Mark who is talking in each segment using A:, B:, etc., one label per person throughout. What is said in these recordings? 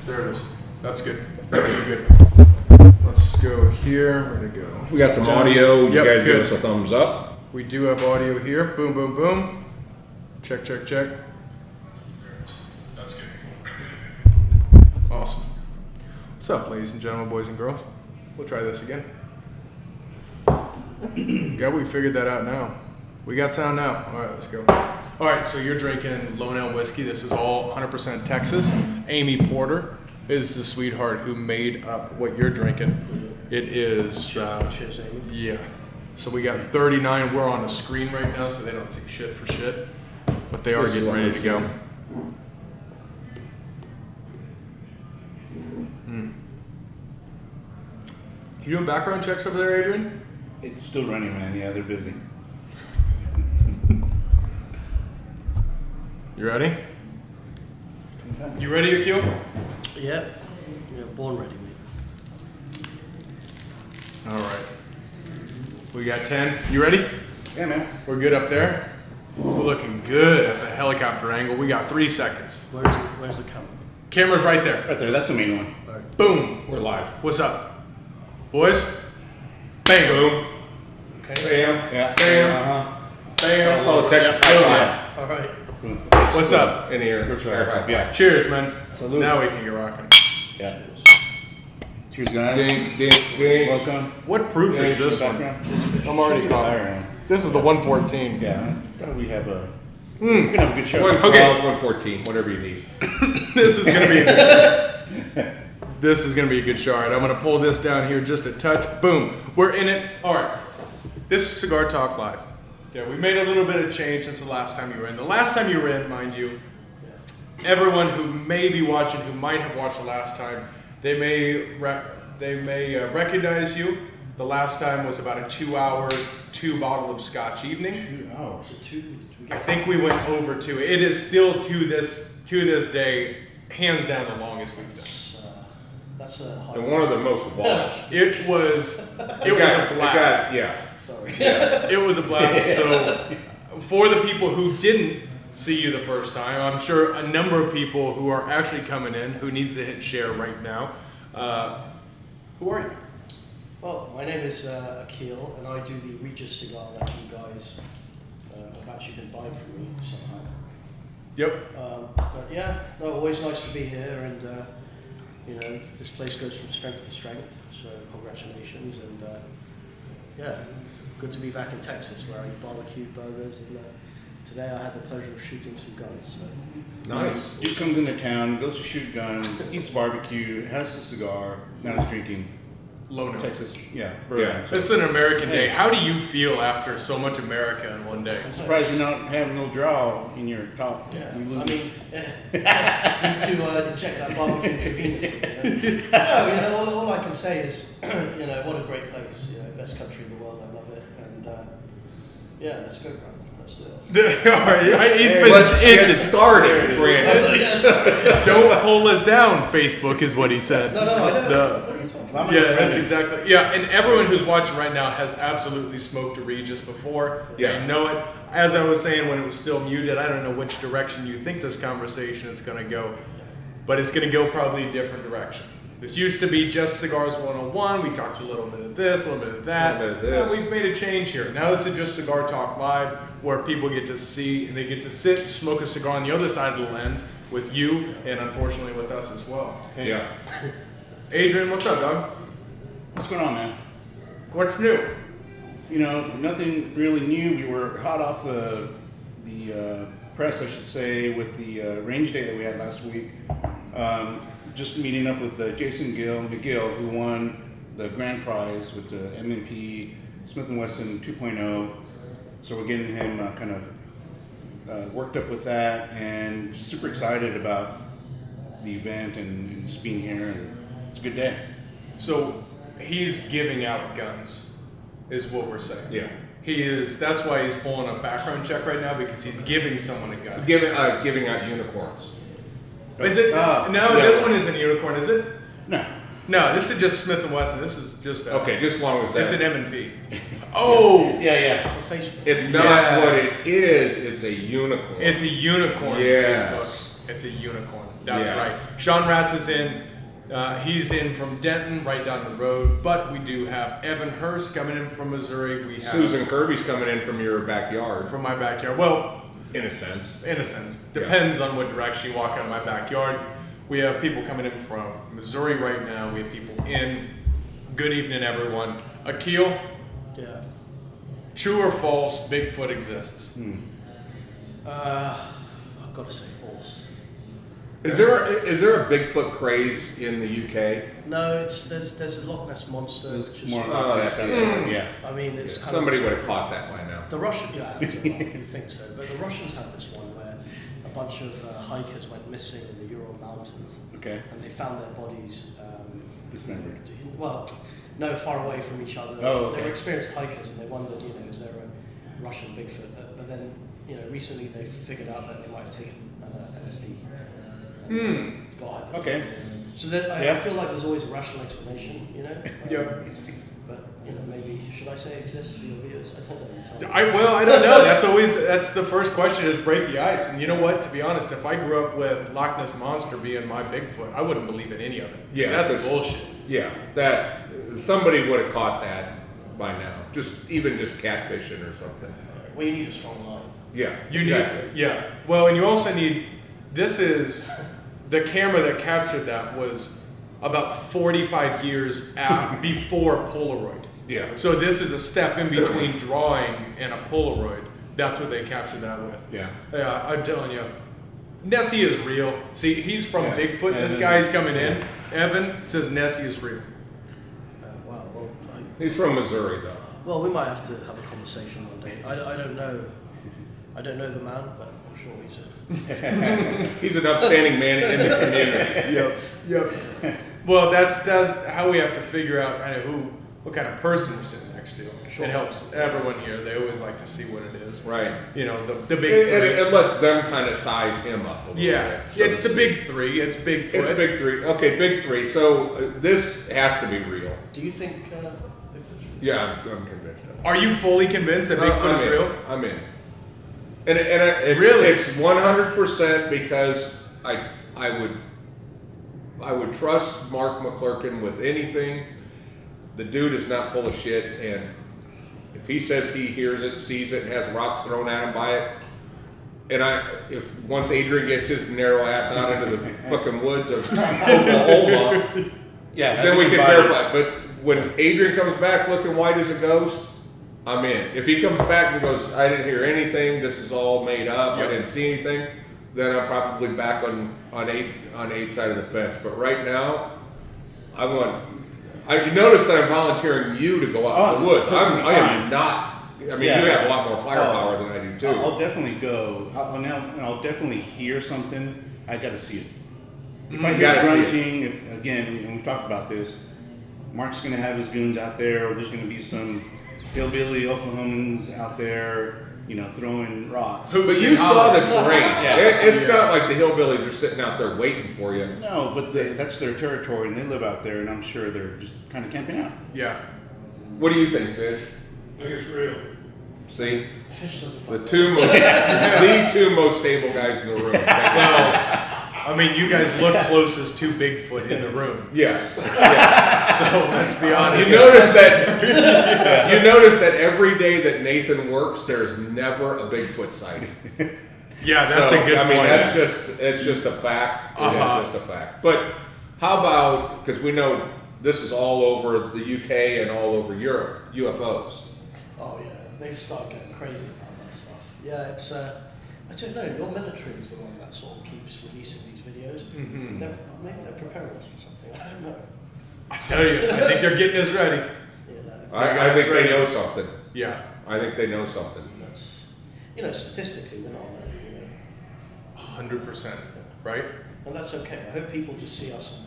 A: There it is. That's good. Very good. Let's go here. Where'd it go?
B: We got some audio. You guys
A: good.
B: give us a thumbs up.
A: We do have audio here. Boom, boom, boom. Check, check, check. That's good. Awesome. What's up, ladies and gentlemen, boys and girls? We'll try this again. Yeah, we figured that out now. We got sound now. All right, let's go. All right, so you're drinking Lone Elm whiskey. This is all 100% Texas. Amy Porter is the sweetheart who made up what you're drinking. It is,
C: Cheers, Amy.
A: yeah. So we got 39. We're on a screen right now, so they don't see shit for shit. But they are getting ready to go. You doing background checks over there, Adrian?
D: It's still running, man. Yeah, they're busy.
A: You ready? You ready, Akil?
C: Yeah. Yeah, born ready, mate.
A: All right. We got 10. You ready?
D: Yeah, man.
A: We're good up there. We're looking good at the helicopter angle. We got 3 seconds.
C: Where's the camera?
A: Camera's right there.
D: Right there. That's the main one.
C: All right.
A: Boom.
B: We're live.
A: What's up? Boys? Bam.
B: Boom.
C: Okay.
B: Bam.
D: Yeah.
A: Bam. Bam.
B: Oh, Texas high five.
C: All right.
A: What's up?
B: In here.
D: Virtual
B: Air
D: high
B: high
D: five. Yeah.
A: Cheers, man.
D: Salute.
A: Now we can get rocking.
D: Yeah. Cheers, guys.
B: Ding, ding, ding.
D: Welcome.
A: What proof is this one? I'm already caught. This is the 114.
D: Yeah. I thought we have a. We're gonna have a good show.
B: 112, 114, whatever you need.
A: This is gonna be this is gonna be a good show. All right, I'm gonna pull this down here just a touch. Boom, we're in it. All right, this is Cigar Talk Live. Yeah, we made a little bit of change since the last time you were in. The last time you were in, mind you, everyone who may be watching, who might have watched the last time, they may recognize you. The last time was about a 2-hour, 2-bottle of scotch evening.
D: 2 hours.
A: I think we went over 2. It is still to this day, hands down the longest we've done.
C: That's a high.
B: And one of the most watched.
A: It was a blast.
B: Yeah.
C: Sorry.
B: Yeah.
A: It was a blast. So for the people who didn't see you the first time, I'm sure a number of people who are actually coming in who needs to hit share right now. Who are you?
C: Well, my name is Akil, and I do the Regis cigar that you guys have actually been buying from me somehow.
A: Yep.
C: But yeah, no, always nice to be here, and you know, this place goes from strength to strength. So congratulations, and yeah, good to be back in Texas where I eat barbecue burgers, and today I had the pleasure of shooting some guns. So.
B: Nice.
D: Dude comes into town, goes to shoot guns, eats barbecue, has a cigar. Now he's drinking.
A: Lone Elm.
D: Texas, yeah.
B: Yeah.
A: This is an American day. How do you feel after so much America in one day?
D: I'm surprised you're not having no draw in your top.
C: Yeah,
D: You
C: I
D: lose
C: mean, need to inject that barbecue convenience. No, you know, all I can say is, you know, what a great place. You know, best country in the world. I love it, and yeah, let's go, Brandon. Let's do it.
A: All right, he's been
B: Let's get
A: itching.
B: started, Brandon.
A: Don't pull us down, Facebook is what he said.
C: No, I don't.
A: No.
C: What are you talking about?
D: I'm not
A: Yeah,
D: offended.
A: that's exactly. Yeah, and everyone who's watching right now has absolutely smoked a Regis before.
B: Yeah.
A: They know it. As I was saying when it was still muted, I don't know which direction you think this conversation is going to go, but it's going to go probably a different direction. This used to be just Cigars 101. We talked a little bit of this, a little bit of that.
B: A little bit of this.
A: We've made a change here. Now this is just Cigar Talk Live, where people get to see and they get to sit, smoke a cigar on the other side of the lens with you, and unfortunately with us as well.
B: Yeah.
A: Adrian, what's up, dog?
D: What's going on, man?
A: What's new?
D: You know, nothing really new. We were hot off the press, I should say, with the range day that we had last week. Just meeting up with Jason McGill, who won the grand prize with the M&P Smith & Wesson 2.0. So we're getting him kind of worked up with that, and super excited about the event and just being here. And it's a good day.
A: So he's giving out guns, is what we're saying.
B: Yeah.
A: He is. That's why he's pulling a background check right now, because he's giving someone a gun.
B: Giving out unicorns.
A: Is it? No,
D: yeah.
A: this one isn't unicorn, is it?
D: No.
A: No, this is just Smith & Wesson. This is just
B: Okay, just as long as that.
A: It's an M&P. Oh,
D: Yeah.
C: For Facebook.
B: It's not
A: Yes.
B: what it is. It's a unicorn.
A: it's a unicorn.
B: Yes.
A: Facebook. It's a unicorn. That's
B: Yeah.
A: right. Sean Ratz is in. He's in from Denton, right down the road. But we do have Evan Hurst coming in from Missouri. We have
B: Susan Kirby's coming in from your backyard,
A: from my backyard. Well,
B: in a sense.
A: Depends on what direction you walk out of my backyard. We have people coming in from Missouri right now. We have people in. Good evening, everyone. Akil,
C: Yeah.
A: true or false, Bigfoot exists?
C: I've got to say false.
B: Is there a Bigfoot craze in the UK?
C: No, there's a Loch Ness monster.
D: There's
C: Which is,
D: more
B: Oh,
D: Loch Ness out there. Yeah.
C: I mean, it's kind
B: Somebody
C: of
B: would have caught that by now.
C: The Russians, yeah, you think so. But the Russians have this one where a bunch of hikers went missing in the Ural Mountains,
D: Okay.
C: and they found their bodies.
D: Dismembered.
C: Well, no, far away from each other.
D: Oh, okay.
C: They were experienced hikers, and they wondered, is there a Russian Bigfoot? But then, recently they figured out that they might have taken LSD. Got hypothermia.
D: Okay.
C: So that, I
D: Yeah.
C: feel like there's always a rational explanation,
A: Yeah.
C: But maybe should I say it exists for your viewers? I don't know. Tell me.
A: I don't know. That's the first question is break the ice. And you know what? To be honest, if I grew up with Loch Ness Monster being my Bigfoot, I wouldn't believe in any of it.
B: Yeah,
A: That's
B: just-
A: bullshit.
B: Yeah, that somebody would have caught that by now. Just catfishing or something.
C: Well, you need a strong line.
B: Yeah,
A: You
B: exactly.
A: need, yeah. Well, and you also need. This is the camera that captured that was about 45 years before Polaroid.
B: Yeah.
A: So this is a step in between drawing and a Polaroid. That's what they captured that with.
B: Yeah.
A: Yeah, I'm telling you. Nessie is real. See, he's from
D: Yeah.
A: Bigfoot. This
D: Evan.
A: guy's coming in. Evan says Nessie is real.
C: Wow.
B: He's from Missouri, though.
C: Well, we might have to have a conversation one day. I don't know. I don't know the man, but I'm sure he's a.
B: He's an upstanding man in the community.
A: Yep. Well, that's how we have to figure out kind of what kind of person we're sitting next to.
C: Sure.
A: It helps everyone here. They always like to see what it is.
B: Right.
A: The big
B: It,
A: three.
B: it lets them kind of size him up a little
A: Yeah,
B: bit. so
A: it's
B: to
A: the
B: speak.
A: big three. It's Bigfoot.
B: It's big three. Okay, big three. So this has to be real.
C: Do you think Bigfoot's real?
B: Yeah, I'm convinced of it.
A: Are you fully convinced that Bigfoot
B: I'm
A: is
B: in.
A: real?
B: I'm in. And it's,
A: Really?
B: it's 100% because I would trust Mark McClurkin with anything. The dude is not full of shit, and if he says he hears it, sees it, and has rocks thrown at him by it, and if once Adrian gets his narrow ass out into the fucking woods of Oklahoma,
D: Yeah.
B: then we can
D: buy it.
B: verify. But when Adrian comes back looking white as a ghost, I'm in. If he comes back and goes, I didn't hear anything, this is all made up,
A: Yep.
B: I didn't see anything, then I'm probably back on Aid's side of the fence. But right now, you notice that I'm volunteering you to go out in the woods. I am
D: fine.
B: not. I mean,
D: Yeah.
B: you have a lot more firepower than I do too.
D: I'll definitely go. I'll definitely hear something. I got to see it. If I
B: You
D: hear
B: gotta see it.
D: grunting, and we talked about this, Mark's gonna have his goons out there, or there's gonna be some hillbilly Oklahomans out there, throwing rocks.
B: But you saw the terrain.
D: Yeah.
B: It's not like the hillbillies are sitting out there waiting for you.
D: No, but that's their territory, and they live out there, and I'm sure they're just kind of camping out.
A: Yeah.
B: What do you think, Fish?
E: I think it's real.
B: See,
C: Fish doesn't
B: the
C: fuck
B: two most stable guys in the room.
A: Well, I mean, you guys look closest to Bigfoot in the room.
B: Yes.
A: So let's be honest.
B: You notice that. You notice that every day that Nathan works, there's never a Bigfoot sighting.
A: Yeah, that's a good
B: I mean,
A: point.
B: it's just a fact.
A: Uh-huh.
B: It's just a fact. But how about, because we know this is all over the UK and all over Europe, UFOs.
C: Oh yeah, they've started getting crazy about that stuff. Yeah, it's I don't know. Your military is the one that sort of keeps releasing these videos.
A: Mhm.
C: Maybe they're preparing us for something. I don't know.
A: I tell you, I think they're getting us ready.
B: I think they know something.
A: Yeah.
B: I think they know something.
C: That's statistically we're not there.
A: 100%. Right?
C: And that's okay. I hope people just see us,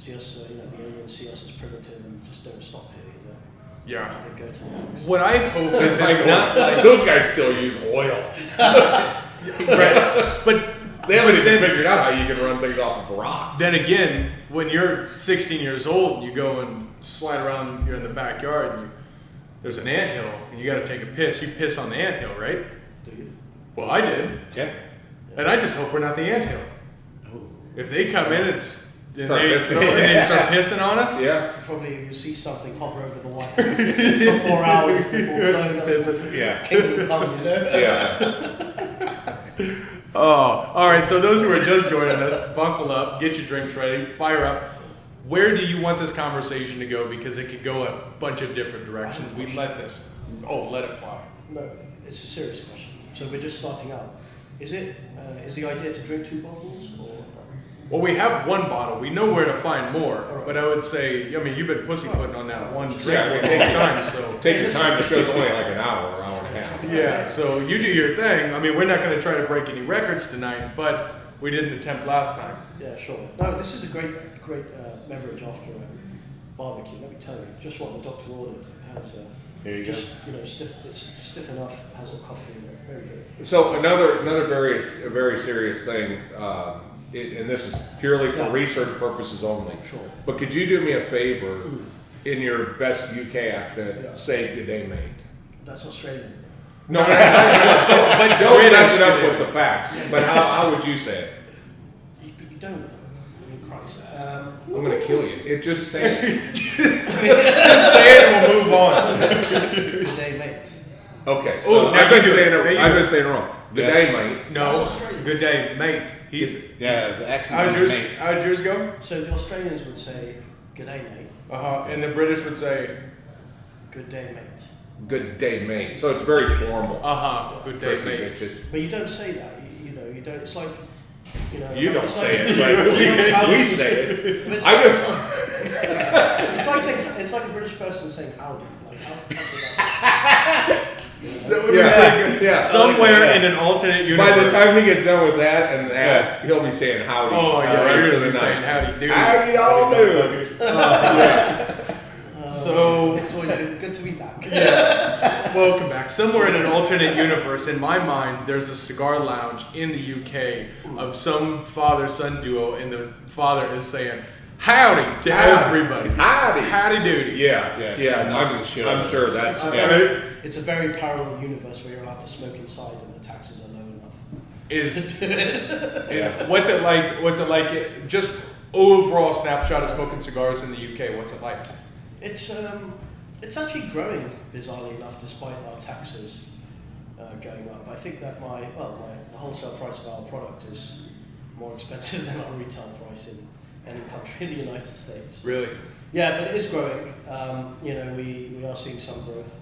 C: the aliens see us as primitive and just don't stop here.
A: Yeah.
C: They go to the next.
A: What I hope is
B: Like,
A: it's not like.
B: those guys still use oil.
A: Right. But
B: They haven't even figured out how you can run things off of rocks.
A: then again, when you're 16 years old, you go and slide around, you're in the backyard, and there's an anthill, and you got to take a piss. You piss on the anthill, right?
C: Do you?
A: Well, I did.
D: Yeah.
A: And I just hope we're not the anthill. If they come in, and
B: Start
A: they
B: pissing on us.
A: they start pissing on us.
B: Yeah.
C: Probably you see something hover over the White House for 4 hours before blowing us
D: Yeah.
C: Kingdom Come, you know?
B: Yeah.
A: Oh, all right. So those who are just joining us, buckle up, get your drinks ready, fire up. Where do you want this conversation to go? Because it could go a bunch of different directions. We let it fly.
C: No, it's a serious question. So we're just starting out. Is the idea to drink 2 bottles or?
A: Well, we have 1 bottle. We know where to find more.
C: All right.
A: But I would say, I mean, you've been pussyfooting on that one drink
B: Yeah,
A: for a long time, so.
B: Take your time. The show's only like an hour and a half.
A: Yeah, so you do your thing. I mean, we're not going to try to break any records tonight, but we didn't attempt last time.
C: Yeah, sure. No, this is a great beverage after a barbecue. Let me tell you, just what the doctor ordered has.
D: There you
C: just, stiff. It's stiff enough. Has the coffee in it. Very good.
B: So another very serious thing, and this is purely for research purposes only.
C: Sure.
B: But could you do me a favor, in your best UK accent, say "Good day, mate"?
C: That's Australian.
B: No, but don't mess it up with the facts. But how would you say it?
C: You don't. I mean, Christ.
B: I'm gonna kill you. It just say it.
A: Just say it and we'll move on.
C: Good day, mate.
B: Okay. So
A: Ooh, now
B: I've been
A: you do
B: saying
A: it. Now
B: it.
A: you
B: I've
A: do
B: been
A: it.
B: saying it wrong. Good
D: Yeah.
B: day, mate.
A: No, good day, mate.
D: Yeah, the accent.
A: How'd
D: is
A: yours,
D: mate.
A: how'd yours go?
C: So the Australians would say, "Good day, mate."
A: And the British would say,
C: Good day, mate.
B: Good day, mate. So it's very formal.
A: good day,
B: Prissy
A: mate.
B: bitches.
C: But you don't say that. You don't. It's like,
B: You don't
C: it's
B: say
C: like-
B: it, but
C: it's like
B: we
C: howdy.
B: say it.
C: But it's
B: I
C: like it's like a British person saying howdy. Like how.
A: That would be
B: Yeah,
A: pretty good.
B: yeah.
A: Somewhere
D: Yeah.
A: in an alternate universe.
B: By the time he gets done with that and that, he'll be saying howdy.
A: Oh,
B: the
A: yeah,
B: rest
A: you're
B: of
A: going
B: the
A: to be saying
B: night.
A: howdy do.
B: Howdy y'all do.
A: So-
C: it's always good to be back.
A: Yeah. Welcome back. Somewhere in an alternate universe, in my mind, there's a cigar lounge in the UK of some father-son duo, and the father is saying howdy to everybody.
B: Howdy.
A: Howdy doody.
B: Yeah,
D: Yeah,
B: yeah.
D: just knocking the shit out
B: I'm
D: of
B: sure
D: us.
B: that's.
A: Right?
C: It's a very parallel universe where you're allowed to smoke inside and the taxes are low enough.
A: What's it like? Just overall snapshot of smoking cigars in the UK. What's it like?
C: It's actually growing, bizarrely enough, despite our taxes going up. I think that the wholesale price of our product is more expensive than our retail price in any country in the United States.
A: Really?
C: Yeah, but it is growing. We are seeing some growth,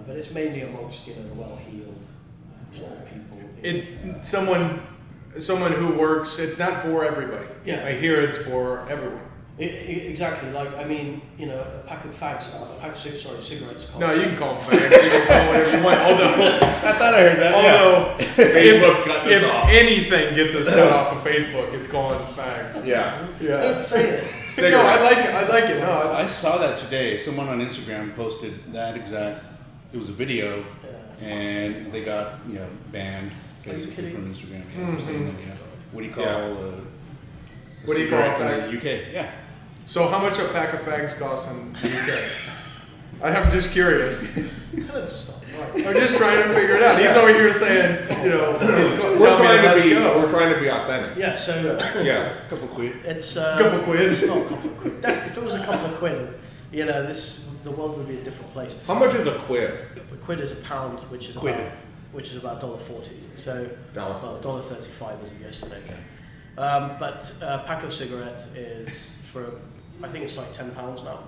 C: but it's mainly amongst the well-heeled sort of people.
A: Someone who works. It's not for everybody.
C: Yeah.
A: I hear it's for everyone.
C: Exactly. Like a pack of cigarettes cost.
A: No, you can call them fags. You can call them whatever you want. Although,
D: I thought I heard that.
A: although
B: Facebook's cutting us
A: if
B: off.
A: anything gets us cut off of Facebook, it's calling fags.
B: Yeah.
C: Don't say it.
A: No, I like it. I like it. No,
D: I saw that today. Someone on Instagram posted that exact. It was a video, and they got banned
C: Are you
D: basically
C: kidding?
D: from Instagram for saying that. Yeah. What do you call?
B: Yeah.
A: What do you call
D: cigarette
A: it?
D: in the UK? Yeah.
A: So how much a pack of fags costs in the UK? I'm just curious.
C: Stop. Right.
A: I'm just trying to figure it out. He's over here saying,
B: We're trying to be authentic.
C: Yeah. So
B: Yeah.
D: A couple quid.
C: it's
A: Couple quid.
C: It's not a couple of quid. If it was a couple of quid, the world would be a different place.
B: How much is a quid?
C: A quid is a pound, which is
D: Quid.
C: about $1.40. So
B: $1.40.
C: $1.35 was it yesterday. But a pack of cigarettes is I think it's like £10 now.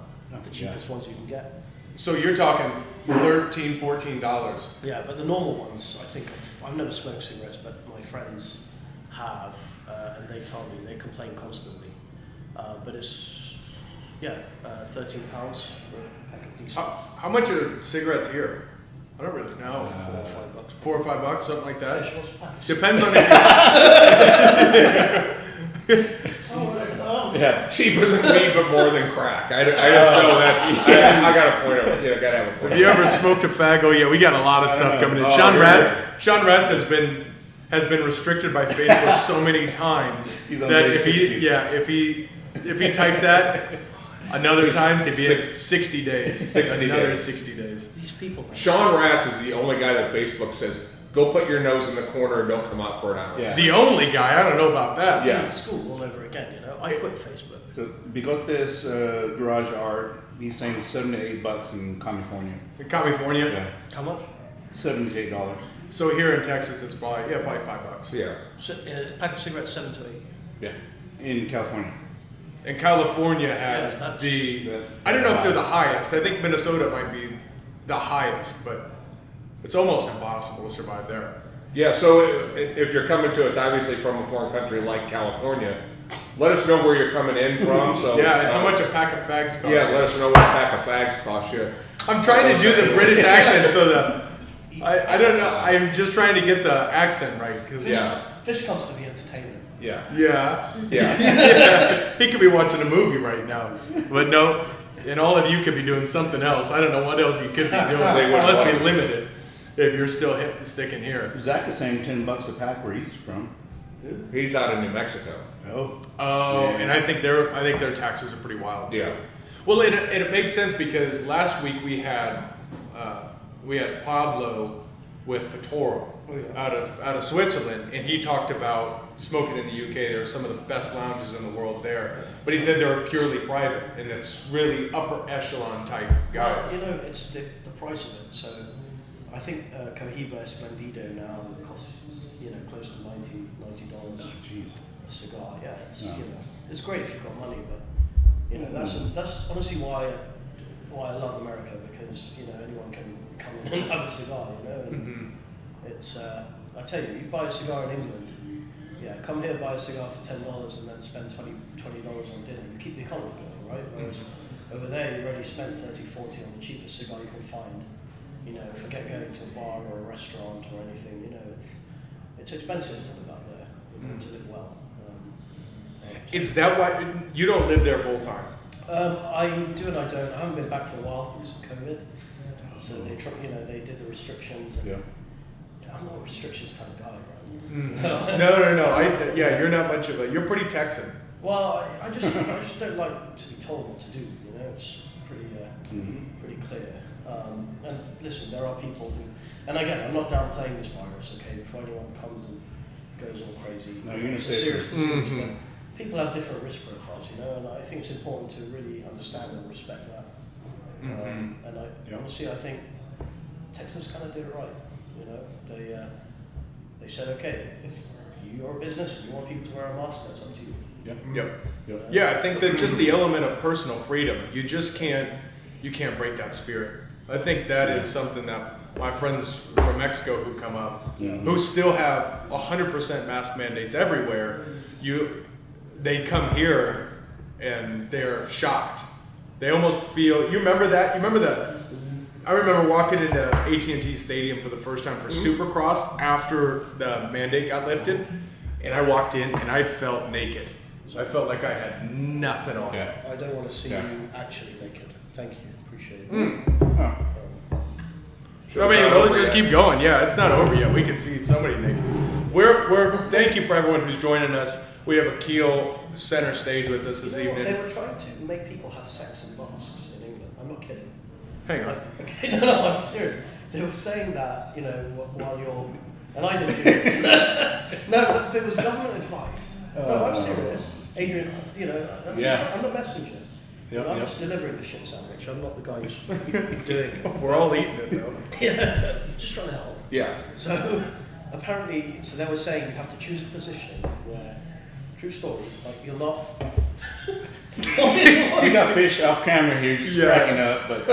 C: The cheapest ones you can get.
A: So you're talking $13, $14.
C: Yeah, but the normal ones, I think I've never smoked cigarettes, but my friends have, and they tell me they complain constantly. But it's £13 for a pack of decent.
A: How much are cigarettes here? I don't really know.
C: $4 or $5.
A: $4 or $5, something like that.
C: Fish, what's a pack of
A: Depends on if
D: Yeah.
B: Cheaper than weed, but more than crack. I just know that's. I got a point of it. Gotta have a point.
A: If you ever smoked a fag, oh yeah, we got a lot of stuff coming in.
B: Oh,
A: Sean
B: yeah.
A: Ratz has been restricted by Facebook so many times
D: He's on
A: that
D: day
A: if
D: 60.
A: he typed that another times, he'd be at 60 days.
B: 60
A: another
B: days.
A: 60 days.
C: These people.
B: Sean Ratz is the only guy that Facebook says go put your nose in the corner and don't come out for an hour.
D: Yeah.
A: The only guy, I don't know about that.
B: Yeah.
C: School all over again, you know. I quit Facebook.
D: So Bigotes Garage Art, he's saying $7 to $8 in California.
A: In California.
D: Yeah.
C: How much?
D: $7 to $8.
A: So here in Texas, it's probably $5.
B: Yeah.
C: So, a pack of cigarettes, 7 to 8.
D: Yeah. In California.
A: And California has
C: Yes,
A: I don't know if they're the highest. I think Minnesota might be the highest, but it's almost impossible to survive there.
B: Yeah, so if you're coming to us, obviously from a foreign country like California, let us know where you're coming in from. So
A: Yeah, and how much a pack of fags costs.
B: Yeah, let us know what a pack of fags costs you.
A: I'm trying to do the British accent, so I don't know. I'm just trying to get the accent right. Cause
C: Fish comes to the entertainment.
B: Yeah.
A: Yeah.
B: Yeah.
A: He could be watching a movie right now, but no. And all of you could be doing something else. I don't know what else you could be doing.
B: They
A: It
B: wouldn't
A: must
B: want
A: be
B: to.
A: limited if you're still sticking here.
D: Zach is saying $10 a pack where he's from.
B: He's out in New Mexico.
D: Oh.
A: Oh,
D: Yeah.
A: and I think their taxes are pretty wild too.
B: Yeah.
A: Well, it makes sense because last week we had Pablo with Patoro out of Switzerland, and he talked about smoking in the UK. There are some of the best lounges in the world there, but he said they're purely private, and it's really upper echelon type guys.
C: Well, you know, it's the price of it. So I think Cohiba Esplendido now costs close to $90.
D: Jeez.
C: A cigar. Yeah, it's
D: No.
C: it's great if you've got money, but that's honestly why I love America, because anyone can come in and have a cigar, and it's I tell you buy a cigar in England, come here, buy a cigar for $10 and then spend $20 on dinner. You keep the economy going, right? Whereas over there you already spent $30-40 on the cheapest cigar you can find. Forget going to a bar or a restaurant or anything. It's expensive to live out there, to live well.
A: Is that why you don't live there full time?
C: I do and I don't. I haven't been back for a while because of COVID. So they did the restrictions. And
D: Yeah.
C: I'm not a restrictions kind of guy, bro.
A: No. You're not much of a. You're pretty Texan.
C: Well, I just don't like to be told what to do. It's pretty clear. And listen, there are people who, and again, I'm not downplaying this virus. Okay, before anyone comes and goes all crazy.
D: No, you're gonna
C: it's
D: say
C: a serious disease,
A: Mhm.
C: but people have different risk profiles, and I think it's important to really understand and respect that. And honestly, I think Texans kind of did it right. They said, okay, if you're a business and you want people to wear a mask, that's up to you.
D: Yeah.
A: Yep. Yeah, I think that just the element of personal freedom, you can't break that spirit. I think that is something that my friends from Mexico who come up, who still have 100% mask mandates everywhere, they come here and they're shocked. They almost feel, you remember that? I remember walking into AT&T Stadium for the first time for Supercross after the mandate got lifted, and I walked in and I felt naked. I felt like I had nothing on.
D: Yeah.
C: I don't want to see
D: Yeah.
C: you actually naked. Thank you, appreciate it.
D: Oh.
A: I mean, we'll just keep going. Yeah, it's not over yet. We can see somebody naked. Thank you for everyone who's joining us. We have Akil center stage with us this
C: You know what?
A: evening.
C: They were trying to make people have sex in masks in England. I'm not kidding.
A: Hang on.
C: Okay, no, I'm serious. They were saying that, while you're, and I didn't do this. No, but there was government advice. No, I'm serious. Adrian, I'm the messenger.
D: Yep,
C: I'm
D: yep.
C: just delivering the shit sandwich. I'm not the guy who's doing it.
A: We're all eating it though.
C: Yeah, just trying to help.
B: Yeah.
C: So apparently, they were saying you have to choose a position where, true story, like you're not.
D: You got fish off camera here just cracking up, but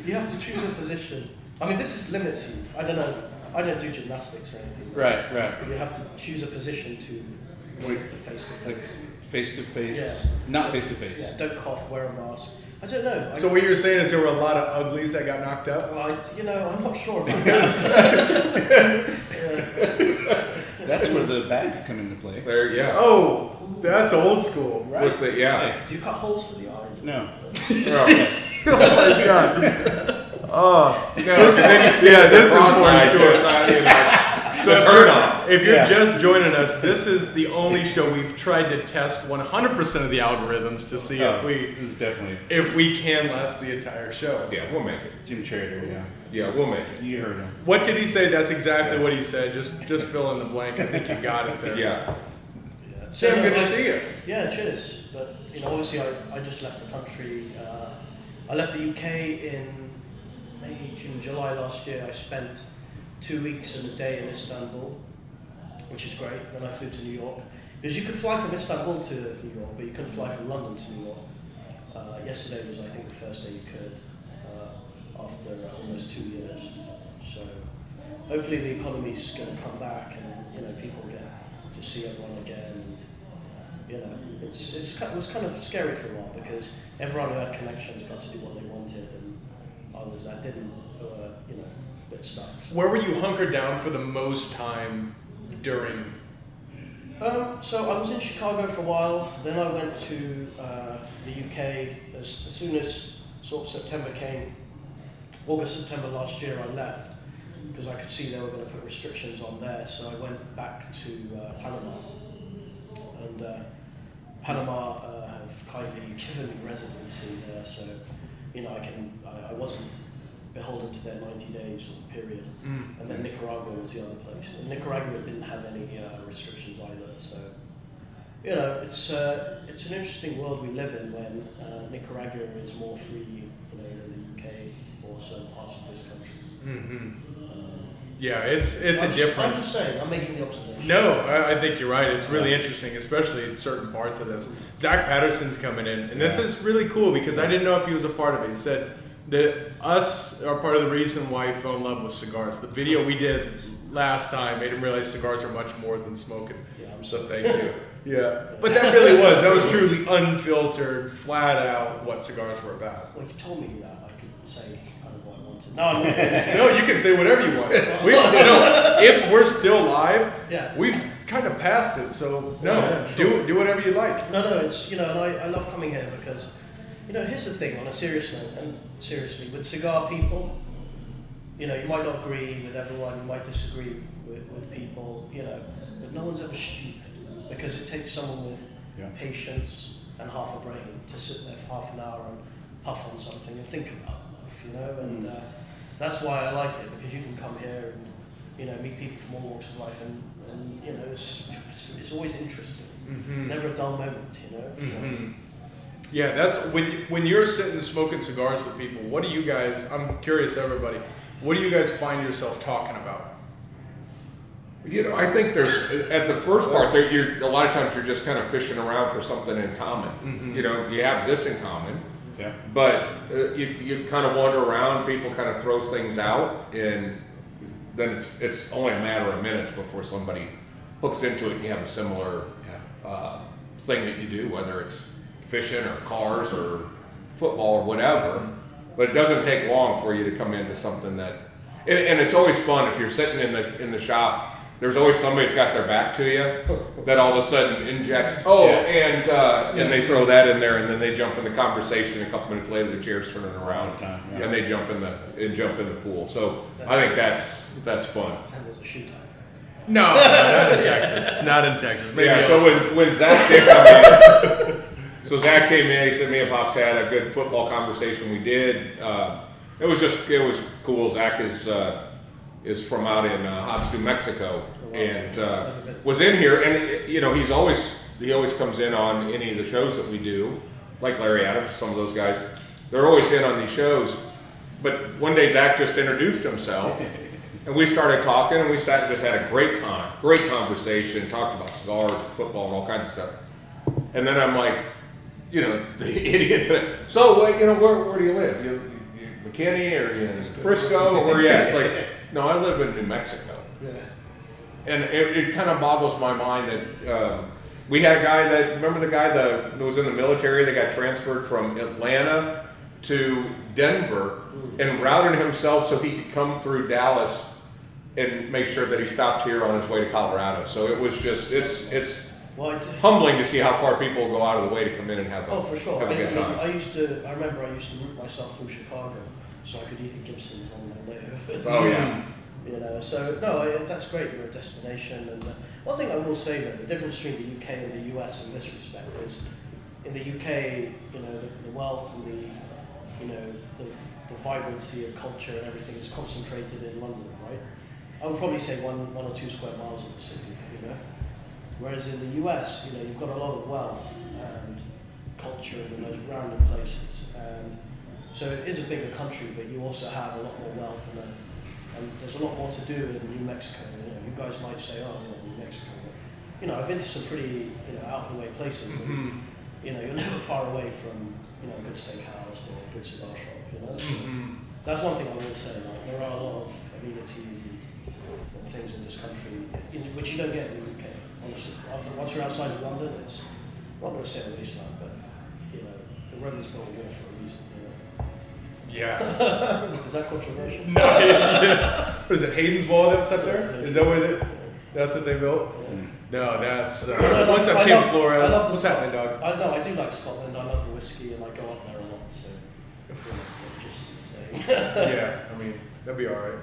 C: You have to choose a position. I mean, this limits you. I don't know. I don't do gymnastics or anything.
D: right.
C: You have to choose a position to
D: Wait.
C: face to face.
D: Face to face,
C: Yeah.
D: not
C: So-
D: face to face.
C: Yeah, don't cough, wear a mask. I don't know.
A: So what you're saying is there were a lot of uglies that got knocked up?
C: I'm not sure about that.
D: That's where the bag could come into play.
B: There, yeah.
A: Oh, that's old school.
D: Right.
B: With the, yeah.
C: Do you cut holes for the eyes?
D: No.
B: Oh.
A: Oh my god. Oh.
B: No, so then you see
A: Yeah,
B: the
A: this is
B: cross-eyed
A: important.
B: goes on, you're like,
A: So So
B: the turn off.
A: if you're
D: Yeah.
A: just joining us, this is the only show we've tried to test 100% of the algorithms to see
D: This is definitely
A: if we can last the entire show.
B: Yeah, we'll make it.
D: Jim Trader, yeah.
B: Yeah, we'll make it.
D: You heard him.
A: What did he say? That's exactly what he said. Just fill in the blank. I think you got it there.
B: Yeah.
C: Yeah.
A: Sam,
C: no,
A: good to
C: I-
A: see you.
C: Yeah, cheers. But obviously, I just left the country. I left the UK in May, June, July last year. I spent 2 weeks and a day in Istanbul, which is great. Then I flew to New York because you could fly from Istanbul to New York, but you couldn't fly from London to New York. Yesterday was, I think, the first day you could after almost 2 years. So hopefully the economy's going to come back and people get to see everyone again. And, it was kind of scary for a while because everyone who had connections got to do what they wanted, and others that didn't were a bit stuck. So.
A: Where were you hunkered down for the most time during?
C: So I was in Chicago for a while. Then I went to the UK as soon as sort of September came. August, September last year, I left because I could see they were going to put restrictions on there. So I went back to Panama, and Panama have kindly given me residency there. So I wasn't beholden to their 90 days sort of period. And then Nicaragua was the other place. And Nicaragua didn't have any restrictions either. So it's an interesting world we live in when Nicaragua is more free, than the UK or certain parts of this country.
A: Yeah, it's a different.
C: I'm just saying. I'm making the observation.
A: No, I think you're right. It's really interesting, especially in certain parts of this. Zach Patterson's coming in, and this is really cool because I didn't know if he was a part of it. He said that us are part of the reason why he fell in love with cigars. The video we did last time made him realize cigars are much more than smoking.
C: Yeah, I'm
A: So thank you. Yeah, but that really was truly unfiltered, flat out what cigars were about.
C: Well, you told me that I could say kind of what I wanted. No, I'm not.
A: No, you can say whatever you want. If we're still live,
C: Yeah.
A: we've kind of passed it. So
C: Yeah, sure.
A: do whatever you like.
C: No, it's and I love coming here because here's the thing on a serious note, and seriously with cigar people, you might not agree with everyone, you might disagree with people, but no one's ever stupid because it takes someone with patience and half a brain to sit there for half an hour and puff on something and think about life, and that's why I like it because you can come here and meet people from all walks of life and it's always interesting. Never a dull moment, So.
A: Yeah, that's when you're sitting smoking cigars with people. What do you guys? I'm curious, everybody. What do you guys find yourself talking about?
B: I think there's at the first part there. A lot of times you're just kind of fishing around for something in common. You have this in common.
D: Yeah.
B: But you kind of wander around. People kind of throws things out, and then it's only a matter of minutes before somebody hooks into it. And you have a similar thing that you do, whether it's fishing or cars or football or whatever. But it doesn't take long for you to come into something that, and it's always fun if you're sitting in the shop. There's always somebody that's got their back to you that all of a sudden injects. And they throw that in there, and then they jump in the conversation. A couple minutes later, the chair's turning around,
D: All the time, yeah.
B: and they jump in the pool. So I think that's fun.
C: And there's a shoe time.
A: No, not in Texas. Not in Texas. Maybe
B: Yeah. So
A: elsewhere.
B: when Zach did come in, so Zach came in. He said me and Pops had a good football conversation. We did. It was cool. Zach is from out in Hobbs, New Mexico, and was in here. And he always comes in on any of the shows that we do, like Larry Adams, some of those guys. They're always in on these shows. But one day Zach just introduced himself. And we started talking, and we sat and just had a great time, great conversation, talked about cigars, football, and all kinds of stuff. And then I'm like, the idiot. So, where do you live? You McKinney or in Frisco or where you at? It's like, no, I live in New Mexico.
C: Yeah.
B: And it kind of boggles my mind that we had a guy remember the guy that was in the military that got transferred from Atlanta to Denver and routed himself so he could come through Dallas and make sure that he stopped here on his way to Colorado. So it was just, it's humbling to see how far people go out of the way to come in and have a,
C: for sure.
B: have a good time.
C: I remember I used to route myself through Chicago so I could eat at Gibson's on my way over.
B: Oh yeah.
C: You know, so no, that's great. You're a destination, and one thing I will say though, the difference between the UK and the US in this respect is, in the UK, you know, the wealth and the vibrancy of culture and everything is concentrated in London, right? I would probably say one or two square miles of the city, you know. Whereas in the US, you know, you've got a lot of wealth and culture in the most random places, and so it is a bigger country, but you also have a lot more wealth and there's a lot more to do in New Mexico. You know, you guys might say, oh, New Mexico, but, you know, I've been to some pretty, you know, out of the way places. And, you know, you're never far away from, you know, a good steakhouse or a good cigar shop. You know, so that's one thing I will say. Like, there are a lot of amenities and things in this country which you don't get in the UK. Honestly, once you're outside of London, it's I'm not going to say a wasteland, but you know, the Romans built a wall for a reason. You know.
A: Yeah.
C: Is that controversial?
A: No. Yeah. What is it, Hayden's Wall that's up there? Is that what that's what they built?
C: Yeah.
A: No, that's
C: What's
A: up, Tim Flores?
C: I love
A: What's
C: the
A: happening, dog?
C: I know I do like Scotland. I love the whiskey, and I go up there a lot. So, you know, just saying.
A: Yeah, I mean that'd be all right.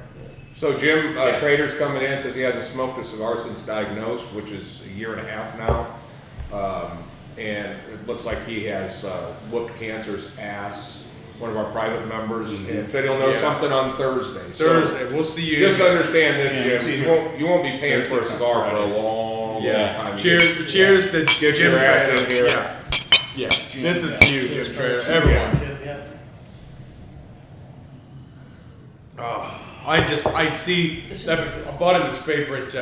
B: So Jim, Trader's coming in, says he hasn't smoked a cigar since diagnosed, which is a year and a half now. And it looks like he has whooped cancer's ass, one of our private members, and said he'll know something on Thursday.
A: Thursday, we'll see you.
B: Just understand this,
D: Yeah,
B: Jim. You won't be paying for a cigar for a long time.
A: Cheers to
B: Get
A: Jim
B: your ass in
A: Trader.
B: here.
A: Yeah. This is for you, Jim Trader. Everyone.
C: Yeah.
A: Oh, I see. I bought him his favorite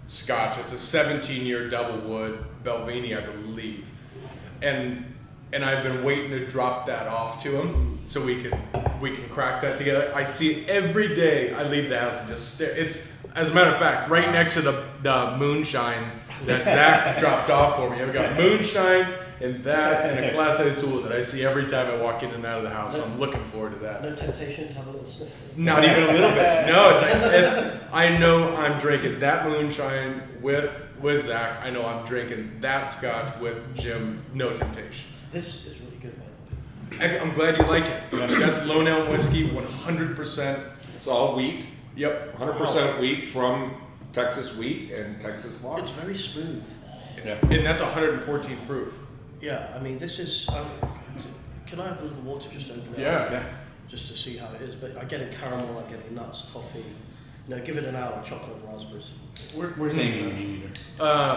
A: Scotch. It's a 17-year double wood Belvini, I believe, and I've been waiting to drop that off to him so we can crack that together. I see it every day. I leave the house and just stare. It's, as a matter of fact, right next to the moonshine that Zach dropped off for me. I've got moonshine and that and a Clase Azul that I see every time I walk in and out of the house. So I'm looking forward to that.
C: No temptation to have a little sniff.
A: Not even a little bit. No, it's I know I'm drinking that moonshine with Zach. I know I'm drinking that Scotch with Jim. No temptations.
C: This is really good, man.
A: I'm glad you like it. That's Lone Elm whiskey, 100%.
B: It's all wheat.
A: Yep,
B: 100% wheat from Texas wheat and Texas water.
C: It's very smooth.
A: and that's 114 proof.
C: Yeah, I mean, this is. Can I have a little water just open it
A: Yeah.
C: up? Just to see how it is. But I'm getting caramel, I'm getting nuts, toffee. You know, give it an hour, chocolate and raspberries.
D: Where's Amy?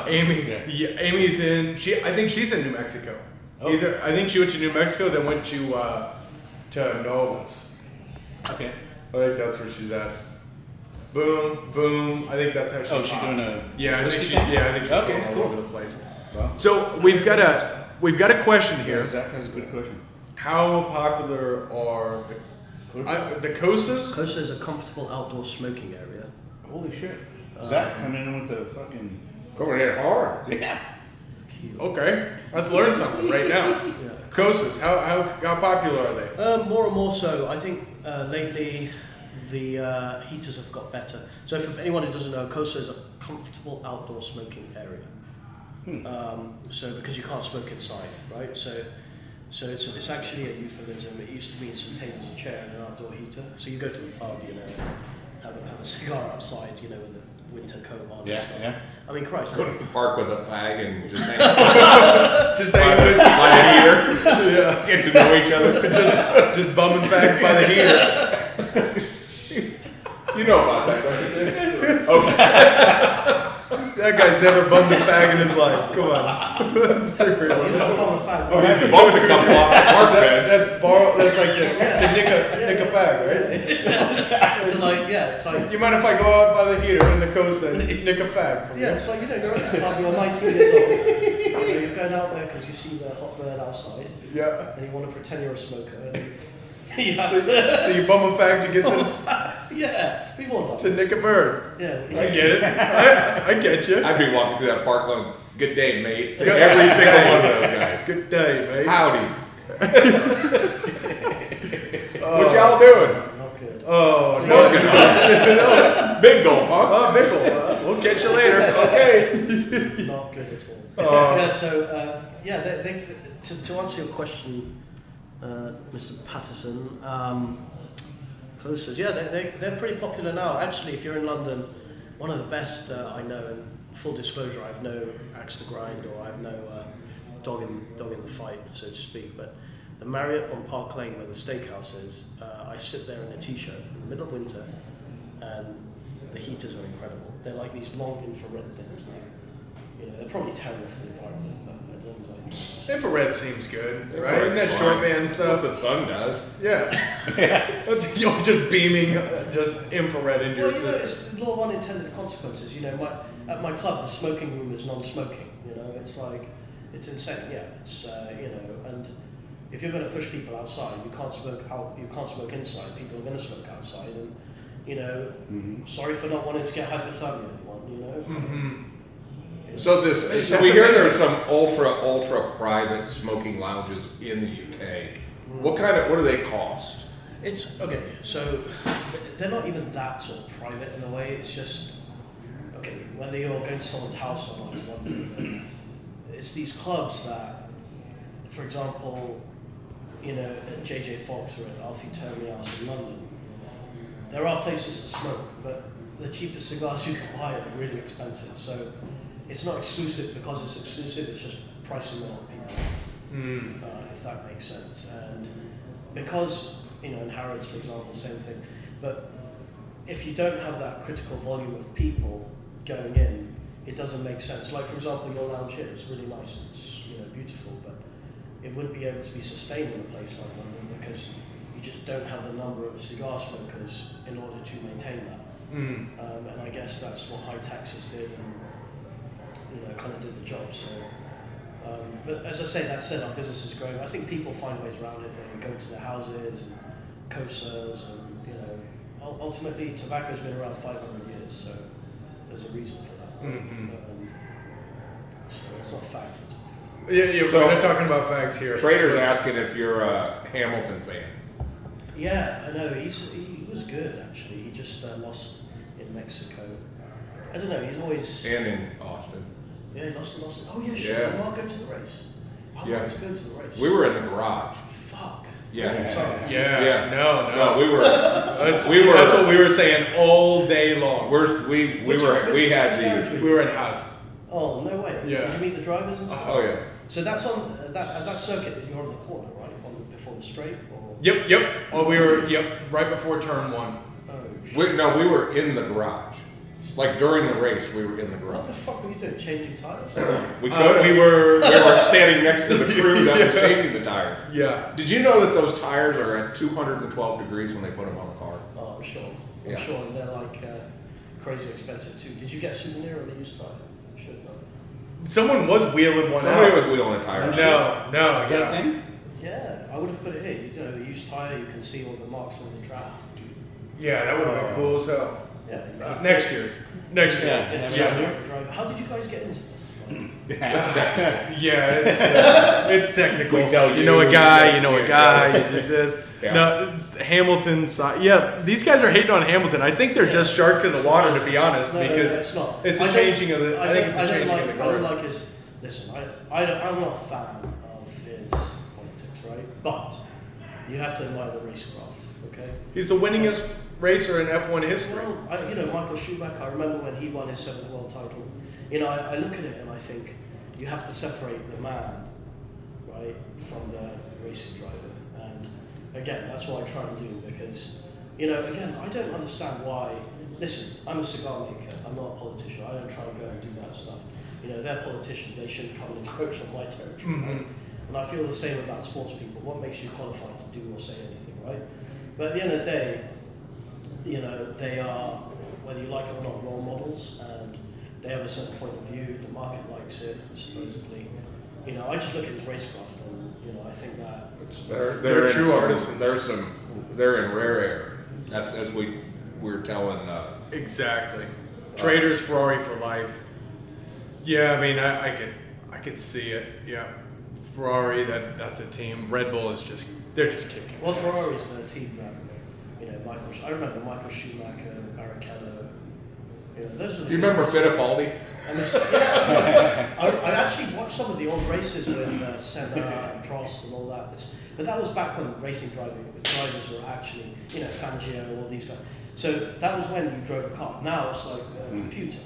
A: Amy,
D: Yeah.
A: yeah, Amy's in. I think she's in New Mexico.
D: Oh.
A: I think she went to New Mexico, then went to New Orleans.
D: Okay.
A: I think that's where she's at. Boom, boom. I think that's how she.
D: Oh, she's doing a
A: Yeah, I think
D: whiskey
A: she.
D: thing?
A: Yeah, I think she's
D: Okay,
A: going all
D: cool.
A: over the place.
D: Well,
A: So we've got a question
D: yeah,
A: here.
D: Zach has a good question.
A: How popular are the Cosas?
C: Costa is a comfortable outdoor smoking area.
D: Holy shit. Zach coming in with the fucking.
B: Going in hard.
D: Yeah.
C: Cute.
A: Okay, let's learn something right now.
C: Yeah.
A: Cosas, how popular are they?
C: More and more so. I think lately the heaters have got better. So for anyone who doesn't know, Costa is a comfortable outdoor smoking area. So because you can't smoke inside, right? So it's actually a euphemism. It used to mean some tables and chair and an outdoor heater. So you go to the pub, you know, have a cigar outside, you know, with a winter coat on.
D: Yeah,
C: and stuff.
D: yeah.
C: I mean, Christ.
B: Go to the park with a fag and just hang
A: Just hanging with
B: by the heater.
A: Yeah.
B: Get to know each other.
A: just bumming facts by the heater.
B: You know about that, don't you? Okay.
A: That guy's never bummed a fag in his life. Come on. That's pretty
C: You
A: real.
C: know, I'm a fan.
B: He's bumping a couple off the park bed.
A: That's like to nick a fag, right?
C: To like, yeah, it's like.
A: You mind if I go out by the heater in the coast and nick a fag? From
C: Yeah,
A: you?
C: it's like, you know, you're at the pub, you're 19 years old. You know, you're going out there because you see the hot bird outside,
A: Yeah.
C: and you want to pretend you're a smoker. And you have
A: So you bum a fag to get
C: yeah, we've all done
A: to
C: this.
A: nick a bird.
C: Yeah,
A: I get it. I get you.
B: I'd be walking through that park going, "Good day, mate." Every single one of those guys.
A: Good day, mate.
B: Howdy. What y'all doing?
C: Not good.
A: Oh,
C: See,
A: no.
C: yeah.
B: Big goal, huh?
A: Oh, Bickle. We'll catch you later. Okay.
C: Not good at all.
A: Oh.
C: Yeah, so to answer your question, Mr. Patterson, Posters, yeah, they're pretty popular now. Actually, if you're in London, one of the best I know, and full disclosure, I have no axe to grind or I have no dog in the fight, so to speak, but the Marriott on Park Lane where the steakhouse is, I sit there in a t-shirt in the middle of winter and the heaters are incredible. They're like these long infrared things. They're probably terrible for the environment, but as long as
A: Infrared seems good, right?
B: Infrared's
A: Isn't that
B: fine.
A: short band
B: What
A: stuff?
B: the sun does.
A: Yeah. You're just beaming just infrared into your system.
C: It's law of unintended consequences. At my club, the smoking room is non-smoking. It's like, it's insane. Yeah, it's and if you're going to push people outside, you can't smoke inside. People are going to smoke outside, and sorry for not wanting to get hypothermia, anyone.
B: So
A: That's
B: we hear
A: amazing.
B: there's some ultra private smoking lounges in the UK. What do they cost?
C: It's okay. So they're not even that sort of private in a way. It's just okay. Whether you're going to someone's house or not is one thing. But it's these clubs that, for example, at JJ Fox or at Alfie Terminus in London, there are places to smoke, but the cheapest cigars you can buy are really expensive. So it's not exclusive because it's exclusive. It's just pricing a lot of people, if that makes sense. And because in Harrods, for example, same thing. But if you don't have that critical volume of people going in, it doesn't make sense. Like, for example, your lounge here is really nice. It's beautiful, but it wouldn't be able to be sustained in a place like London because you just don't have the number of cigar smokers in order to maintain that. And I guess that's what High Taxes did, and kind of did the job. So, but as I say, that said, our business is growing. I think people find ways around it. They go to their houses and COSAs, and ultimately, tobacco's been around 500 years, so there's a reason for that. So it's not fact.
A: Yeah,
B: So-
A: we're not talking about facts here.
B: Trader's asking if you're a Hamilton fan.
C: Yeah, I know. He was good actually. He just lost in Mexico. I don't know. He's always
B: And in Austin.
C: he lost. Oh yeah, sure.
B: Yeah.
C: Did Mark go to the race? I
B: Yeah.
C: wanted to go to the race.
B: We were in the garage.
C: Fuck.
B: Yeah.
C: Sorry.
A: Yeah. No.
B: we were.
A: That's
B: We were-
A: That's what we were saying all day long.
B: We had the.
A: We were in house.
C: Oh no way.
A: Yeah.
C: Did you meet the drivers and stuff?
B: Oh yeah.
C: So that's on that circuit. You're on the corner, right? Before the straight. Or?
A: Yep. Oh, we were right before turn one.
C: Oh.
B: We were in the garage. Like during the race, we were in the
C: What
B: garage.
C: the fuck were you doing? Changing tires?
B: We could.
A: We were.
B: We were standing next to the crew that was changing the tire.
A: Yeah.
B: Did you know that those tires are at 212 degrees when they put them on the car?
C: Oh, I'm sure.
B: Yeah.
C: I'm sure, and they're like crazy expensive too. Did you get a souvenir or a used tire? Should have done.
A: Someone was wheeling one
B: Somebody
A: out.
B: was wheeling a tire.
A: No.
D: Is that a thing?
C: Yeah, I would have put it here. The used tire, you can see all the marks from the track.
A: Yeah, that would have been cool as hell.
C: Yeah.
A: Next year. Next year.
C: Yeah. How did you guys get into this?
A: Yeah, it's technical.
B: We tell
A: you know a guy,
B: yeah,
A: you know a
B: yeah.
A: guy, you did this.
B: Yeah.
A: No, it's Hamilton. Yeah, these guys are hating on Hamilton. I think they're just sharked in the water, to be honest,
C: No,
A: because
C: it's not.
A: it's
C: I
A: a
C: don't-
A: changing of the. I think it's a
C: don't
A: changing
C: like,
A: of the
C: I don't
A: guards.
C: like his. Listen, I'm not a fan of his politics, right? But you have to admire the racecraft, okay?
A: He's the winningest racer in F1 history.
C: Well, Michael Schumacher, I remember when he won his 7th world title. I look at it and I think you have to separate the man, right, from the racing driver. And again, that's what I try and do because, again, I don't understand why. Listen, I'm a cigar maker. I'm not a politician. I don't try and go and do that stuff. They're politicians. They shouldn't come and encroach on my territory. Right? And I feel the same about sports people. What makes you qualified to do or say anything, right? But at the end of the day, they are, whether you like it or not, role models, and they have a certain point of view. The market likes it, supposedly. I just look at his racecraft, and I think that
A: They're
B: in
A: true
B: some-
A: artisans.
B: They're in rare air. That's as we were telling.
A: Exactly. Traders Ferrari for life. Yeah, I mean, I could see it. Yeah, Ferrari. That's a team. Red Bull is they're just kicking.
C: well,
A: ass.
C: Ferrari's the team that I remember Michael Schumacher, Barrichello. Those are the
B: Do you remember
C: guys.
B: Fittipaldi?
C: And I actually watched some of the old races with Senna and Prost and all that. But that was back when racing drivers were actually, Fangio, all these guys. So that was when you drove a car. Now it's like a computer,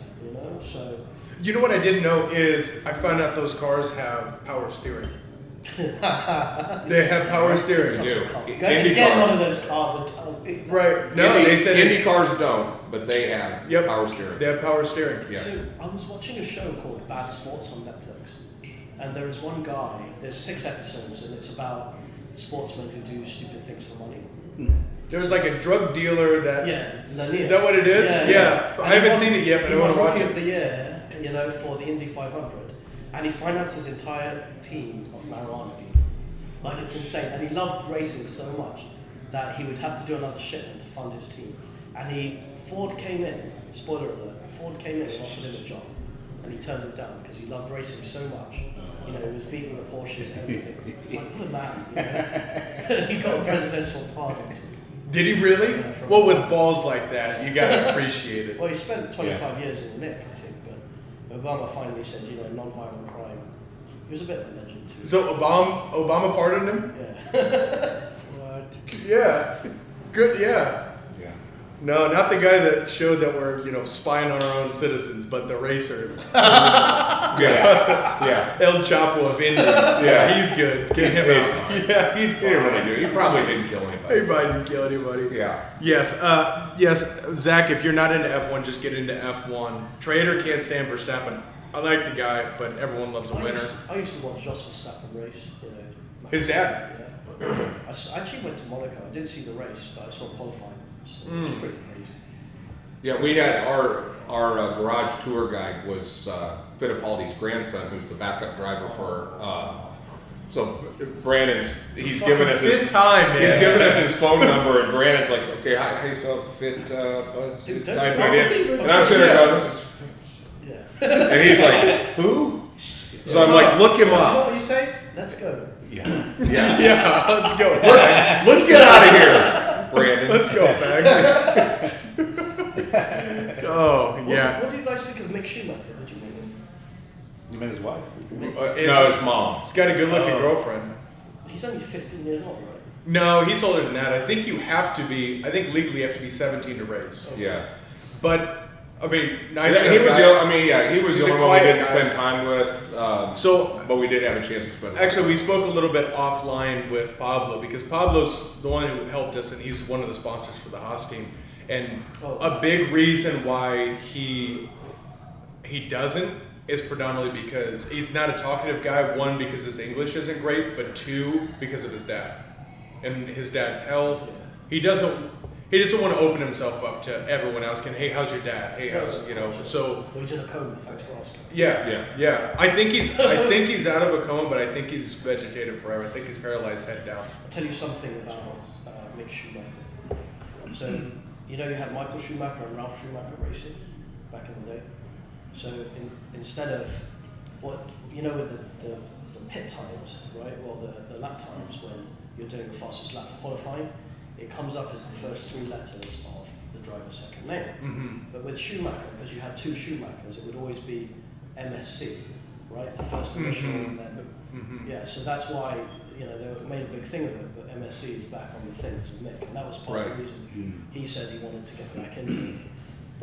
C: so...
A: You know what I didn't know is I found out those cars have power steering. They have power steering.
C: Get one of those cars and tell me.
A: Right. No, they said
B: Indy cars don't, but they have power steering.
A: They have power steering.
B: Yeah.
C: So I was watching a show called Bad Sports on Netflix, and there is one guy. There's 6 episodes, and it's about sportsmen who do stupid things for money.
A: There was like a drug dealer that.
C: Yeah.
A: Is that what it is? Yeah. I haven't seen it yet, but I want to watch
C: Rookie
A: it.
C: of the Year, for the Indy 500, and he financed his entire team of marijuana dealers. Like, it's insane, and he loved racing so much that he would have to do another shipment to fund his team. And Ford came in. Spoiler alert: Ford came in and offered him a job, and he turned it down because he loved racing so much. He was beating the Porsches and everything. Like, what a man! He got a presidential pardon.
A: Did he really?
C: Yeah,
A: well, with balls like that, you gotta appreciate it.
C: Well, he spent 25 years in the Nick, I think, but Obama finally said, non-violent crime. He was a bit of a legend too.
A: So Obama pardoned him?
C: Yeah.
D: What?
A: Yeah. Good. Yeah.
D: Yeah.
A: No, not the guy that showed that we're spying on our own citizens, but the racer.
B: Yeah.
A: El Chapo of India.
B: Yeah.
A: He's good. Get
B: He's
A: him
B: fine.
A: out. Yeah, he's
B: He didn't really
A: fine.
B: do it. He probably didn't kill anybody.
A: Everybody didn't kill anybody.
B: Yeah.
A: Yes, Zach, if you're not into F1, just get into F1. Trader can't stand Verstappen. I like the guy, but everyone loves a winner.
C: I used to watch Jos Verstappen race.
A: His dad.
C: Yeah. I actually went to Monaco. I didn't see the race, but I saw qualifying. So it was pretty crazy.
B: Yeah, we had our garage tour guide was Fittipaldi's grandson, who's the backup driver for. So Brandon's he's given us his
A: Good time, man.
B: He's given us his phone number, and Brandon's like, okay, how do you spell fit?
C: Dude,
B: Type
C: don't-
B: it in, and I'm sitting there going,
C: Yeah.
B: and he's like, who? So I'm like, look him
C: You know
B: up.
C: what you say? Let's go.
B: Yeah.
A: Yeah, let's go.
B: Let's get out of here, Brandon.
A: Let's go, fag. Oh, yeah.
C: What do you guys think of Mick Schumacher? Did you meet him?
D: You met his wife?
B: No, his mom.
A: He's got a good-looking girlfriend.
C: He's only 15 years old, right?
A: No, he's older than that. I think legally you have to be 17 to race.
B: Yeah.
A: But, I mean, nice
B: Yeah, he was
A: guy.
B: he was
A: He's
B: the
A: a
B: only one we
A: quiet
B: didn't
A: guy.
B: spend time with.
A: So,
B: but we did have a chance to spend.
A: actually, we spoke a little bit offline with Pablo because Pablo's the one who helped us, and he's one of the sponsors for the Haas team. And a big reason why he doesn't is predominantly because he's not a talkative guy. One, because his English isn't great, but two, because of his dad and his dad's health. He doesn't want to open himself up to everyone else. Hey, how's your dad? Hey, how's So
C: Well, he's in a coma. Thanks for asking.
A: yeah. I think he's out of a coma, but I think he's vegetative forever. I think he's paralyzed head down.
C: I'll tell you something about Mick Schumacher. So, you had Michael Schumacher and Ralph Schumacher racing back in the day. So instead of with the pit times, right? Well, the lap times when you're doing the fastest lap for qualifying, it comes up as the first 3 letters of the driver's second name.
A: Mm-hmm.
C: But with Schumacher, because you had 2 Schumachers, it would always be MSC, right? The first initial, and then yeah. So that's why they made a big thing of it. But MSC is back on the thing as Mick, and that was part of the reason he said he wanted to get back into it.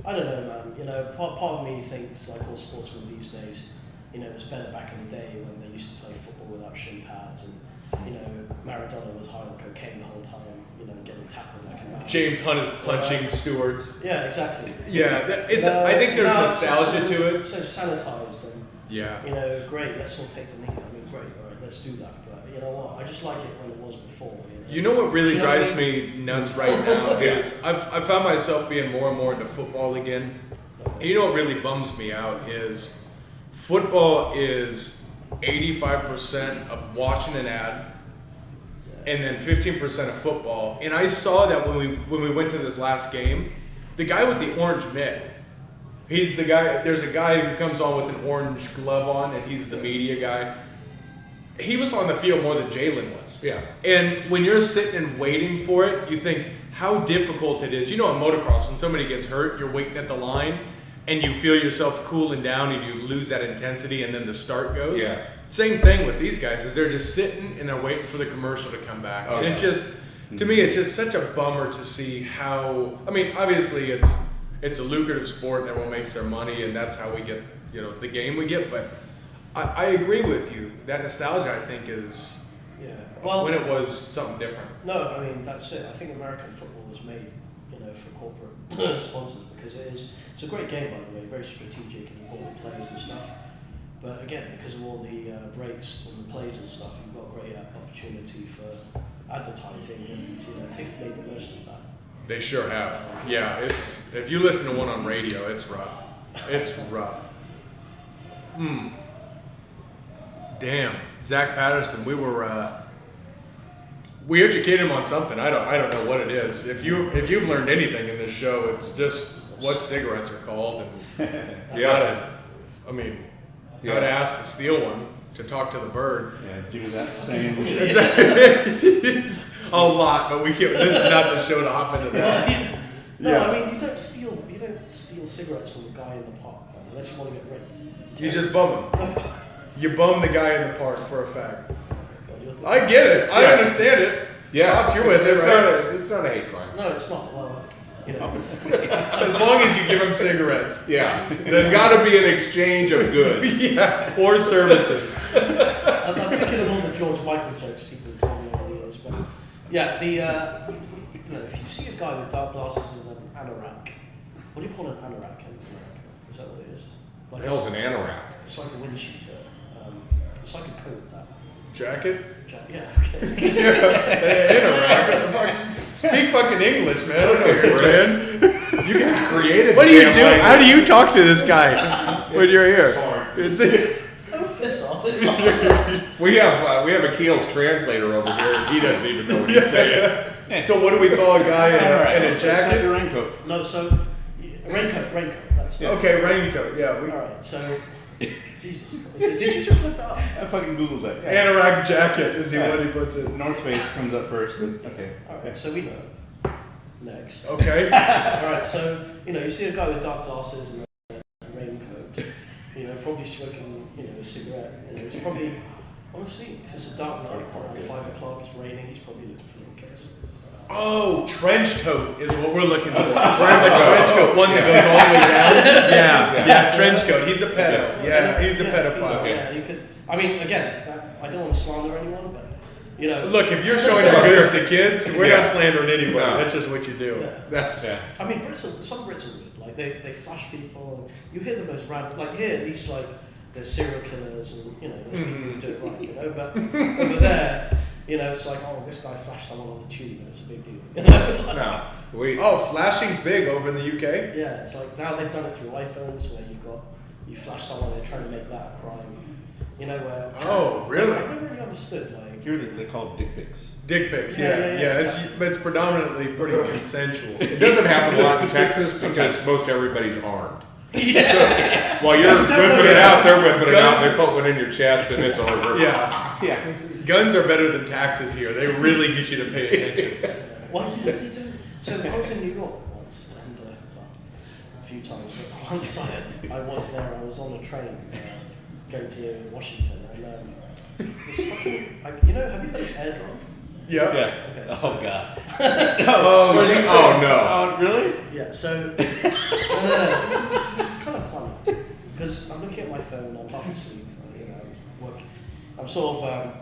C: I don't know, man. Part of me thinks, like all sportsmen these days, it was better back in the day when they used to play football without shin pads, and Maradona was high on cocaine the whole time, getting tackled like a man.
A: James Hunt is punching stewards.
C: Yeah, exactly.
A: Yeah, I think there's nostalgia to it.
C: So sanitized and
A: Yeah.
C: great. Let's all take the knee. I mean, great. All right, let's do that. But you know what? I just like it when it was before.
A: You know what really
C: You know what I
A: drives me nuts right now is I've found myself being more and more into football again. And you know what really bums me out is football is 85% of watching an ad and then 15% of football. And I saw that when we went to this last game, the guy with the orange mitt, he's the guy, there's a guy who comes on with an orange glove on and he's the media guy. He was on the field more than Jalen was.
B: Yeah.
A: And when you're sitting and waiting for it, you think how difficult it is. In motocross, when somebody gets hurt, you're waiting at the line. and you feel yourself cooling down and you lose that intensity and then the start goes.
B: Yeah.
A: Same thing with these guys is they're just sitting and they're waiting for the commercial to come back.
B: Oh,
A: and it's
B: yeah.
A: just, to me, it's just such a bummer to see how, I mean, obviously it's a lucrative sport and everyone makes their money and that's how we get, you know, the game we get, but I agree with you. That nostalgia, I think, is when it was something different.
C: No, I mean, that's it. I think American football was made, you know, for corporate sponsors because it's a great game, by the way, very strategic and you've got all the plays and stuff. But again, because of all the breaks and the plays and stuff, you've got a great opportunity for advertising and, you know, they've made the most of that.
A: They sure have. Yeah, it's, if you listen to one on radio, it's rough. It's rough. Damn, Zach Patterson, we educated him on something. I don't know what it is. If you've learned anything in this show, it's just what cigarettes are called and how to ask the steel one to talk to the bird.
D: Yeah, do that same.
A: A lot, but we can't. This is not the show to hop into that.
C: No, I mean you don't steal cigarettes from the guy in the park unless you want to get raped.
A: You just bum him. You bum the guy in the park for a fact.
C: God,
A: I get it. I understand it.
B: Yeah,
A: Pops, you're with it, right?
B: It's not a hate crime.
C: No, it's not. Well, you know.
A: As long as you give him cigarettes.
B: Yeah, there's got to be an exchange of goods.
A: Yeah, or services.
C: I'm thinking of all the George Michael jokes people have told me over the years, but yeah, you know, if you see a guy with dark glasses and an anorak, what do you call an anorak in America? Is that what it is?
B: What the hell's an anorak?
C: It's like a wind cheater. It's like a coat that.
A: Jacket?
C: Yeah, okay.
A: Speak fucking English, man. I don't know what you're saying.
B: You guys created.
A: What do you
B: damn
A: do?
B: language.
A: How do you talk to this guy when you're here? It's
C: Piss off, piss off.
B: We have a Keel's translator over here, and he doesn't even know what he's saying.
A: So what do we call a guy in a
D: It's like a
A: jacket?
D: raincoat.
C: No, so raincoat. That's it.
A: Okay, raincoat. Yeah.
C: All right, so Jesus Christ. So did you just look that up?
D: I fucking googled that. Yeah.
A: Anorak jacket is
D: Yeah.
A: what he puts it.
D: North Face comes up first, but okay.
C: All right, so we know. Next.
A: Okay.
C: All right, so you know, you see a guy with dark glasses and a raincoat, you know, probably smoking, you know, a cigarette. You know, it's probably, honestly, if it's a dark night around 5 o'clock, it's raining, he's probably looking for your case.
A: Oh, trench coat is what we're looking for. Trench coat, one that goes all the way down. Yeah, trench coat. He's a pedo. Yeah, he's a pedophile.
C: Yeah, you could. I mean, again, I don't want to slander anyone, but you know.
A: Look, if you're showing your goods to kids, we're
B: Yeah.
A: not slandering anybody.
B: No.
A: That's just what you do.
C: Yeah.
B: That's
C: I mean, some Brits are weird. Like they flash people, and you hear the most random. Like here, at least, like there's serial killers, and you know, there's people who do it right. You know, but over there, you know, it's like, oh, this guy flashed someone on the tube, and it's a big deal. You know?
B: no.
A: Oh, flashing's big over in the UK.
C: Yeah, it's like now they've done it through iPhones, where you flash someone, they're trying to make that a crime. You know where?
A: Oh, really?
C: I've never really understood. Like
D: Here they call it dick pics.
A: Dick pics.
C: Yeah.
A: It's predominantly pretty consensual.
B: It doesn't happen a lot in Texas because most everybody's armed.
C: yeah.
B: So while you're whipping it out, they're whipping it out. They put one in your chest, and it's over.
A: Yeah.
D: Yeah.
A: Guns are better than taxes here. They really get you to pay attention.
C: What did they do? So I was in New York once, and well, a few times, but once I was there. I was on a train going to Washington, and this fucking, you know, have you heard of airdrop?
A: Yep.
D: Yeah.
C: Okay,
D: Oh God.
B: Oh no.
D: Oh really?
C: Yeah, so no, this is kind of funny because I'm looking at my phone, I'm half asleep, you know, I'm sort of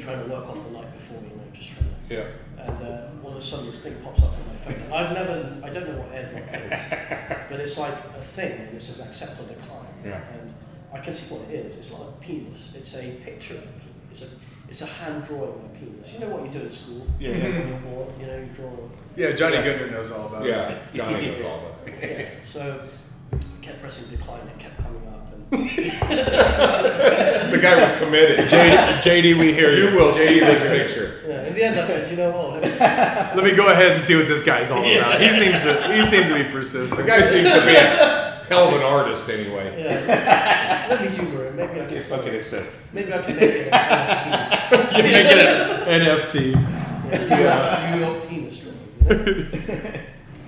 C: trying to work off the night before, you know, just trying to.
B: Yeah.
C: And all of a sudden this thing pops up on my phone. And I don't know what airdrop is, but it's like a thing, and it says accept or decline.
D: Yeah.
C: And I can see what it is. It's like a penis. It's a picture of a penis. It's a hand drawing of a penis. You know what you do at school?
D: Yeah.
C: When you're bored, you know, you draw.
A: Yeah, Johnny Goodman knows all about it.
B: Yeah. Johnny knows all about it.
C: Yeah. So I kept pressing decline. It kept coming up, and
B: The guy was committed.
A: JD, we hear you.
B: You will see this picture.
C: yeah, in the end I said, you know what?
A: Let me go ahead and see what this guy's all about. He seems to be persistent.
B: The guy seems to be a hell of an artist anyway.
C: Yeah. Let me humor him. Maybe I can.
D: Okay, fuck it, accept.
C: Maybe I can make it an NFT.
A: You make it an NFT.
C: Yeah, New York penis drawing. You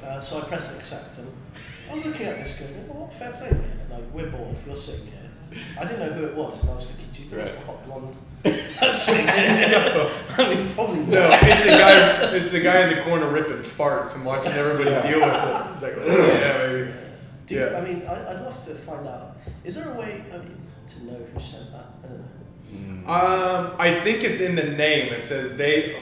C: know? So I pressed accept, and I was looking at this going, oh, fair play, man. Like, we're bored, you're sitting here. I didn't know who it was, and I was thinking, do you think it's the hot blonde that's sitting here? I mean, probably not.
A: No, it's the guy in the corner ripping farts and watching everybody deal with it. It's like, oh, yeah, baby.
C: I mean, I'd love to find out. Is there a way, to know who sent that? I don't know.
A: I think it's in the name. It says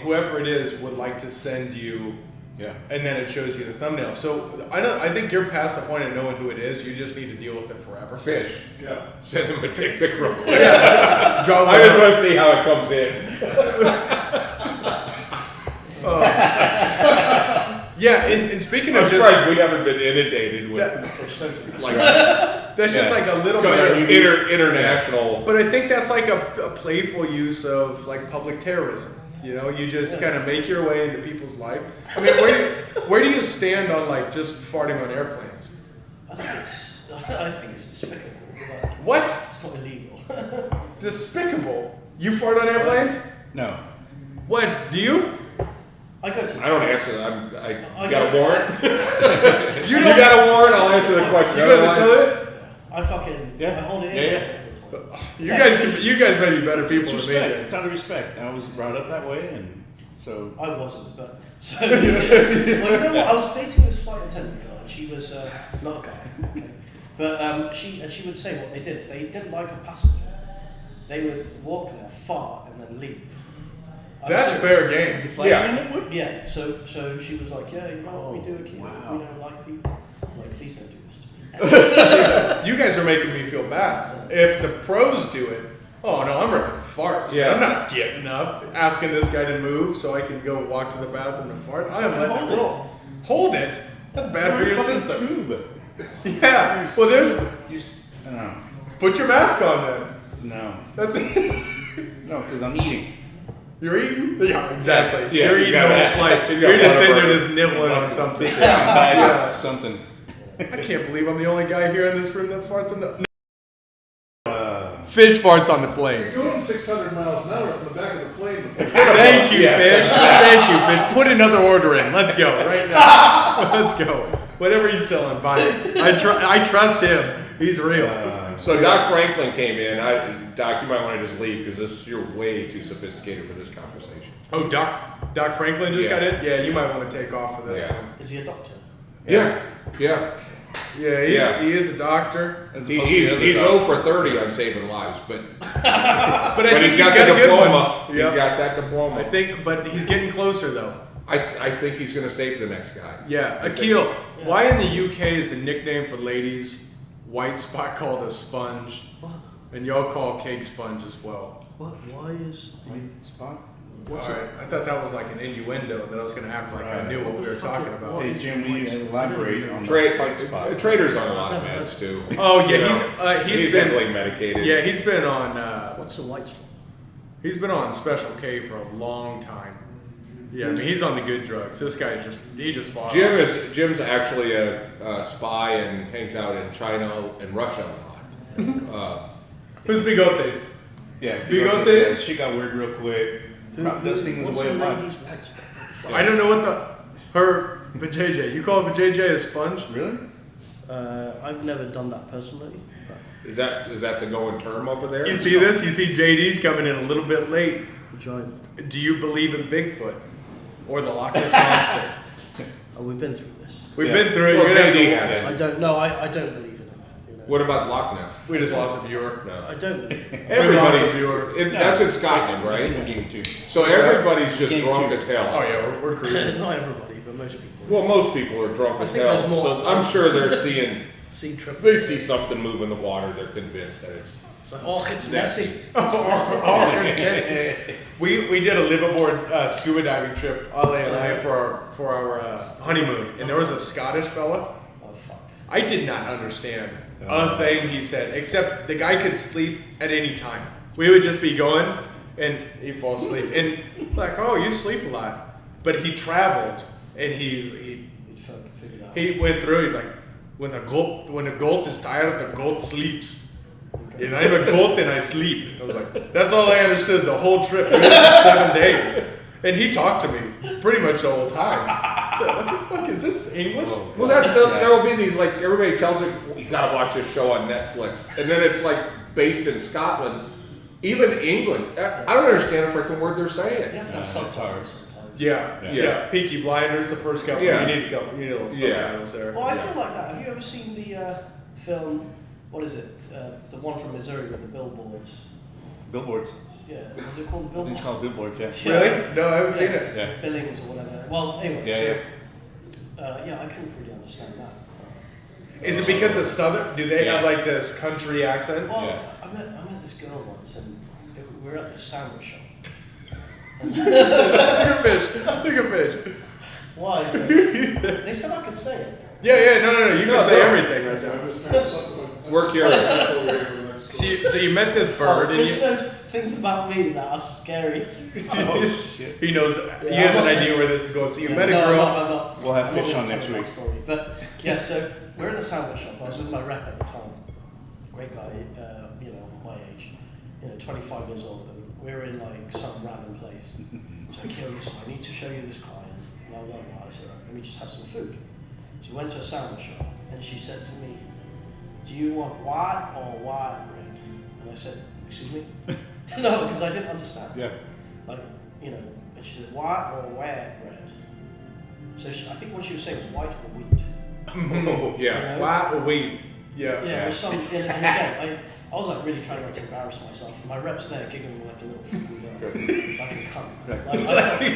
A: whoever it is would like to send you.
D: Yeah.
A: And then it shows you the thumbnail. So I think you're past the point of knowing who it is. You just need to deal with it forever.
B: Fish.
D: Yeah.
B: Send him a dick pic real quick.
A: Yeah. Draw
B: I just want to see how it comes in.
A: Yeah, and speaking
B: I'm
A: of just
B: surprised we haven't been inundated with like
A: that's just like a little bit of
B: international.
A: But I think that's like a playful use of like public terrorism. You know, you just kind of make your way into people's life. I mean, where do you stand on like just farting on airplanes?
C: I think it's despicable. But
A: What?
C: it's not illegal.
A: Despicable. You fart on airplanes?
D: No.
A: What? Do you?
C: I go to.
B: I don't answer that. I
C: I
B: got a
C: go-
B: warrant. You got a warrant. I'll answer the question.
A: You got to tell it?
C: I fucking. I hold it in.
D: Yeah.
A: You guys may be better
D: It's
A: people than
D: respect.
A: me.
D: It's out of respect. I was brought up that way, and so.
C: I wasn't, but so. Well, you know what? I was dating this flight attendant girl, and she was not a guy, okay. But she would say what they did. If they didn't like a passenger, they would walk there, fart, and then leave.
A: That's fair game.
D: Flight
B: Yeah.
D: attendant would?
C: Yeah. So she was like, yeah, you know what we do it, kid.
D: Wow.
C: If we don't like people, I'm like, please don't do this to me.
A: You guys are making me feel bad. If the pros do it, oh no, I'm ripping farts.
B: Yeah.
A: I'm not getting up, asking this guy to move so I can go walk to the bathroom and fart. I am letting it roll. Hold it. That's bad for your system.
D: Tube.
A: Yeah. Well, there's.
D: I don't know.
A: Put your mask on then.
D: No.
A: That's.
D: No, because I'm eating.
A: You're eating? Yeah, exactly.
B: Yeah,
A: You're
B: he's
A: eating
B: got
A: the
B: that.
A: whole flight.
B: He's got
A: You're just sitting there
B: Whataburger.
A: just nibbling on something.
D: Yeah. Something.
A: I can't believe I'm the only guy here in this room that farts on the. Fish farts on the plane.
E: Going 600 miles an hour, it's in the back of the plane before.
A: Thank you,
B: Yeah.
A: Fish. Thank you, Fish. Put another order in. Let's go right now. Let's go. Whatever he's selling, buy it. I trust him. He's real.
B: So Doc Franklin came in. Doc, you might want to just leave because you're way too sophisticated for this conversation.
A: Oh, Doc Franklin just got in. Yeah, you might want to take off for this
B: Yeah.
A: one.
C: Is he a doctor?
B: Yeah.
A: Yeah, he is a doctor.
D: As
B: He,
D: opposed to
B: he's
D: the other
B: he's
D: dog.
B: 0 for 30 on saving lives, but
A: I
B: but
A: think
B: he's got
A: a
B: the
A: good one.
B: diploma. He's
A: Yep.
B: got that diploma.
A: I think, but he's getting closer though.
B: I think he's going to save the next guy.
A: Yeah, Akil. Why in the UK is a nickname for ladies white spot called a sponge,
C: What?
A: and y'all call cake sponge as well?
C: What? Why is?
D: White spot?
A: All right, I thought that was like an innuendo that I was going to act like I
D: Right.
A: knew what
C: What
A: we
C: the
A: were
C: fuck
A: talking
C: is-
A: about.
C: what?
D: Hey Jim, we need to elaborate on the white spot.
B: Traders on a lot of meds too.
A: Oh
B: You
A: yeah,
B: know,
A: he's
B: heavily
A: been
B: medicated.
A: yeah he's been on
C: What's a white spot?
A: he's been on Special K for a long time. Yeah, I mean he's on the good drugs. This guy just fought.
B: Jim's actually a spy and hangs out in China and Russia a lot.
A: Who's Bigotes?
D: Yeah,
A: Bigotes?
D: she got weird real quick. Probably does things the
C: What's
D: way
C: a
D: of life.
C: lady's white spot?
A: I don't know what her vajayjay. You call it vajayjay a sponge?
D: Really?
C: I've never done that personally. But
B: Is that the going term over there?
A: You see this? You see JD's coming in a little bit late.
C: vagina.
A: Do you believe in Bigfoot or the Loch Ness monster?
C: Oh, we've been through this.
A: We've
D: Yeah.
A: been through it.
B: Well,
A: You're gonna have to-
B: JD has it.
C: I don't. No, I don't believe in it. You know.
B: What about Loch Ness?
A: We just lost a viewer.
B: No.
C: I don't. Believe in it.
B: Everybody's
A: lost a viewer.
B: that's in Scotland, right?
D: Game two.
B: So everybody's just
D: Game
B: drunk
D: two.
B: as hell.
A: Oh yeah, we're cruising.
C: Not everybody, but most people.
B: Well, most people are drunk
C: I
B: as
C: think
B: hell,
C: there's more-
B: so I'm sure they're seeing.
C: Sea trip.
B: They see something move in the water, they're convinced that it's.
C: It's like, oh, it's messy.
A: We did a liveaboard scuba diving trip, Ale and I, for our honeymoon, and there was a Scottish fella.
C: Oh fuck.
A: I did not understand a thing he said, except the guy could sleep at any time. We would just be going, and he'd fall asleep, and like, oh, you sleep a lot. But he traveled, and he
C: You'd fucking figure it out.
A: he went through. He's like, when a goat is tired, the goat sleeps. And I'm a goat and I sleep. I was like, that's all I understood the whole trip. We went for 7 days. And he talked to me pretty much the whole time. What the fuck is this? English?
D: Oh,
B: Well, there'll be these, like, everybody tells it, well, you gotta watch this show on Netflix. And then it's like based in Scotland, even England. I don't understand a freaking word they're saying.
C: You have to have
D: it's
C: subtitles
D: hard.
C: sometimes.
A: Yeah.
B: Yeah.
A: Peaky Blinders, the first couple.
B: Yeah.
A: You need a little subtitles there.
C: Well, I feel like that. Have you ever seen the film? What is it? The one from Missouri with the billboards.
D: Billboards.
C: Yeah, was it called
D: I think
C: Billboards?
D: it's called Billboards, yeah.
A: Really? No, I haven't seen it.
D: Yeah.
C: Billings or whatever. Well, anyway.
D: Yeah,
C: Yeah, I couldn't really understand that.
A: Is it because it's southern? Do they have
D: Yeah.
A: like this country accent?
C: Well,
D: Yeah.
C: I met this girl once, and we were at this sandwich shop.
A: Look at fish.
C: Why? They said I could say it.
A: Yeah, no. You
B: No,
A: can say
B: no.
A: everything right
E: I'm
A: now.
E: just trying to supplement.
B: Work your
A: So you met this bird, and
C: Fish knows things about me that are scary.
D: Oh, shit.
A: he knows. He has an idea where this is going. So you met a
C: No,
A: girl.
C: I'm not.
D: We'll have
C: I'm not
D: fish
C: gonna
D: on
C: tell
D: next
C: you that
D: week.
C: Story. But yeah, so we're in the sandwich shop. I was with my rep at the time. Great guy, my age, 25 years old, and we're in like some random place. So okay, listen, I need to show you this client. Blah blah blah. I said, right, let me just have some food. So we went to a sandwich shop, and she said to me, "Do you want white or white bread?" And I said, "Excuse me." No, because I didn't understand.
D: Yeah.
C: Like, and she said, white or wet bread? So I think what she was saying was white or wheat.
B: Yeah.
A: White or wheat? Yeah.
C: Yeah, it was some, and again, I was like really trying not to embarrass myself. My rep's there giggling like a little fucking like a cunt. Like,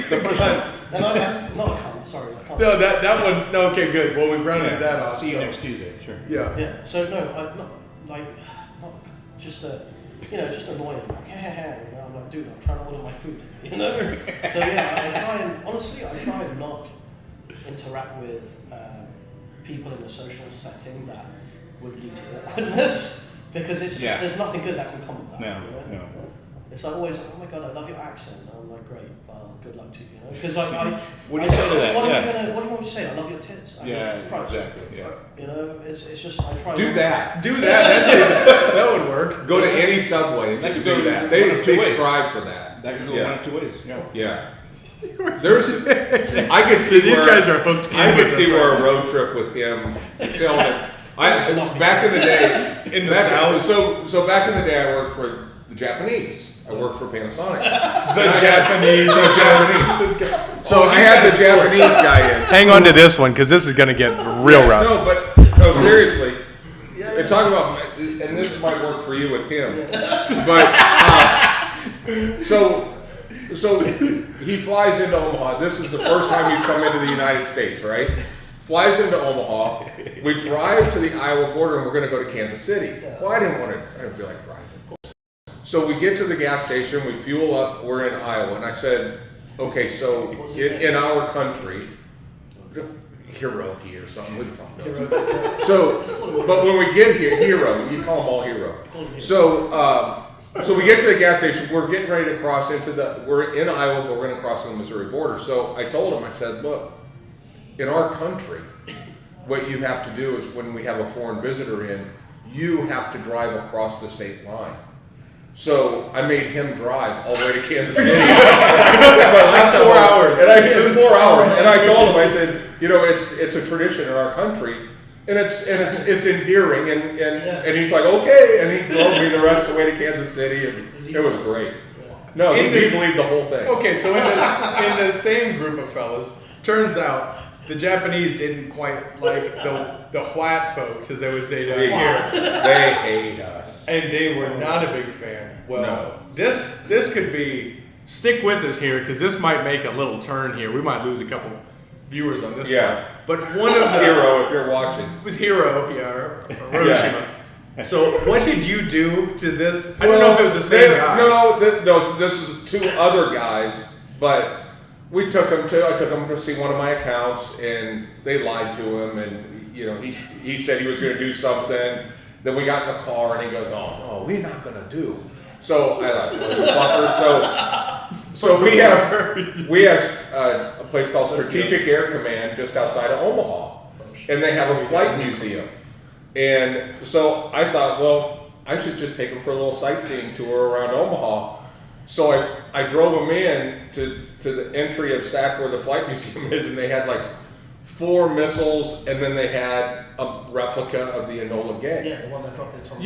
D: The first time.
C: and I'm not a cunt, sorry. I can't
A: No,
C: say
A: that one. No, okay, good. Well, we rounded that off.
D: See you
A: so-
D: next Tuesday, sure.
A: Yeah.
C: Yeah, so no, not just just annoying. Like, I'm like, dude, I'm trying to order my food, So yeah, I try and not interact with people in a social setting that would lead to awkwardness, because it's just, there's nothing good that can come of that.
D: No.
C: It's like always, oh my god, I love your accent. And I'm like, great, well, good luck to you, Because I
D: What do you say to that?
C: What
D: Yeah.
C: do you want me to say? I love your tits. I
D: Yeah,
C: love Christ.
D: exactly, yeah.
C: It's just I try.
B: Do
C: not
B: that.
A: Do that. That would work.
B: Go to any subway and
D: That
B: just
D: could
B: do
D: go
B: that.
D: one
B: They
D: of two ways.
B: strive for that.
D: That could go
B: Yeah.
D: one of two ways, yeah.
B: Yeah. There's, I could see
A: These
B: where,
A: guys are hooked.
B: I
A: in
B: could
A: with
B: see
A: us
B: where
A: right
B: a road trip with him telling him. Back in the day,
A: In the South.
B: so back in the day, I worked for the Japanese. I worked for Panasonic.
A: The Japanese.
B: So I had the Japanese guy in.
A: Hang on to this one because this is gonna get real rough.
B: No, but no, seriously. And talk about, and this might work for you with him, but so he flies into Omaha. This is the first time he's come into the United States, right? Flies into Omaha. We drive to the Iowa border, and we're going to go to Kansas City. Well, I didn't feel like driving. So we get to the gas station. We fuel up. We're in Iowa, and I said, okay, so in our country. Hiroki or something. What the fuck knows? So, but when we get here, Hero, you call them all Hero. So we get to the gas station. We're getting ready to cross we're in Iowa, but we're going to cross the Missouri border. So I told him, I said, look, in our country, what you have to do is when we have a foreign visitor in, you have to drive across the state line. So I made him drive all the way to Kansas City.
A: That's 4 hours.
B: It's 4 hours. And I told him, I said, it's a tradition in our country, and it's endearing. And he's like, okay. And he drove me the rest of the way to Kansas City, and it was great. No, he believed the whole thing.
A: Okay, so in the same group of fellas, turns out the Japanese didn't quite like the white folks, as they would say down here.
B: They hate us.
A: And they were not a big fan. Well,
B: No.
A: this could be, stick with us here, because this might make a little turn here. We might lose a couple viewers on this
B: Yeah.
A: part. But one of the...
B: Hero, if you're watching.
A: It was Hiro, or Hiroshima. So what did you do to this? I don't know if it was the same guy.
B: No, this was two other guys, but I took him to see one of my accounts, and they lied to him, and he said he was going to do something. Then we got in the car, and he goes, "Oh no, we're not going to do." So I thought, "Motherfucker!" So we have a place called Strategic Air Command just outside of Omaha, and they have a flight museum. And so I thought, well, I should just take him for a little sightseeing tour around Omaha. So I drove him in to the entry of SAC where the flight museum is, and they had like 4 missiles, and then they had a replica of the Enola Gay.
C: Yeah, the one that dropped the atomic.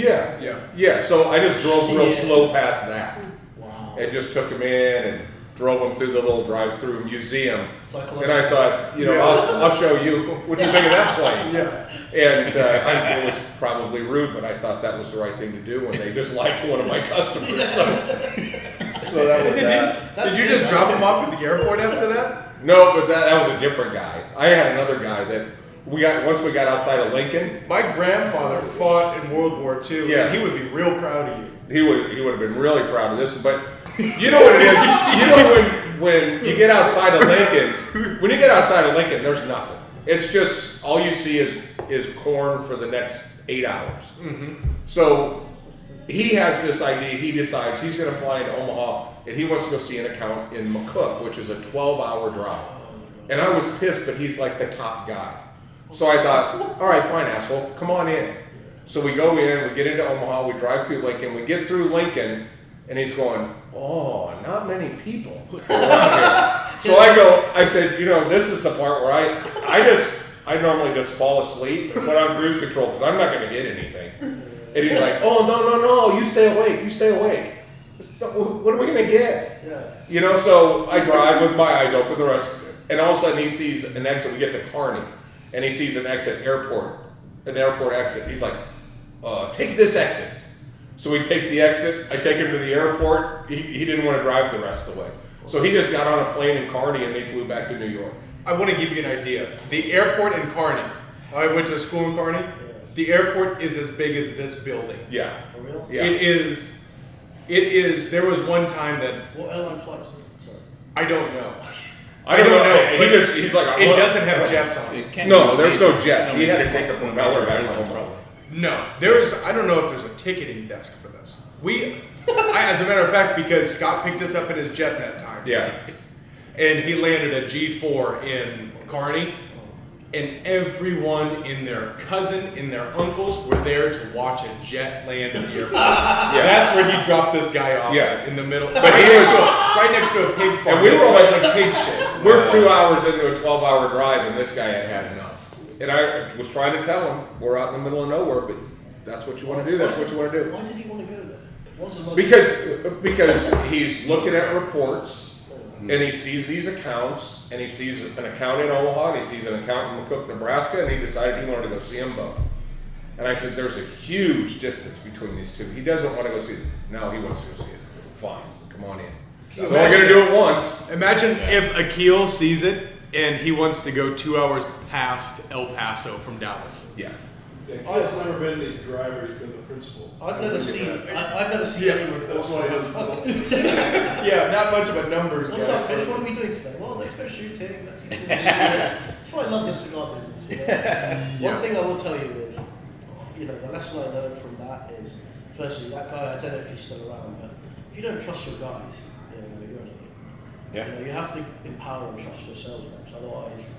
B: Yeah. So I just drove real
C: Yeah.
B: slow past that,
C: Wow.
B: and just took him in and drove him through the little drive-through museum.
C: Psychological.
B: And I thought, I'll show you. What do you think of that plane? And it was probably rude, but I thought that was the right thing to do when they just lied to one of my customers. So that was that.
A: Did you just drop him off at the airport after that?
B: No, but that was a different guy. I had another guy that once we got outside of Lincoln.
A: My grandfather fought in World War II,
B: Yeah.
A: and he would be real proud of you.
B: He would have been really proud of this, but you know what it is. You know when you get outside of Lincoln, there's nothing. It's just all you see is corn for the next 8 hours.
A: Mm-hmm.
B: So he has this idea. He decides he's going to fly into Omaha, and he wants to go see an account in McCook, which is a 12-hour drive. And I was pissed, but he's like the top guy. So I thought, all right, fine, asshole, come on in. So we go in, we get into Omaha, we drive through Lincoln, we get through Lincoln, and he's going, oh, not many people around here. So I said, this is the part where I normally just fall asleep and put on cruise control because I'm not going to hit anything. And he's like, oh, no, you stay awake. What are we going to get?
C: Yeah.
B: So I drive with my eyes open the rest, and all of a sudden he sees an exit. We get to Kearney, and he sees an airport exit. He's like, take this exit. So we take the exit. I take him to the airport. He didn't want to drive the rest of the way. So he just got on a plane in Kearney, and they flew back to New York.
A: I want to give you an idea. The airport in Kearney, I went to school in Kearney. The airport is as big as this building.
B: Yeah.
C: For real?
B: Yeah.
A: It is. There was one time that
C: What airline flies? Sorry.
A: I don't know.
B: I don't know.
A: But
B: He's like,
A: it doesn't have jets on it.
B: No, there's no jets. He had to take a propeller back home.
A: No, I don't know if there's a ticketing desk for this. As a matter of fact, because Scott picked us up in his jet that time.
B: Yeah.
A: And he landed at G4 in Kearney, and everyone in their cousin and their uncles were there to watch a jet land at the airport. That's where he dropped this guy off in the middle. But he was right next to a pig farm.
B: And we were
A: like pig shit.
B: We're 2 hours into a 12-hour drive, and this guy had enough. And I was trying to tell him, we're out in the middle of nowhere, but that's what you want to do. That's what you want to do.
C: Why did he want to go there? What was the logic?
B: Because he's looking at reports, and he sees these accounts, and he sees an account in Omaha, and he sees an account in McCook, Nebraska, and he decided he wanted to go see them both. And I said, there's a huge distance between these two. He doesn't want to go see it. No, he wants to go see it. Fine, come on in. So we're going to do it once.
A: Imagine if Akil sees it and he wants to go 2 hours past El Paso from Dallas.
B: Yeah.
E: Yeah, Keith's never been the driver, he's been the principal.
C: I've never seen any reports.
E: That's why he's
A: Yeah, not much of a numbers
C: What's
A: guy.
C: up, Fish? What are we doing today? Well, let's go shooting. Let's eat some sushi. That's why I love the cigar business. One thing I will tell you is, the lesson I learned from that is, firstly, that guy, I don't know if he's still around, but if you don't trust your guys, you're an idiot.
D: Yeah.
C: You have to empower and trust your sales reps. Otherwise,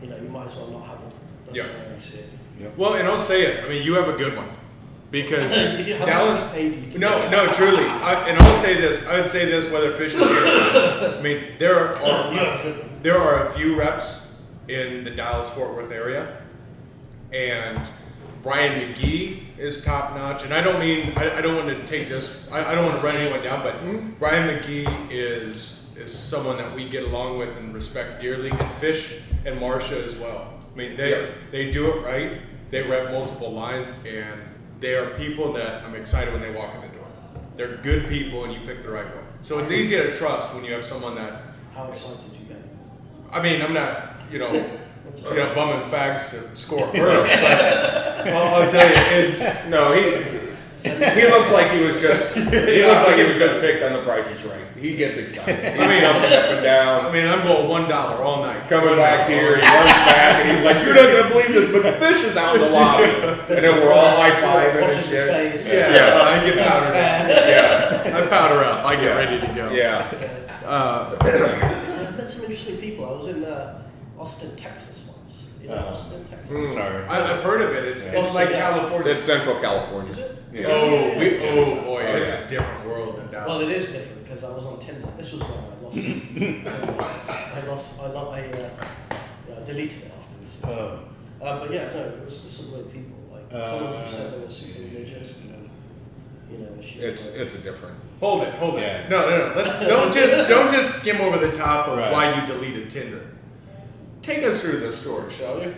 C: you might as well not have them. That's
A: Yeah.
C: the way I see it.
A: Well, and I'll say it. I mean, you have a good one. Because
C: How
A: Dallas.
C: much is paid you
A: No, truly. And I'll say this. I would say this whether Fish is here. I mean, there are a few reps in the Dallas-Fort Worth area. And Brian McGee is top notch. And I don't mean, I don't want to take this, I don't want to run anyone down, but Brian McGee is someone that we get along with and respect dearly. And Fish and Marcia as well. I mean, they do it right. They rep multiple lines, and they are people that I'm excited when they walk in the door. They're good people, and you pick the right one. So it's easy to trust when you have someone that.
C: How excited you get?
A: I mean, I'm not, bumming fags to score a bird, but I'll tell you, it's
B: No, he looks like he was just picked on The Price is Right. He gets excited. He's jumping up and down.
A: I mean, I'm going $1 all night.
B: Coming back here, he runs back, and he's like, "You're not gonna believe this, but the Fish is out in the lobby." And then we're all high-fiving and
C: Washing his
B: shit.
C: face.
A: Yeah, I get powdered up.
B: Yeah,
A: I powder up. I get ready to go.
B: yeah.
C: I met some interesting people. I was in Austin, Texas once. Austin, Texas.
D: Sorry.
A: I've heard of it. It's like California.
B: It's Central California.
C: Is it?
B: Yeah.
A: Oh boy,
B: Oh,
A: it's
B: yeah.
A: a different world than Dallas.
C: Well, it is different because I was on Tinder. This was when I lost it. I deleted it after Jesus.
D: Oh.
C: But yeah, no, it was just some weird people. Like someone who said they were super religious, you know, she was like,
B: It's a different.
A: Hold it.
D: Yeah.
A: No. Don't just skim over the top of
D: Right.
A: why you deleted Tinder. Take us through this story, shall you?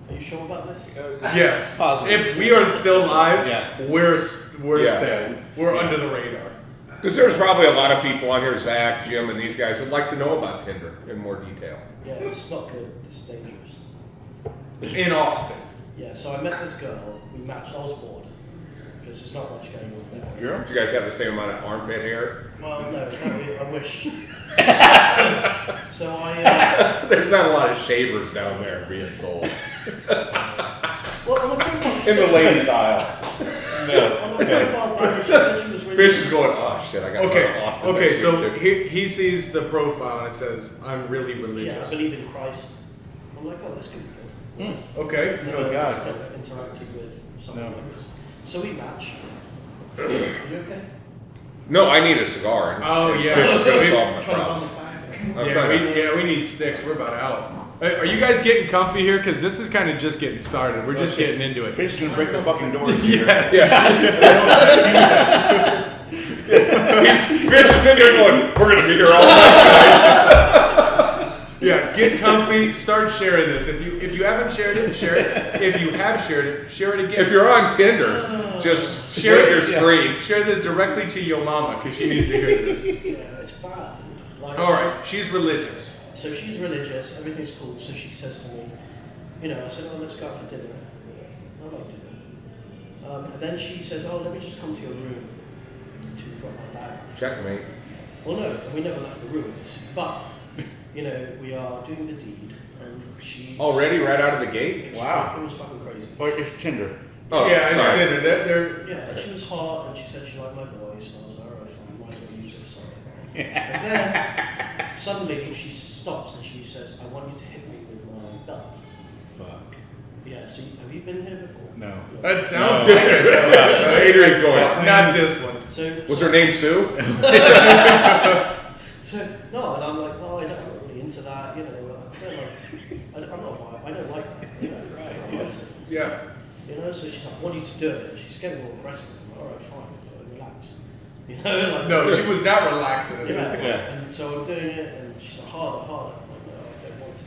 C: Are you sure about this?
A: Yes.
D: Positive.
A: If we are still live,
D: Yeah.
A: we're
B: Yeah.
A: staying. We're under the radar.
B: Because there's probably a lot of people on here, Zach, Jim, and these guys would like to know about Tinder in more detail.
C: Yeah, it's not good. It's dangerous.
A: In Austin.
C: Yeah, so I met this girl. We matched. I was bored because there's not much going on there.
D: Girl?
B: Do you guys have the same amount of armpit hair?
C: Well, no, not really, I wish. So I.
B: There's not a lot of shavers down there being sold.
C: Well, on the profile, she
B: In the
C: said-
B: ladies' aisle.
D: No.
C: On the profile page, she said she was really.
B: Fish is going, oh shit, I got to go to
A: Okay.
B: Austin.
A: Okay.
B: next
A: So
B: week, too."
A: he sees the profile and it says, "I'm really
C: Yeah, I
A: religious."
C: believe in Christ. I'm like, oh, this could be good.
A: Okay.
D: Oh, God.
C: Never interacted with someone
D: No.
C: like this. So we match. Are you okay?
B: No, I need a cigar.
A: Oh
B: Fish
A: yeah.
B: is going to solve my
C: Trying to
B: problem.
C: run the fire.
B: I'm
A: Yeah,
B: trying to.
A: we need sticks. We're about out. Are you guys getting comfy here? Because this is kind of just getting started. We're just getting into it.
D: Fish gonna break the fucking doors here.
A: Yeah.
B: Fish is in here going, we're going to be here all night,
A: Yeah. Get comfy. Start sharing this. If you haven't shared it, share it. If you have shared it, share it again.
B: guys. If you're on Tinder, just
A: Share
B: share
A: it,
B: your
A: yeah.
B: screen.
A: Share this directly to your mama because she needs to hear this.
C: Yeah, it's bad. Like,
A: All right. She's religious.
C: So she's religious, everything's cool. So she says to me, you know, I said, oh, let's go out for dinner. I like dinner. And then she says, oh, let me just come to your room to drop my bag.
B: Checkmate.
C: Well, no, we never left the room. But, you know, we are doing the deed, and she
B: Already right out of the gate?
D: Wow.
C: It was fucking crazy.
D: Or it's Tinder.
B: Oh,
A: yeah,
B: sorry.
A: it's dinner. They're
C: Yeah, and she was hot, and she said she liked my voice, and I was like, alright, fine, why don't you use it for something? And then, suddenly, she stops and she says, I want you to hit me with my belt.
D: Fuck.
C: Yeah, so have you been here before?
D: No.
A: That sounds
D: No.
A: like it. though.
B: Adrian's going,
A: Not this one.
C: So,
B: was her name Sue?
C: So, no, and I'm like, well, I'm not really into that, you know, I don't like, I'm not vibe, I don't like that, you know, right, I'm not into it.
A: Yeah.
C: You know, so she's like, I want you to do it, and she's getting all aggressive, I'm like, alright, fine, relax. You know, like,
A: No, she was not relaxing. at
C: yeah,
A: this
D: Yeah.
C: and so I'm doing it, and she's like, harder. I'm like, no, I don't want to.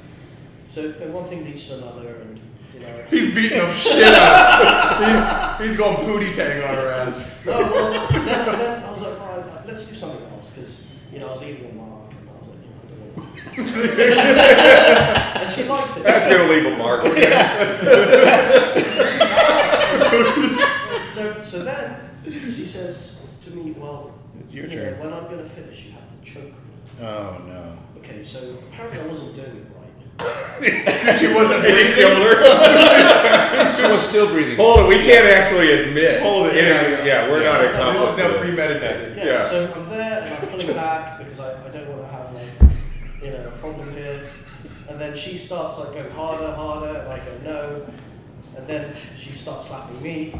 C: So then one thing leads to another, and you know.
A: He's beating the shit out of her. He's going booty tang on her ass.
C: No, well, then I was like, right, let's do something else, because you know I was leaving a mark, and I was like, you know, I don't want to. And she liked it.
B: That's going to leave a mark.
C: So then she says to me, well,
D: It's your
C: you
D: turn.
C: know, when I'm going to finish, you have to choke me.
D: Oh no.
C: Okay, so apparently I wasn't doing it right.
A: She wasn't
B: And he
A: breathing.
B: killed her.
D: She was still breathing.
B: Hold it, we can't actually admit.
A: Hold it,
B: Yeah,
A: yeah.
B: we're not
C: Yeah.
B: accomplices.
A: This is now premeditated.
C: Yeah,
B: Yeah.
C: so I'm there and I'm pulling back because I don't want to have like, you know, a problem here. And then she starts like going harder, and I go no. And then she starts slapping me.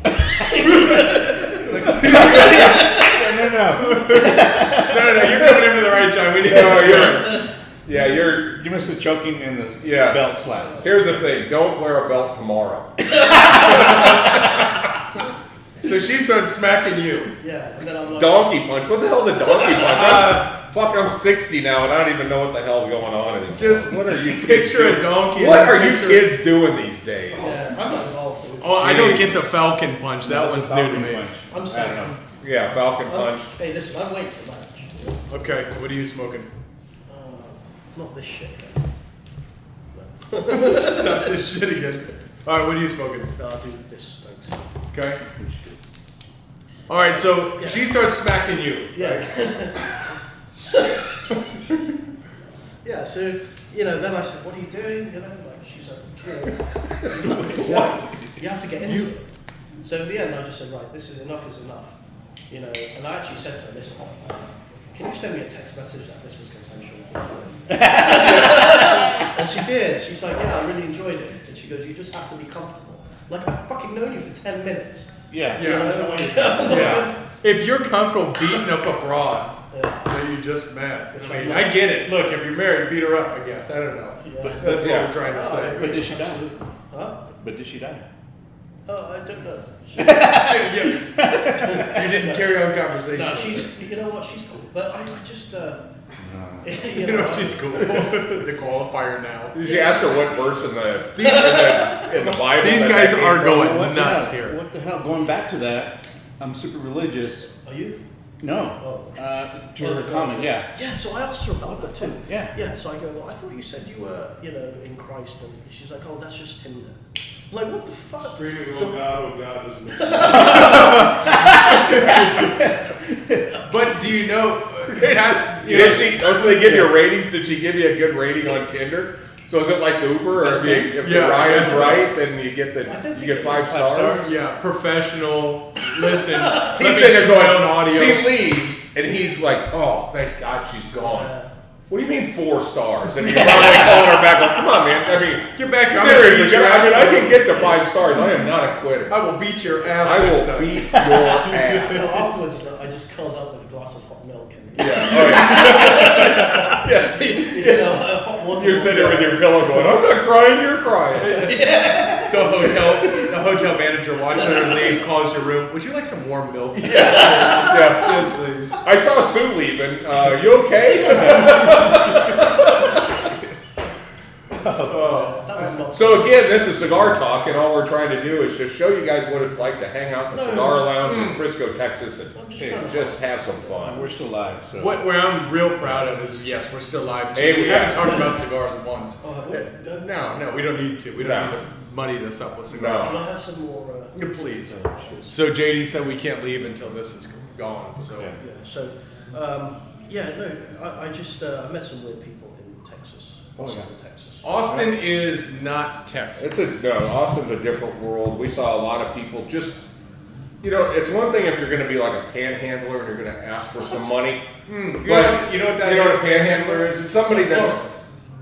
D: No.
A: No, you're coming in for the right time. We need
B: No,
A: to
B: you're
D: You missed the choking and the
B: Yeah.
D: belt slaps.
B: Here's the thing, don't wear a belt tomorrow.
A: So she starts smacking you.
C: Yeah, and then I'm like,
B: Donkey punch? What the hell's a donkey punch? Fuck, I'm 60 now and I don't even know what the hell's going on anymore.
A: Just
B: what are you kids
A: picture a
B: doing?
A: donkey.
B: What
A: and
B: are
A: then
B: you
A: picture-
B: kids doing these days?
C: yeah, I'm not involved.
A: Oh, I don't get
B: Jesus.
A: the falcon punch. That
D: That's a
A: one's new
D: falcon
A: to me.
D: punch.
C: I'm
D: I
C: saying,
D: don't know.
B: Yeah, falcon punch.
C: hey, listen, I'm waiting for match.
A: Okay, what are you smoking?
C: Not this shit.
A: Not this shit again. All right, what are you smoking?
C: No, I'll do this, thanks.
A: Okay. All right, so
C: Yeah.
A: she starts smacking you.
C: Yeah. Yeah, so, you know, then I said, what are you doing? You know, like, she's like, what? You have to get into it. So in the end, I just said, right, this is enough. You know, and I actually said to her, listen, can you send me a text message that this was consensual, please? And she did. She's like, yeah, I really enjoyed it. And she goes, you just have to be comfortable. Like, I've fucking known you for 10 minutes.
D: Yeah.
A: Yeah.
C: You know?
A: Yeah. If you're comfortable beating up a broad, that you just met.
C: Which
A: I mean,
C: I'm
A: I
C: not.
A: get it. Look, if you're married, beat her up, I guess. I don't know.
C: Yeah.
A: That's what we're trying to say.
D: But did she die?
C: Absolutely. Huh?
D: But did she die?
C: Oh, I don't know.
A: You didn't carry on conversation.
C: No, she's. You know what? She's cool. But I just.
A: You know, she's cool. The qualifier now.
B: Did you ask her what verse in the Bible?
A: These
B: that
A: guys
B: came
A: are
B: from?
A: going
D: What the
A: nuts
D: hell?
A: here.
D: What the hell? Going back to that, I'm super religious.
C: Are you?
D: No.
C: Oh.
D: To her comment, yeah.
C: Yeah, so I asked her about that too.
D: Yeah.
C: Yeah, so I go, well, I thought you said you were, in Christ. And she's like, oh, that's just Tinder. I'm like, what the fuck?
E: Screaming,
C: So-
E: oh God, doesn't make
A: But do you know?
B: Did she? Also, they give you ratings. Did she give you a good rating on Tinder? So is it like Uber, or if
A: Yeah,
B: Ryan's
A: it's-
B: right, then you get
C: I don't
B: you
C: think
B: get
C: it
B: 5
C: is.
B: stars?
A: Yeah, professional. Listen, let
B: He's
A: me
B: sitting there
A: choose my own
B: going,
A: audio.
B: she leaves, and he's like, oh, thank God she's gone.
C: Yeah.
B: What do you mean 4 stars? And he's probably calling her back, like, come on, man. I mean,
A: Get back.
B: seriously,
A: I'm gonna beat your
B: I
A: ass.
B: can get to 5 stars. I am not a quitter.
A: I will beat your ass.
B: I
A: next
B: will
A: time.
B: beat your ass.
C: So afterwards, I just curled up with a glass of hot milk and
B: Yeah. Oh, yeah.
C: hot water.
B: You're sitting there with your pillow going, I'm not crying, you're crying.
A: The hotel manager watching her leave calls your room. Would you like some warm milk?
B: Yeah.
A: Yes, please.
B: I saw Sue leaving. You okay?
C: That was not.
B: So again, this is Cigar Talk, and all we're trying to do is just show you guys what it's like to hang out in the
C: No.
B: cigar lounge in Frisco, Texas,
C: I'm just
B: and
C: trying to-
B: just have some fun.
D: We're still live, so.
A: Where I'm real proud of is, yes, we're still live.
B: Hey,
A: we
B: yeah.
A: haven't talked about cigars once.
C: Oh, have we?
A: No, we don't need to. We don't
B: No.
A: need to muddy this up with
C: Can
A: cigars.
C: I have some more?
A: Yeah, please.
D: Oh, shit.
A: So JD said we can't leave until this is gone. So
D: Yeah.
C: Yeah. So, I just I met some weird people in Texas. Austin, Texas.
A: Austin is not Texas.
B: Austin's a different world. We saw a lot of people just, it's one thing if you're going to be like a panhandler and you're going to ask for some money.
A: You
B: But
A: know what that
B: you know
A: is?
B: what a panhandler is? It's somebody that's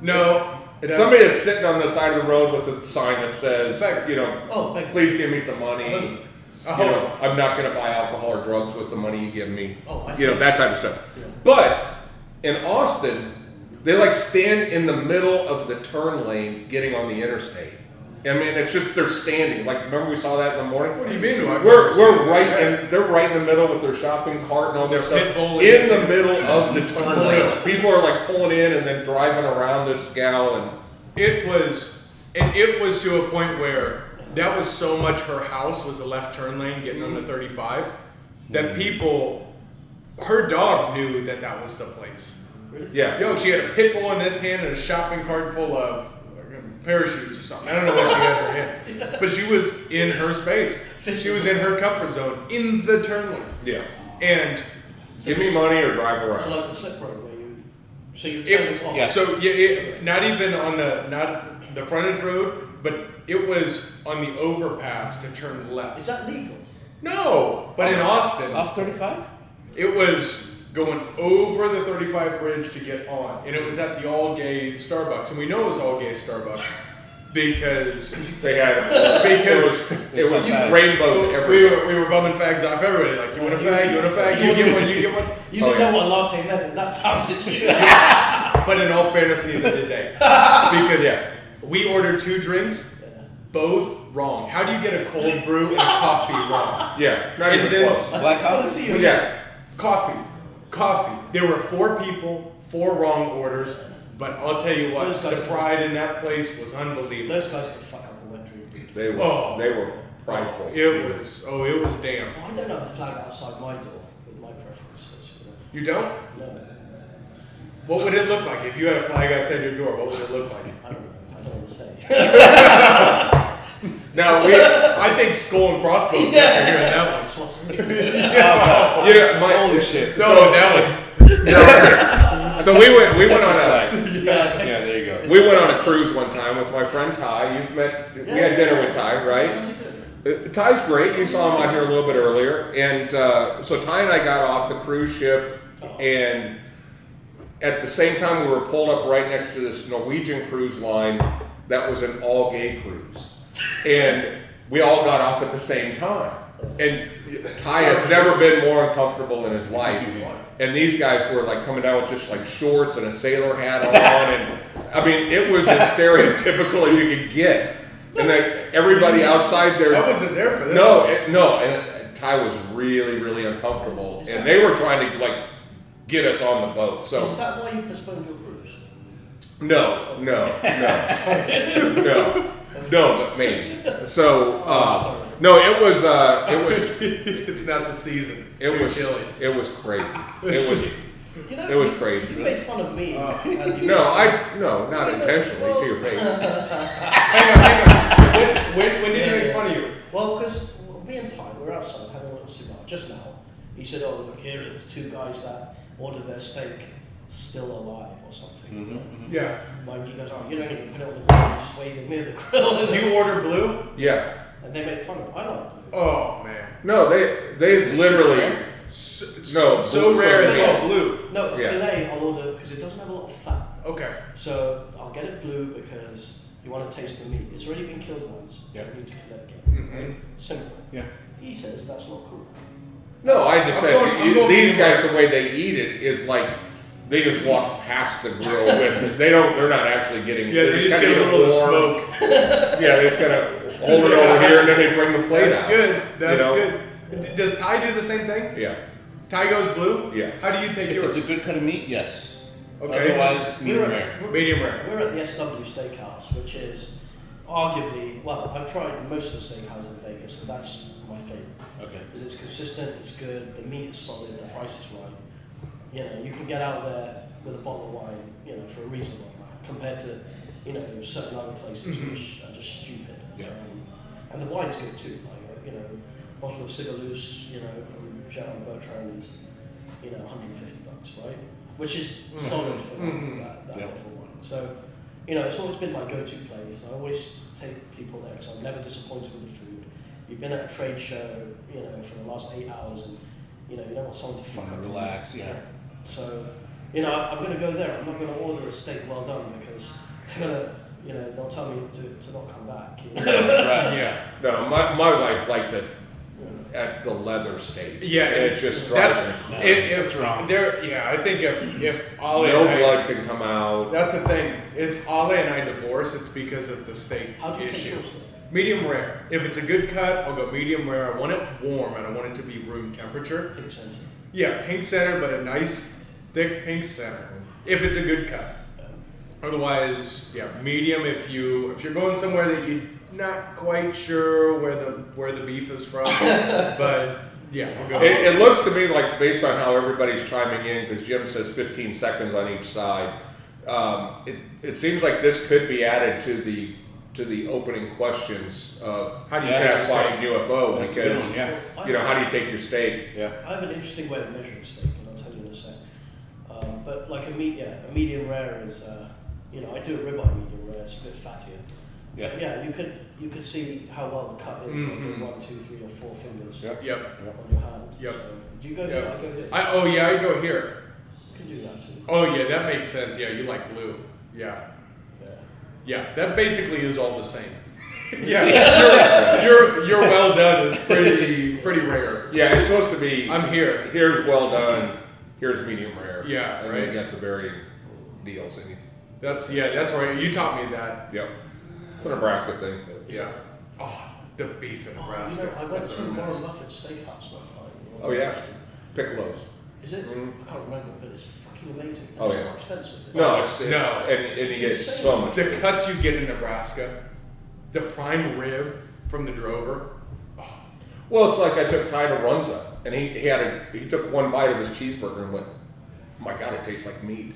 A: No.
B: it's somebody that's sitting on the side of the road with a sign that says,
A: Beg.
C: Beg.
B: please give me some money.
A: Oh.
B: I'm not going to buy alcohol or drugs with the money you give me.
C: Oh, I see.
B: That type of stuff.
C: Yeah.
B: But in Austin, they like stand in the middle of the turn lane getting on the interstate. I mean, it's just they're standing. Like, remember we saw that in the morning?
A: What do you mean?
B: We're right, and they're right in the middle with their shopping cart and all this
A: Their
B: stuff.
A: pit bull
B: In
A: is-
B: the middle of the turn lane, people are like pulling in and then driving around this gal, and
A: It was to a point where that was so much. Her house was a left turn lane getting on the 35 that her dog knew that was the place.
B: yeah.
A: Yo, she had a pit bull in this hand and a shopping cart full of parachutes or something. I don't know what she had in her hand, but she was in her space. She was in her comfort zone in the turn lane,
B: Yeah.
A: and
B: Give me money or drive
C: So
B: around.
C: like the slip road where you turn
A: it,
C: this off.
D: yeah.
A: so not even on not the frontage road, but it was on the overpass to turn left.
C: Is that legal?
A: No, but in Austin,
D: Off 35?
A: it was going over the 35 bridge to get on, and it was at the all-gay Starbucks, and we know it was all-gay Starbucks because
B: They had it was
D: It's
B: rainbows
A: we
B: everywhere.
A: were bumming fags off everybody. Like, you want a fag? You want a fag? You get one. You get one.
C: You
B: Oh,
C: didn't
B: yeah.
C: know what latte meant at that time, did you?
A: But in all fairness, neither did they, because we ordered 2 drinks, both wrong. How do you get a cold brew and a coffee wrong?
B: Yeah, not
A: And
B: even
A: then-
B: close.
D: Black
C: I wanna
D: coffee?
C: see you.
B: Yeah.
A: Coffee. There were 4 people, 4 wrong orders, but I'll tell you what,
C: Those guys
A: the pride in that place was unbelievable.
C: Those guys could fuck up a wet dream.
B: They were
A: Oh.
B: prideful.
A: It was damn.
C: I don't have a flag outside my door with my preferences.
A: You don't?
C: No,
A: What would it look like if you had a flag outside your door? What would it look like?
C: I don't know. I don't want to say.
B: Now
A: I think skull and crossbones after hearing that one.
D: Holy shit.
A: No, that one's.
B: So we went
D: Texas
B: on
D: flag.
C: Yeah,
D: Yeah, there you go.
B: we went on a cruise one time with my friend Ty. You've met. We had dinner with Ty, right? Ty's great. You saw him out here a little bit earlier, and so Ty and I got off the cruise ship, and at the same time we were pulled up right next to this Norwegian cruise line that was an all-gay cruise, and we all got off at the same time. And Ty has never been more uncomfortable in his life. And these guys were like coming down with just like shorts and a sailor hat on, and I mean, it was as stereotypical as you could get. And then everybody outside there.
A: I wasn't there for this.
B: No, and Ty was really, really uncomfortable, and they were trying to like get us on the boat. So
C: Is that why you postponed your cruise?
B: no, but maybe. So no, it was
A: It's not the season. It's
B: it
A: too
B: was
A: chilly.
B: it was crazy.
C: You know,
B: It was crazy.
C: You made fun of me. and you
B: No, not intentionally to your face.
A: Hang on. When did he make fun of you?
C: Well, because me and Ty, we were outside having a little cigar just now. He said, "Oh, look, here are the two guys that ordered their steak still alive or something."
A: Yeah.
C: Like he goes, "Oh, you don't even put it on the grill, you just wave it near the grill."
A: Do you order blue?
B: Yeah.
C: And they make fun of it. I like blue.
A: Oh man.
B: No, they literally. No,
A: So
B: blue
A: rare
B: for
A: it's
B: me.
A: called blue.
C: No,
B: Yeah.
C: filet I'll order because it doesn't have a lot of fat.
A: Okay.
C: So I'll get it blue because you want to taste the meat. It's already been killed once.
D: Yeah.
C: You need to collect it.
A: Mhm.
C: Simple.
D: Yeah.
C: He says that's not cool.
B: No, I just
A: I'm
B: said
A: going- I'm going
B: these
A: medium
B: guys, the way they eat it is like they just walk past the grill with it. They're not actually getting.
A: Yeah,
B: they're
A: they just
B: kinda
A: get a little
B: warm.
A: smoke.
B: Yeah, they just kind of hold it over here and then they bring the plate
A: That's
B: out.
A: good. That's
B: you know?
A: good. Does Ty do the same thing?
B: Yeah.
A: Ty goes blue?
B: Yeah.
A: How do you take
D: If
A: yours?
D: it's a good cut of meat, yes.
A: Okay.
D: Otherwise, medium
C: We're-
D: rare.
C: we're-
A: Medium rare.
C: We're at the SW Steakhouse, which is arguably, well, I've tried most of the steakhouses in Vegas, and that's my favorite.
D: Okay.
C: Because it's consistent, it's good, the meat is solid, the price is right. You know, you can get out there with a bottle of wine, you know, for a reasonable amount, compared to, you know, certain other places which are just stupid.
D: Yeah.
C: And the wine's good too. Like, you know, a bottle of Cigar, you know, from Gerard Bertrand is, you know, $150, right? Which is solid for that
D: Yeah.
C: bottle of wine. So, you know, it's always been my go-to place. I always take people there because I'm never disappointed with the food. You've been at a trade show, you know, for the last 8 hours, and you know, you don't want someone to fuck
D: Wanna
C: up.
D: relax, yeah.
C: So, you know, I'm going to go there. I'm not going to order a steak well done because they're going to, you know, they'll tell me to not come back. You know?
B: Right.
A: Yeah.
B: No, my wife likes it at the leather state.
A: Yeah,
B: and it just drives
A: that's
B: me.
D: No,
A: if
D: that's wrong.
A: There, yeah, I think if Ollie
B: No
A: and I,
B: blood can come out.
A: that's the thing. If Ollie and I divorce, it's because of the steak
C: How do you take
A: issue.
C: yours?
A: Medium rare. If it's a good cut, I'll go medium rare. I want it warm and I want it to be room temperature.
C: Pink center.
A: Yeah, pink center, but a nice thick pink center. If it's a good cut. Otherwise, yeah, medium. If you're going somewhere that you're not quite sure where the beef is from, but yeah, we'll go.
B: It looks to me like, based on how everybody's chiming in, because Jim says 15 seconds on each side, it seems like this could be added to the opening questions of
A: How do you
B: Sasquatch
A: say
B: and UFO,
D: That's a good
B: because
D: one, yeah.
B: you know, how do you take your steak?
D: Yeah.
C: I have an interesting way of measuring steak, and I'll tell you in a sec. But like a medium rare is, you know, I do a ribeye medium rare. It's a bit fattier.
D: Yeah.
C: But yeah, you could see how well the cut is.
A: Mhm.
C: Like 1, 2, 3, or 4 fingers
D: Yep.
A: Yep.
C: on your hand.
A: Yep.
C: So, do you go
A: Yep.
C: here? I go here.
A: Oh yeah, I go here.
C: You can do that too.
A: Oh yeah, that makes sense. Yeah, you like blue. Yeah.
C: Yeah.
A: Yeah, that basically is all the same. Yeah, your well done is pretty rare.
B: Yeah, it's supposed to be.
A: I'm here.
B: Here's well done. Here's medium rare.
A: Yeah,
B: and
A: right.
B: then you get the varying deals. And
A: That's right. You taught me that.
B: yep, it's a Nebraska thing.
A: Yeah. Oh, the beef in
C: Oh,
A: Nebraska.
C: you know, I went
A: That's
C: to
A: a mess.
C: Warren Buffett's steakhouse one time.
B: Oh yeah, Piccolos.
C: Is it?
B: Mhm.
C: I can't remember, but it's fucking amazing. And
B: Oh,
C: it's
B: yeah.
C: not expensive.
B: No, it's
A: No.
B: and you
C: It's
B: get
C: insane.
B: so much.
A: The cuts you get in Nebraska, the prime rib from the drover. Oh,
B: Well, it's like I took Ty to Runza, and he took one bite of his cheeseburger and went, "Oh my God, it tastes like meat."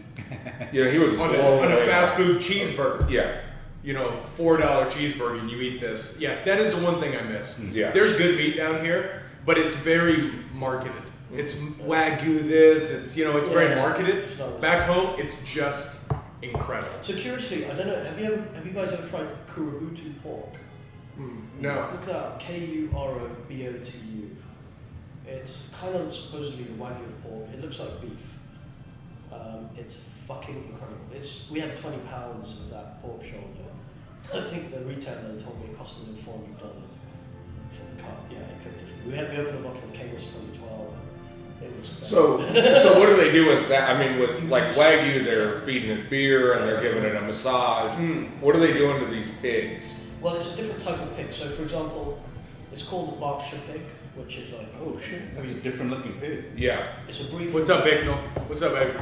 B: You know, he was
A: on
B: blown
A: a
B: away.
A: fast food cheeseburger.
B: Yeah,
A: You know, $4 cheeseburger, and you eat this. Yeah, that is the one thing I miss.
B: Yeah.
A: There's good meat down here, but it's very marketed. It's Wagyu this, it's it's very
C: Yeah.
A: marketed.
C: It's not the
A: Back home, it's just incredible.
C: So curiously, I don't know. Have you guys ever tried Kurobutu pork?
A: No.
C: Look at Kurobotu. It's kind of supposedly the Wagyu of pork. It looks like beef. It's fucking incredible. We had 20 pounds of that pork shoulder. I think the retailer told me it cost them $400. Yeah, it cooked it. We opened a bottle of Cambridge 2012. It was
B: So what do they do with that? I mean, with like Wagyu, they're feeding it beer and they're giving it a massage. What are they doing to these pigs?
C: Well, it's a different type of pig. So, for example, it's called the Berkshire pig, which is like
D: Oh shit, that's a different looking pig.
B: Yeah.
C: it's a breed.
A: What's
C: from,
A: up, Bicknell? What's up, baby?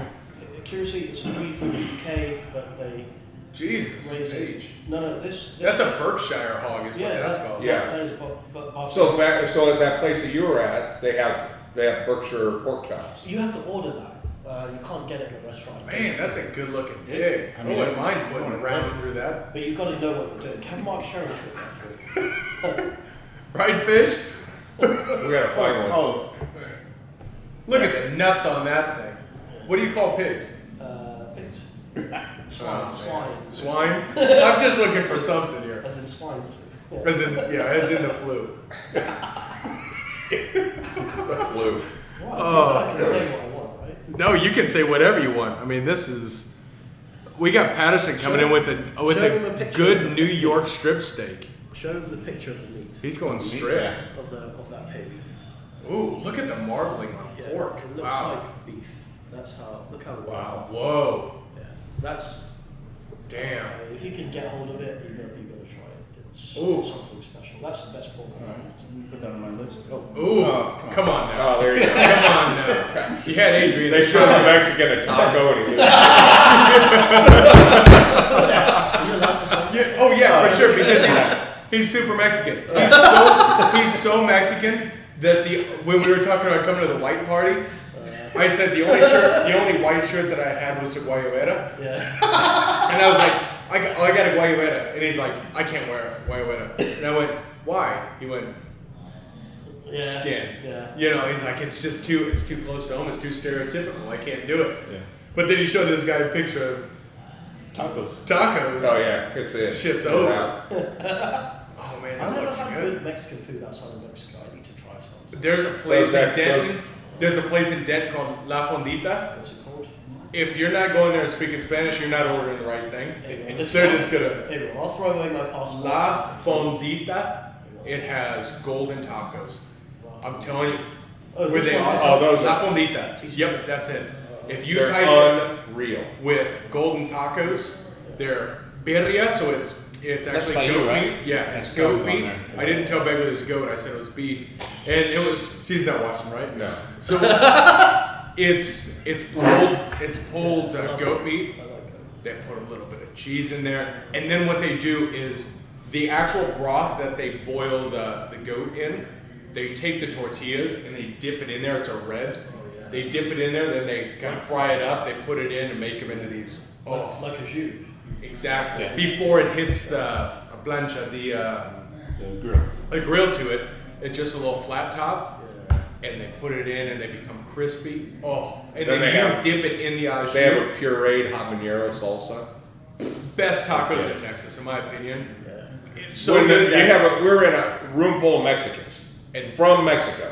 C: Curiously, it's a breed from the UK, but they
A: Jesus.
C: raise it.
A: Age.
C: No, this.
A: That's a Berkshire hog, is what
C: Yeah,
A: that's
C: that-
A: called.
B: Yeah.
C: That is Berkshire.
B: So at that place that you were at, they have Berkshire pork chops.
C: You have to order that. You can't get it in a restaurant.
A: Man, that's a good looking pig. I wouldn't mind putting around through that.
C: But you've got to know what you're doing. Have Mark Sherry cook that for you.
A: Right, fish?
B: We gotta find one.
D: Oh,
A: Look at the nuts on that thing. What do you call pigs?
C: Pigs.
A: Oh,
C: Swine.
A: Swine? I'm just looking for something here.
C: As in swine flu. Yeah.
A: As in the flu.
B: The flu.
C: Why?
A: Oh.
C: I can say what I want, right?
A: No, you can say whatever you want. I mean, this is. We got Patterson coming in with
C: show him a
A: a
C: picture
A: good
C: of the
A: New
C: pig.
A: York strip steak.
C: Show them the picture of the meat
A: He's going straight.
C: of that pig.
A: Ooh, look at the marbling on
C: Yeah,
A: pork.
C: it looks
A: Wow.
C: like beef. That's how. Look how
A: Wow. Whoa.
C: Yeah, that's.
A: Damn.
C: I mean, if you can get hold of it, you got to try it. It's
A: Ooh.
C: something special. That's the best pork.
D: alright, put that on my list. Oh,
A: Ooh,
D: oh,
A: come on now.
B: Oh, there you go.
A: Come on now. You had Adrian.
B: They showed the Mexican a taco and he was
C: Are you allowed to say?
A: Yeah, oh yeah, for sure, because he's super Mexican. He's so Mexican that when we were talking about coming to the white party, I said the only white shirt that I had was a Guayabera,
C: Yeah.
A: and I was like, I got a Guayabera, and he's like, I can't wear a Guayabera, and I went, why? He went,
C: Yeah.
A: skin.
C: Yeah.
A: You know, he's like, it's too close to home, it's too stereotypical, I can't do it.
D: Yeah.
A: But then he showed this guy a picture of
D: Tacos.
A: tacos.
B: Oh yeah, it's it.
A: Shit's
B: It's
A: over.
B: out.
A: Oh man, that
C: I've never
A: looks
C: had
A: good.
C: good Mexican food outside of Mexico. I need to try some.
A: There's a place in
B: that
A: Denton.
B: close?
A: There's a place in Denton called La Fondita.
C: What's it called?
A: If you're not going there and speaking Spanish, you're not ordering the right thing.
C: Anyway,
A: They're just gonna
C: Anyway, I'll throw away my passport.
A: La Fondita. It has golden tacos. I'm telling you,
C: Oh,
A: were
C: this
A: they
C: one has-
A: awesome?
B: Oh, those
A: La
B: are-
A: Fondita. Yep, that's it. If you
B: They're
A: type it
B: unreal.
A: with golden tacos, they're birria, so it's
D: That's
A: actually
D: by you,
A: goat
D: right?
A: meat. Yeah,
D: That's
A: it's goat
D: goat on
A: meat.
D: there.
A: I didn't tell Begley it was goat. I said it was beef, and it was. She's not watching, right?
B: No.
A: So it's pulled goat meat.
C: I like it.
A: They put a little bit of cheese in there, and then what they do is the actual broth that they boil the goat in. They take the tortillas and they dip it in there. It's a red.
C: yeah.
A: They dip it in there, then they kind of fry it up. They put it in and make them into these. Oh,
C: Like a jus.
A: exactly.
D: Yeah.
A: Before it hits the plancha, the
D: grill.
A: grill to it, it's just a little flat top,
C: Yeah.
A: and they put it in and they become crispy. Oh, and
B: Then
A: then
B: they
A: you
B: have-
A: dip it in the au
B: They have
A: jus.
B: a pureed habanero salsa.
A: Best tacos in Texas, in my opinion.
C: Yeah.
A: It's so
B: When
A: good. that-
B: we're in a room full of Mexicans
A: and
B: from Mexico,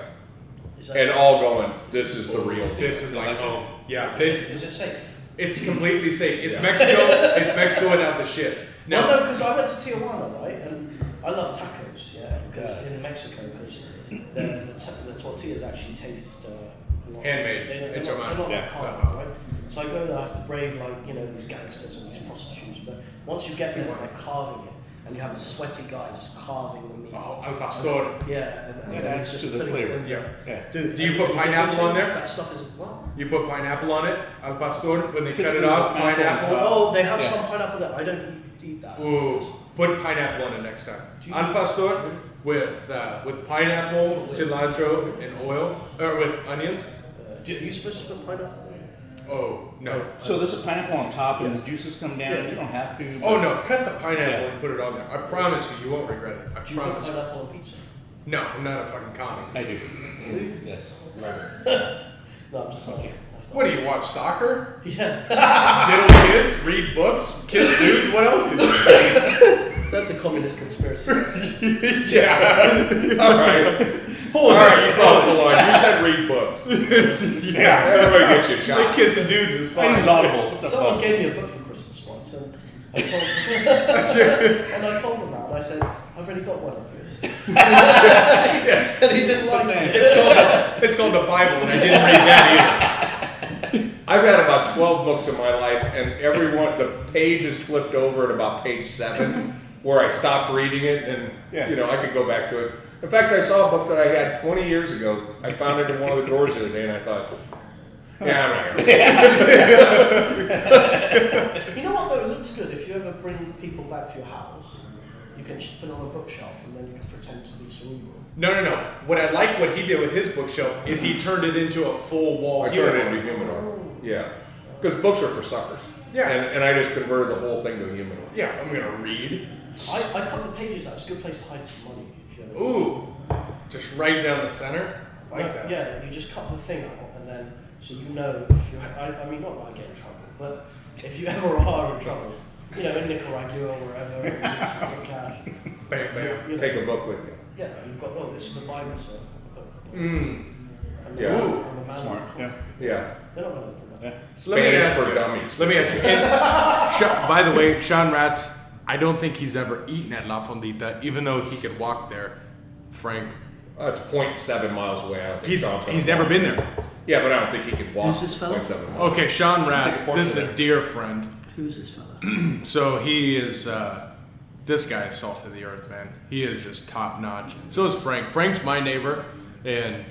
C: Is that,
B: and all going, "This is the real deal."
A: this is like, oh, yeah.
C: is it safe?
A: It's completely safe. It's
B: Yeah.
A: Mexico. It's Mexico without the shits.
C: Well,
A: Now,
C: no, because I went to Tijuana, right, and I love tacos, yeah, because in Mexico, because the tortillas actually taste a lot-
A: Handmade.
C: They're
A: It's
C: not,
A: a-
C: they're not
A: yeah.
C: like carne, right? So I go there, I have to brave these gangsters and these prostitutes, but once you get there, they're carving it, and you have a sweaty guy just carving the meat.
A: oh, al pastor.
C: Yeah, and
D: It
C: then
D: adds
C: just
D: to the
C: putting it
D: flavor.
C: in-
A: Yeah.
D: Yeah.
C: Dude,
A: Do you put
C: and
A: pineapple on there?
C: That stuff is what?
A: You put pineapple on it, al pastor. When they cut
D: Typically
A: it off,
D: the pineapple on
A: pineapple.
D: top.
C: Oh, they have
D: Yeah.
C: some pineapple there. I don't eat that.
A: Ooh, put pineapple on it next time.
C: Do you-
A: Al pastor with pineapple, cilantro, and oil, or with onions.
C: Are you supposed to put pineapple?
A: Oh no.
D: So there's a pineapple on top and the juices come down.
C: Yeah.
D: You don't have to.
A: Oh no. Cut the pineapple
D: Yeah.
A: and put it on there. I promise you, you won't regret it. I
C: Do you put
A: promise you.
C: pineapple on pizza?
A: No, I'm not a fucking comic.
D: I do.
C: Do you?
D: Yes.
C: No, I'm just like.
A: What do you watch soccer?
C: Yeah.
A: Diddle kids, read books, kiss dudes. What else do you do?
C: That's a communist conspiracy.
A: Yeah.
B: All right,
A: Hold
B: all right, you crossed the
A: on.
B: line. You said read books.
A: Yeah.
B: Everybody gets you a
A: Like
B: shot.
A: kissing dudes is
D: I
A: fine.
D: use Audible. What the
C: Someone
D: fuck?
C: gave me a book for Christmas once, and I told and I told him that, and I said, I've already got one of those. And he didn't like it.
A: It's called the Bible, and I didn't read that either.
B: I've had about 12 books in my life, and every one, the page is flipped over at about page 7, where I stopped reading it, and I could go back to it. In fact, I saw a book that I had 20 years ago. I found it in one of the drawers the other day, and I thought, yeah, I'm not gonna read it.
C: You know what though? It looks good. If you ever bring people back to your house, you can just put it on a bookshelf, and then you can pretend to be cerebral.
A: No. What I like what he did with his bookshelf is he turned it into a full wall.
B: I turned it into a humidor. Yeah, because books are for suckers.
A: Yeah.
B: And I just converted the whole thing to a humidor.
A: Yeah, I'm gonna read.
C: I cut the pages out. It's a good place to hide some money. If you ever
A: Ooh, just right down the center, like that.
C: Yeah, you just cut the thing out, and then so you know if you. I mean, not that I get in trouble, but if you ever are in trouble, in Nicaragua or wherever, and you need some quick cash.
A: Bam, bam.
B: Take a book with you.
C: Yeah, you've got. Oh, this is the Bible, sir.
B: Yeah.
A: Ooh,
D: Smart. Yeah.
B: Yeah.
C: They're not going to do that.
D: Yeah.
A: So let me
B: Spanish
A: ask
B: for
A: you.
B: dummies.
A: Let me ask you. And by the way, Sean Ratz, I don't think he's ever eaten at La Fondita, even though he could walk there. Frank,
B: It's 0.7 miles away. I don't think Sean's gonna
A: he's never
B: walk.
A: been there.
B: Yeah, but I don't think he could walk
C: Who's this fella?
B: 0.7 miles.
A: Okay, Sean Ratz,
D: Take a
A: this is
D: photo
A: a dear friend.
C: Who's this fella?
A: So he is, this guy is salt of the earth, man. He is just top notch. So is Frank. Frank's my neighbor, and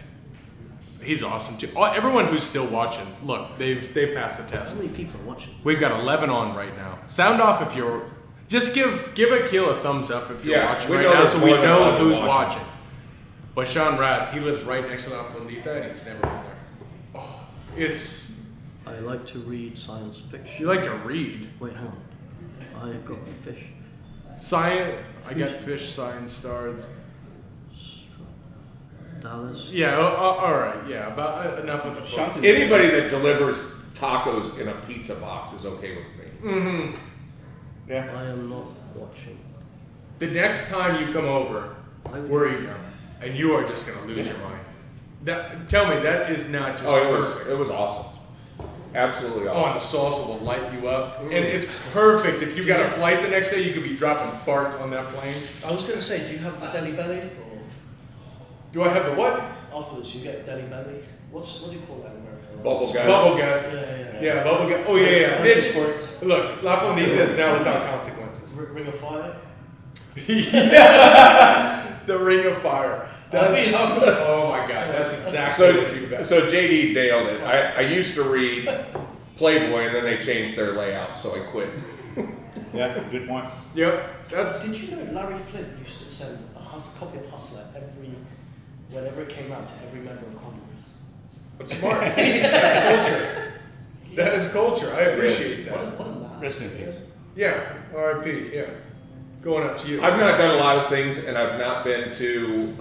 A: he's awesome too. Everyone who's still watching, look, they've passed the test.
C: How many people are watching?
A: We've got 11 on right now. Sound off if you're, just give Akil a thumbs up if you're
B: Yeah,
A: watching
B: we
A: right
B: know
A: now,
B: there's
A: so we
B: more than
A: know
B: 11
A: who's
B: watching.
A: watching. But Sean Ratz, he lives right next to La Fondita, and he's never been there. Oh, it's,
C: I like to read science fiction.
A: you like to read.
C: Wait, hang on. I've got a fish.
A: Science, I got fish, science, stars.
C: Dallas.
A: Yeah, all right, yeah, about enough of the book.
D: Sean's in-
B: Anybody that delivers tacos in a pizza box is okay with me.
A: Mm-hmm.
D: Yeah.
C: I am not watching.
A: The next time you come over,
C: I would-
A: we're eating them, and you are just gonna lose your mind. Tell me that is not just perfect.
B: It was awesome. Absolutely
A: Oh,
B: awesome.
A: and the salsa will light you up, and it's perfect. If you got a flight the next day, you could be dropping farts on that plane.
C: I was going to say, do you have the deli belly? Or
A: Do I have the what?
C: afterwards, you get deli belly? What do you call that in America?
B: Bubble gum.
A: Bubble gum.
C: Yeah.
A: Yeah, bubble gum. Oh yeah.
D: Pressure
A: It's-
D: squirts.
A: Look, La Fondita is now without consequences.
C: Ring of fire?
A: The Ring of Fire. That's, oh my God, that's exactly what you got.
B: So JD nailed it. I used to read Playboy and then they changed their layout, so I quit.
D: Yeah. Good point.
A: Yep, that's
C: Did you know Larry Flint used to send a copy of Hustler whenever it came out to every member of Congress?
A: that's smart. That's culture. That is culture. I appreciate that.
C: What a man.
D: Rest in peace.
A: Yeah, R.I.P. Yeah, going up to you.
B: I've not done a lot of things and I've not been to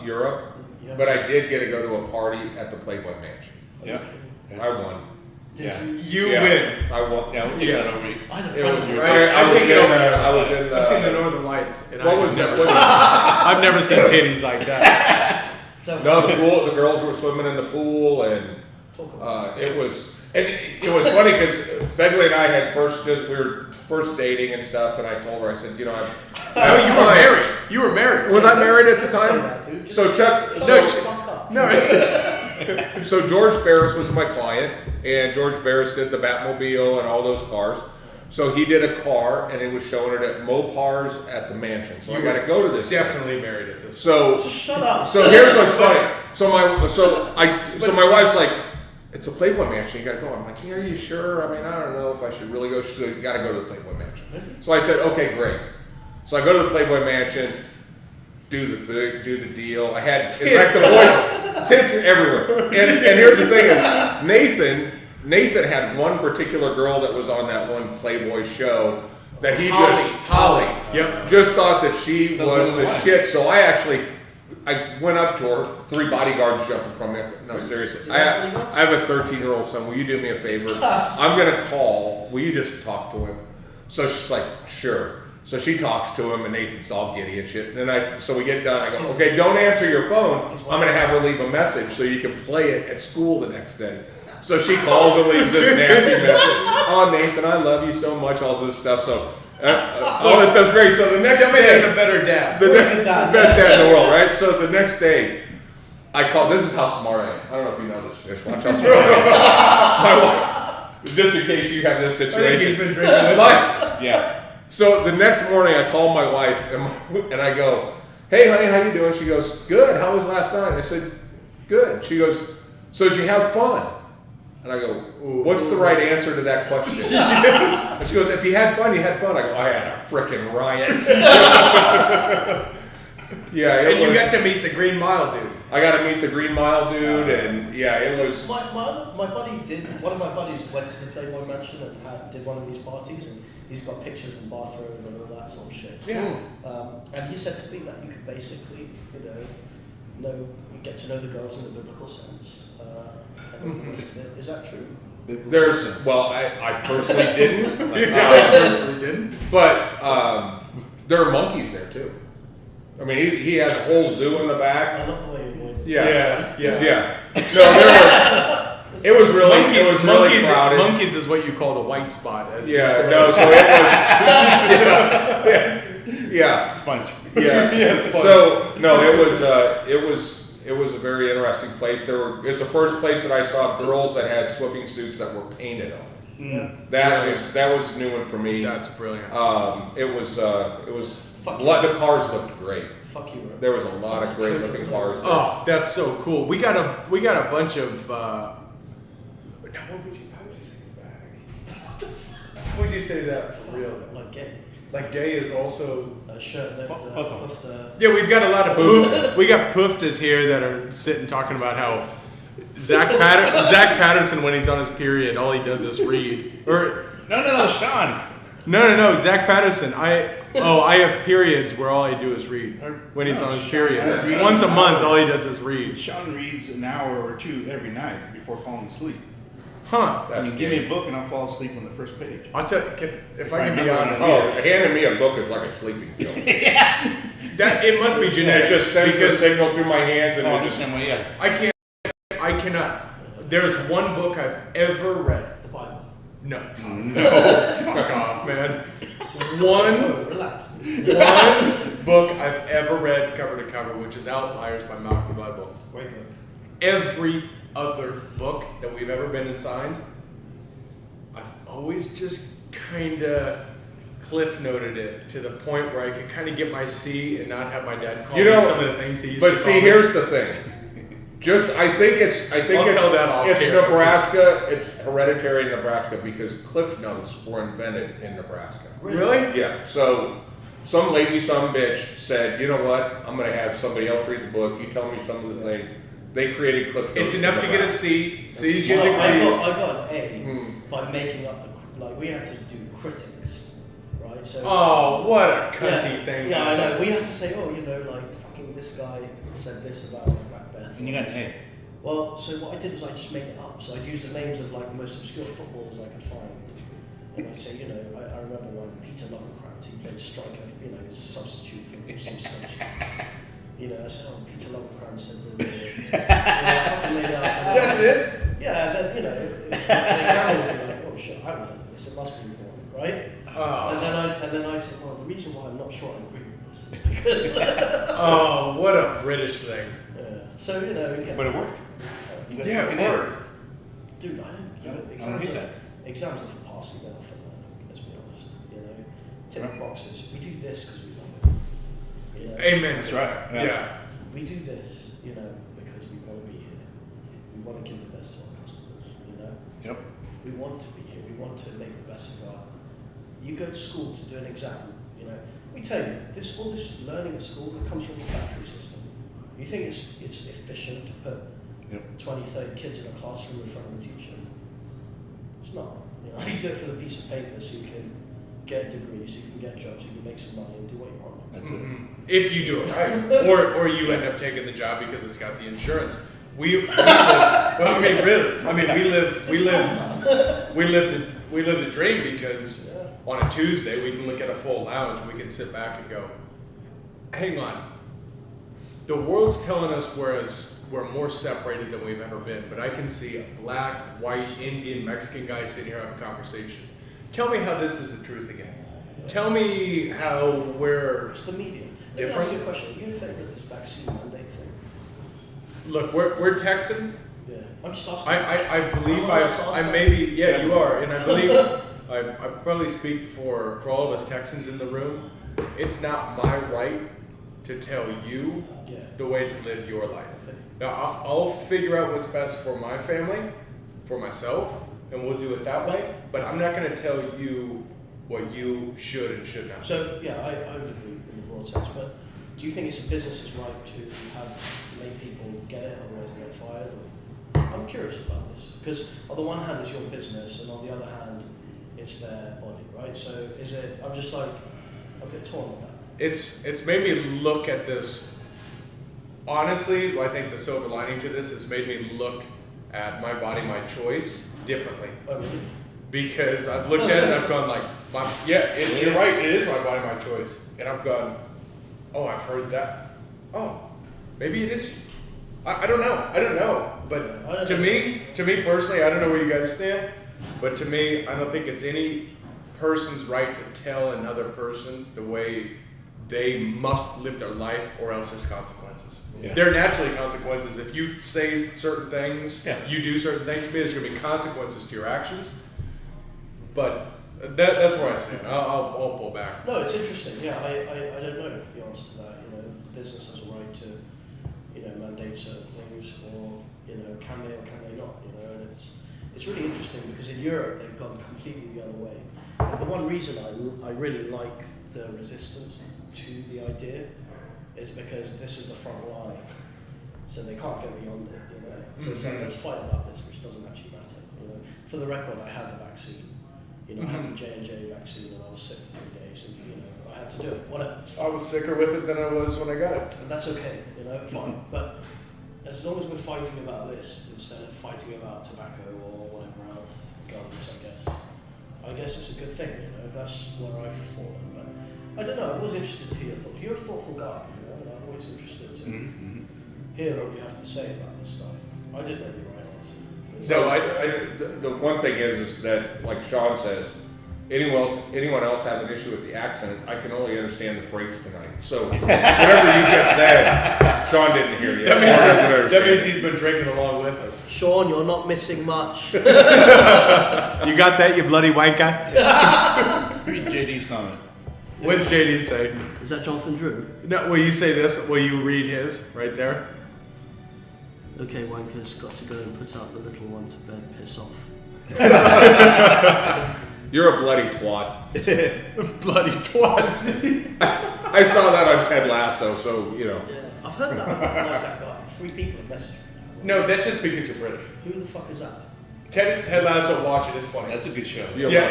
B: Europe,
C: Yeah.
B: but I did get to go to a party at the Playboy Mansion.
D: Yeah.
B: I won.
C: Did
D: Yeah.
C: you?
A: You
B: Yeah,
A: win.
B: I won.
D: Yeah. We'll take that over.
C: I had a
B: It
C: friend
B: was
C: who-
B: right. I was
A: take it
B: in,
A: over.
B: I was in.
A: I've seen the Northern Lights, and
B: What
A: I've
B: was
A: never
B: it?
A: seen, I've never seen titties like that.
C: So,
B: No, the pool. The girls were swimming in the pool, and
C: talk about
B: it was. And it was funny because Begley and I had we were first dating and stuff, and I told her, I said,
A: Oh, you were married. You were married.
B: Was I married at the
C: Don't say
B: time?
C: that, dude. Just
B: So Chuck,
C: shut
B: no,
C: the fuck up.
A: No.
B: so George Barris was my client, and George Barris did the Batmobile and all those cars. So he did a car, and he was showing it at Mopar's at the mansion. So I got to go to this.
A: Definitely married at this.
B: So
C: So shut up.
B: So here's what's funny. So my wife's like, it's a Playboy Mansion. You gotta go. I'm like, yeah, are you sure? I mean, I don't know if I should really go. So you gotta go to the Playboy Mansion. So I said, okay, great. So I go to the Playboy Mansion, do the deal. I had, in fact, the boys, tits everywhere. And here's the thing is, Nathan had one particular girl that was on that one Playboy show that he Holly.
A: Yep.
B: Just thought that she
D: That
B: was
D: was
B: the
D: the one.
B: shit. So I went up to her, 3 bodyguards jumping from me. No, seriously.
C: You have bodyguards?
B: I have a 13-year-old son. Will you do me a favor? I'm going to call. Will you just talk to him? So she's like, sure. So she talks to him, and Nathan's all giddy and shit. And then so we get done. I go, okay, don't answer your phone. I'm going to have her leave a message so you can play it at school the next day. So she calls and leaves this nasty message. Oh, Nathan, I love you so much, all this stuff. So all this stuff's great. So the next
A: Tell me
B: day,
A: there's a better dad.
B: the best dad in the world, right? So the next day, I call. This is how smart I am. I don't know if you know this, Fish. Watch how smart I am. My wife, just in case you have this
A: I think
B: situation.
A: he's been drinking with
D: Yeah.
B: So the next morning, I call my wife and I go, "Hey, honey, how you doing?" She goes, "Good. How was last night?" I said, "Good." She goes, "So did you have fun?" And I go, "What's the right answer to that question?" And she goes, "If you had fun, you had fun." I go, "I had a frickin' riot." Yeah, it
A: And you
B: was.
A: got to meet the Green Mile dude.
B: I got to meet the Green Mile dude, and yeah, it was.
C: My buddy did. One of my buddies went to the Playboy Mansion and did one of these parties, and he's got pictures and bathroom and all that sort of shit.
A: Yeah.
C: And he said to me that you could basically, you get to know the girls in the biblical sense. And all the rest of it. Is that true?
B: There's, well, I personally didn't.
A: I personally didn't.
B: But there are monkeys there too. I mean, he has a whole zoo in the
C: I
B: back.
C: love the way you voice it.
B: Yeah.
A: Yeah.
B: No, it was really crowded.
A: Monkeys is what you call the white spot. As
B: Yeah, no, so it was. Yeah.
D: Sponge.
B: Yeah. So no, it was a very interesting place. It's the first place that I saw girls that had swimming suits that were painted on. That was a new one for me.
A: That's brilliant.
B: It was
C: Fuck
B: the cars looked great.
C: Fuck you.
B: There was a lot of great looking cars there.
A: Oh, that's so cool. We got a bunch of. Now, how would you say fag? How would you say that for real?
C: Like gay.
A: Like gay is also.
C: Shirt lift.
A: Yeah, we've got a lot of poof. We got pooftas here that are sitting talking about how Zach Patterson, when he's on his period, all he does is read. Or
D: No, Sean.
A: no, Zach Patterson. I have periods where all I do is read when he's on his period. Once a month, all he does is read.
D: Sean reads an hour or two every night before falling asleep.
A: Huh?
D: I mean, give me a book and I'll fall asleep on the first page.
A: I'll tell you, if I can be honest.
B: Handing me a book is like a sleeping pill.
A: That it must be
B: It
A: genetic.
B: just sends the
A: because
B: signal through my hands and
D: Oh,
B: it
D: just
B: just.
D: same way, yeah.
A: I cannot. There's one book I've ever read.
C: The Bible.
A: No.
D: No.
A: Fuck off, man. One
C: Relax.
A: book I've ever read cover to cover, which is Outliers by Malcolm Gladwell.
C: Great book.
A: Every other book that we've ever been assigned, I've always just kind of cliff noted it to the point where I could kind of get my C and not have my dad call me some of the things he used to
B: But
A: call
B: see,
A: me.
B: here's the thing. I think it's Nebraska. It's hereditary in Nebraska because Cliff Notes were invented in Nebraska.
A: Really?
B: Yeah. So some lazy son bitch said, "You know what? I'm going to have somebody else read the book. You tell me some of the things." They created Cliff Notes.
A: It's enough to get a C. C's get
C: Well, I
A: degrees.
C: got an A by making up we had to do critics, right? So.
A: Oh, what a cunty thing.
C: Yeah, I
A: that
C: know.
A: is.
C: We had to say, fucking this guy said this about Macbeth.
D: And you got an A.
C: Well, so what I did was I just made it up. So I'd use the names of the most obscure footballers I could find. And I'd say, I remember when Peter Lovencrantz, he played striker, substitute for some Scottish. I said, Peter Lovencrantz said that. I fucking made it up.
A: That's it?
C: Yeah, then, the camera would be like, oh shit, I read this, it must be important, right?
A: Oh.
C: And then I'd say, well, the reason why I'm not sure I agree with this is because.
A: Oh, what a British thing.
C: Yeah. So, again.
D: But it worked. You got
A: Yeah,
D: fucking
A: it
D: A.
A: worked.
C: Dude, I don't
D: hate that.
C: exams are for passing, they're not for learning, let's be honest. Tick boxes. We do this because we love it.
A: Amen.
D: That's right.
A: Yeah.
C: We do this, because we want to be here. We want to give the best to our customers,
D: Yep.
C: We want to be here. We want to make the best cigar. You go to school to do an exam, we tell you, all this learning at school that comes from the factory system. You think it's efficient to put 20, 30 kids in a classroom in front of a teacher? It's not. You do it for the piece of paper so you can get a degree, so you can get jobs, so you can make some money and do what you want.
D: That's
A: If you do it right, or you end up taking the job because it's got the insurance. We live the dream because on a Tuesday we can look at a full lounge, we can sit back and go, hang on, the world's telling us we're we're more separated than we've ever been. But I can see a black, white, Indian, Mexican guy sitting here having a conversation. Tell me how this is the truth again. Tell me how we're
C: It's the media. Let me
A: different.
C: ask you a question. Are you in favour of this vaccine mandate thing?
A: Look, we're Texan.
C: Yeah. I'm just asking.
A: I believe
C: I'm allowed to
A: I
C: ask
A: maybe yeah you are, and I believe I probably speak for all of us Texans in the room. It's not my right to tell you
C: Yeah.
A: the way to live your life.
C: Okay.
A: Now I'll figure out what's best for my family, for myself, and we'll do it that way. But I'm not going to tell you what you should and should not.
C: So yeah, I would agree in the broad sense, but do you think it's a business's right to have make people get it, otherwise they get fired? Or, I'm curious about this because on the one hand it's your business, and on the other hand it's their body, right? So is it? I'm just like a bit torn on that.
A: It's made me look at this. Honestly, I think the silver lining to this has made me look at my body, my choice differently.
C: Oh really?
A: Because I've looked at it and I've gone like, you're right, it is my body, my choice. And I've gone, oh, I've heard that. Oh, maybe it is. I don't know. But to me personally, I don't know where you guys stand, but to me, I don't think it's any person's right to tell another person the way they must live their life, or else there's consequences.
D: Yeah.
A: There are naturally consequences. If you say certain things,
D: Yeah.
A: you do certain things to me, there's going to be consequences to your actions. But that's where I stand. I'll pull back.
C: No, it's interesting. Yeah, I don't know the answer to that. You know, the business has a right to, you know, mandate certain things, or you know, can they or can they not? You know, and it's really interesting because in Europe they've gone completely the other way. And the one reason I really like the resistance to the idea is because this is the front line, so they can't go beyond it. You know, so it's like, let's fight about this, which doesn't actually matter. You know, for the record, I had the vaccine. You know, I had the J&J vaccine and I was sick for 3 days, and you know, I had to do it. Whatever. It's
A: I was sicker with it than I was when I got it.
C: and that's okay, you know, fine. But as long as we're fighting about this instead of fighting about tobacco or whatever else, guns, I guess it's a good thing, you know. That's where I've fallen. But I don't know. I was interested to hear your thoughts. You're a thoughtful guy, you know, and I'm always interested to hear what you have to say about this stuff. I didn't know the right answer.
B: So the one thing is that, like Sean says, anyone else have an issue with the accent, I can only understand the phrase tonight. So whatever you just said, Sean didn't hear you.
A: That means he's been drinking along with us.
C: Sean, you're not missing much.
A: You got that, you bloody wanker?
D: Read JD's comment.
A: What does JD say?
C: Is that Jonathan Drew?
A: No, will you say this? Will you read his right there?
C: Okay, wankers, got to go and put out the little one to bed. Piss off.
B: You're a bloody twat.
A: Bloody twat.
B: I saw that on Ted Lasso, so you know.
C: Yeah, I've heard that. I like that guy. 3 people have messaged me.
A: No, that's just because you're British.
C: Who the fuck is that?
A: Ted Lasso, watch it. It's funny.
D: That's a good show.
B: Yeah.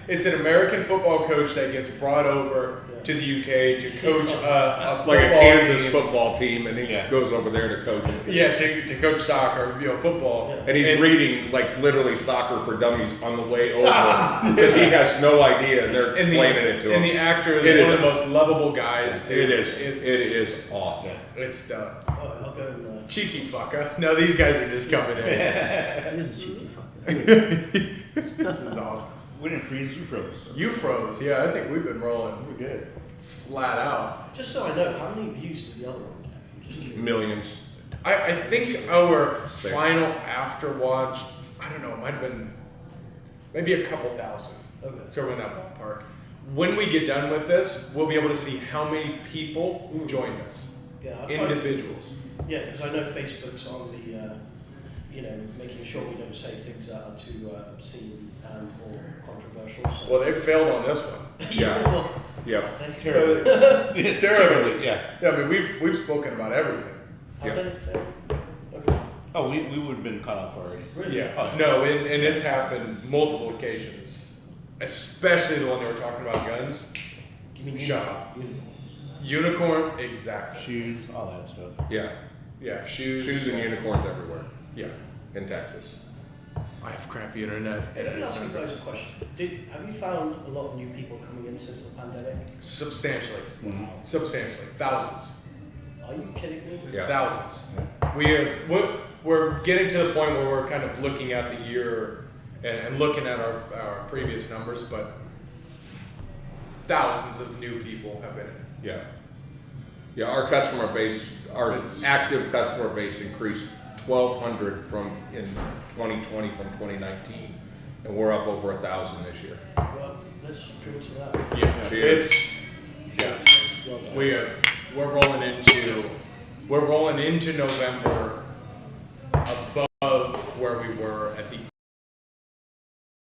A: It's an American football coach that gets brought over to the UK to coach a
B: Like a
A: football
B: Kansas
A: team.
B: football team, and he goes over there to coach it.
A: Yeah, to coach soccer, football.
C: Yeah.
B: And he's reading like literally Soccer for Dummies on the way over because he has no idea, and they're explaining it to him.
A: And the actor
B: It
A: is
B: is-
A: one of the most lovable guys.
B: It is.
A: It's,
B: It is awesome.
A: It's
C: Oh, I'll go and.
A: cheeky fucker. No, these guys are just coming in.
C: He is a cheeky fucker. Anyway,
A: This is awesome.
D: We didn't freeze, you froze.
A: You froze. Yeah, I think we've been rolling
D: We're good.
A: flat out.
C: just so I know, how many views did the other one get? I'm just curious.
B: Millions.
A: I think our
B: Six.
A: final after watch, I don't know, it might have been maybe a couple thousand.
C: Okay.
A: So we're in that ballpark. When we get done with this, we'll be able to see how many people joined us.
C: Yeah, I've tried to,
A: Individuals.
C: yeah, because I know Facebook's on the, you know, making sure we don't say things that are too obscene and or controversial. So.
A: Well, they failed on this one.
B: Yeah.
C: Well,
B: Yep.
C: thank you.
D: Terribly.
A: Terribly.
D: Yeah.
A: Yeah, I mean, we've spoken about everything.
C: Have
B: Yeah.
C: they failed? Okay.
D: Oh, we would have been cut off already.
C: Really?
A: Yeah.
D: Oh, yeah.
A: No, and it's happened multiple occasions. Especially the one they were talking about guns.
C: You mean
A: Shut up.
C: unicorn?
A: Unicorn, exactly.
D: Shoes, all that stuff.
B: Yeah.
A: Yeah, shoes.
B: Shoes and unicorns everywhere
A: Yeah.
B: in Texas.
A: I have crappy internet.
C: Hey, let me ask you guys a question. Have you found a lot of new people coming in since the pandemic?
A: Substantially.
D: Mhm.
A: Substantially. Thousands.
C: Are you kidding me?
B: Yeah.
A: Thousands. we're getting to the point where we're kind of looking at the year and looking at our previous numbers, but thousands of new people have been in.
B: Yeah. Yeah, our customer base, our
A: It's-
B: active customer base increased 1,200 in 2020 from 2019, and we're up over 1,000 this year.
C: Well, let's drink to that.
A: Yeah,
B: Cheers.
C: Well done.
A: We're rolling into November above where we were at the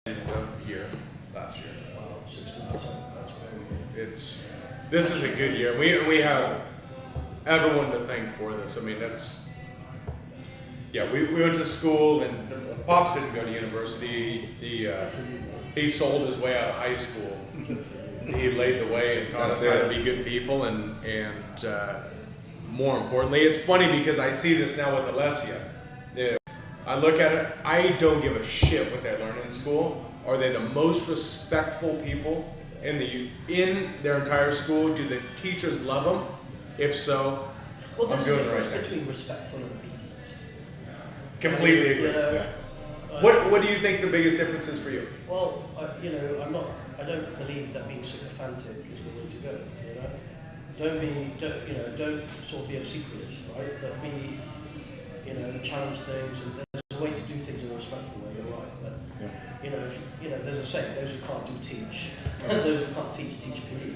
A: end of the year last year.
C: Wow, 16%. That's very good.
A: This is a good year. We have everyone to thank for this. I mean, we went to school, and Pops didn't go to university. He sold his way out of high school. He laid the way and taught us how to be good people, and more importantly, it's funny because I see this now with Alessia. I look at it, I don't give a shit what they learn in school. Are they the most respectful people in their entire school? Do the teachers love them? If so,
C: Well,
A: I'm
C: there's a
A: doing the
C: difference
A: right thing.
C: between respectful and obedient.
A: Completely agree.
C: You know,
D: Yeah.
A: What do you think the biggest difference is for you?
C: Well, I don't believe that being sycophantic is the way to go. You know, don't sort of be obsequious, right? But be, challenge things, and there's a way to do things in a respectful way. You're right, but there's a saying: those who can't do teach, those who can't teach PE.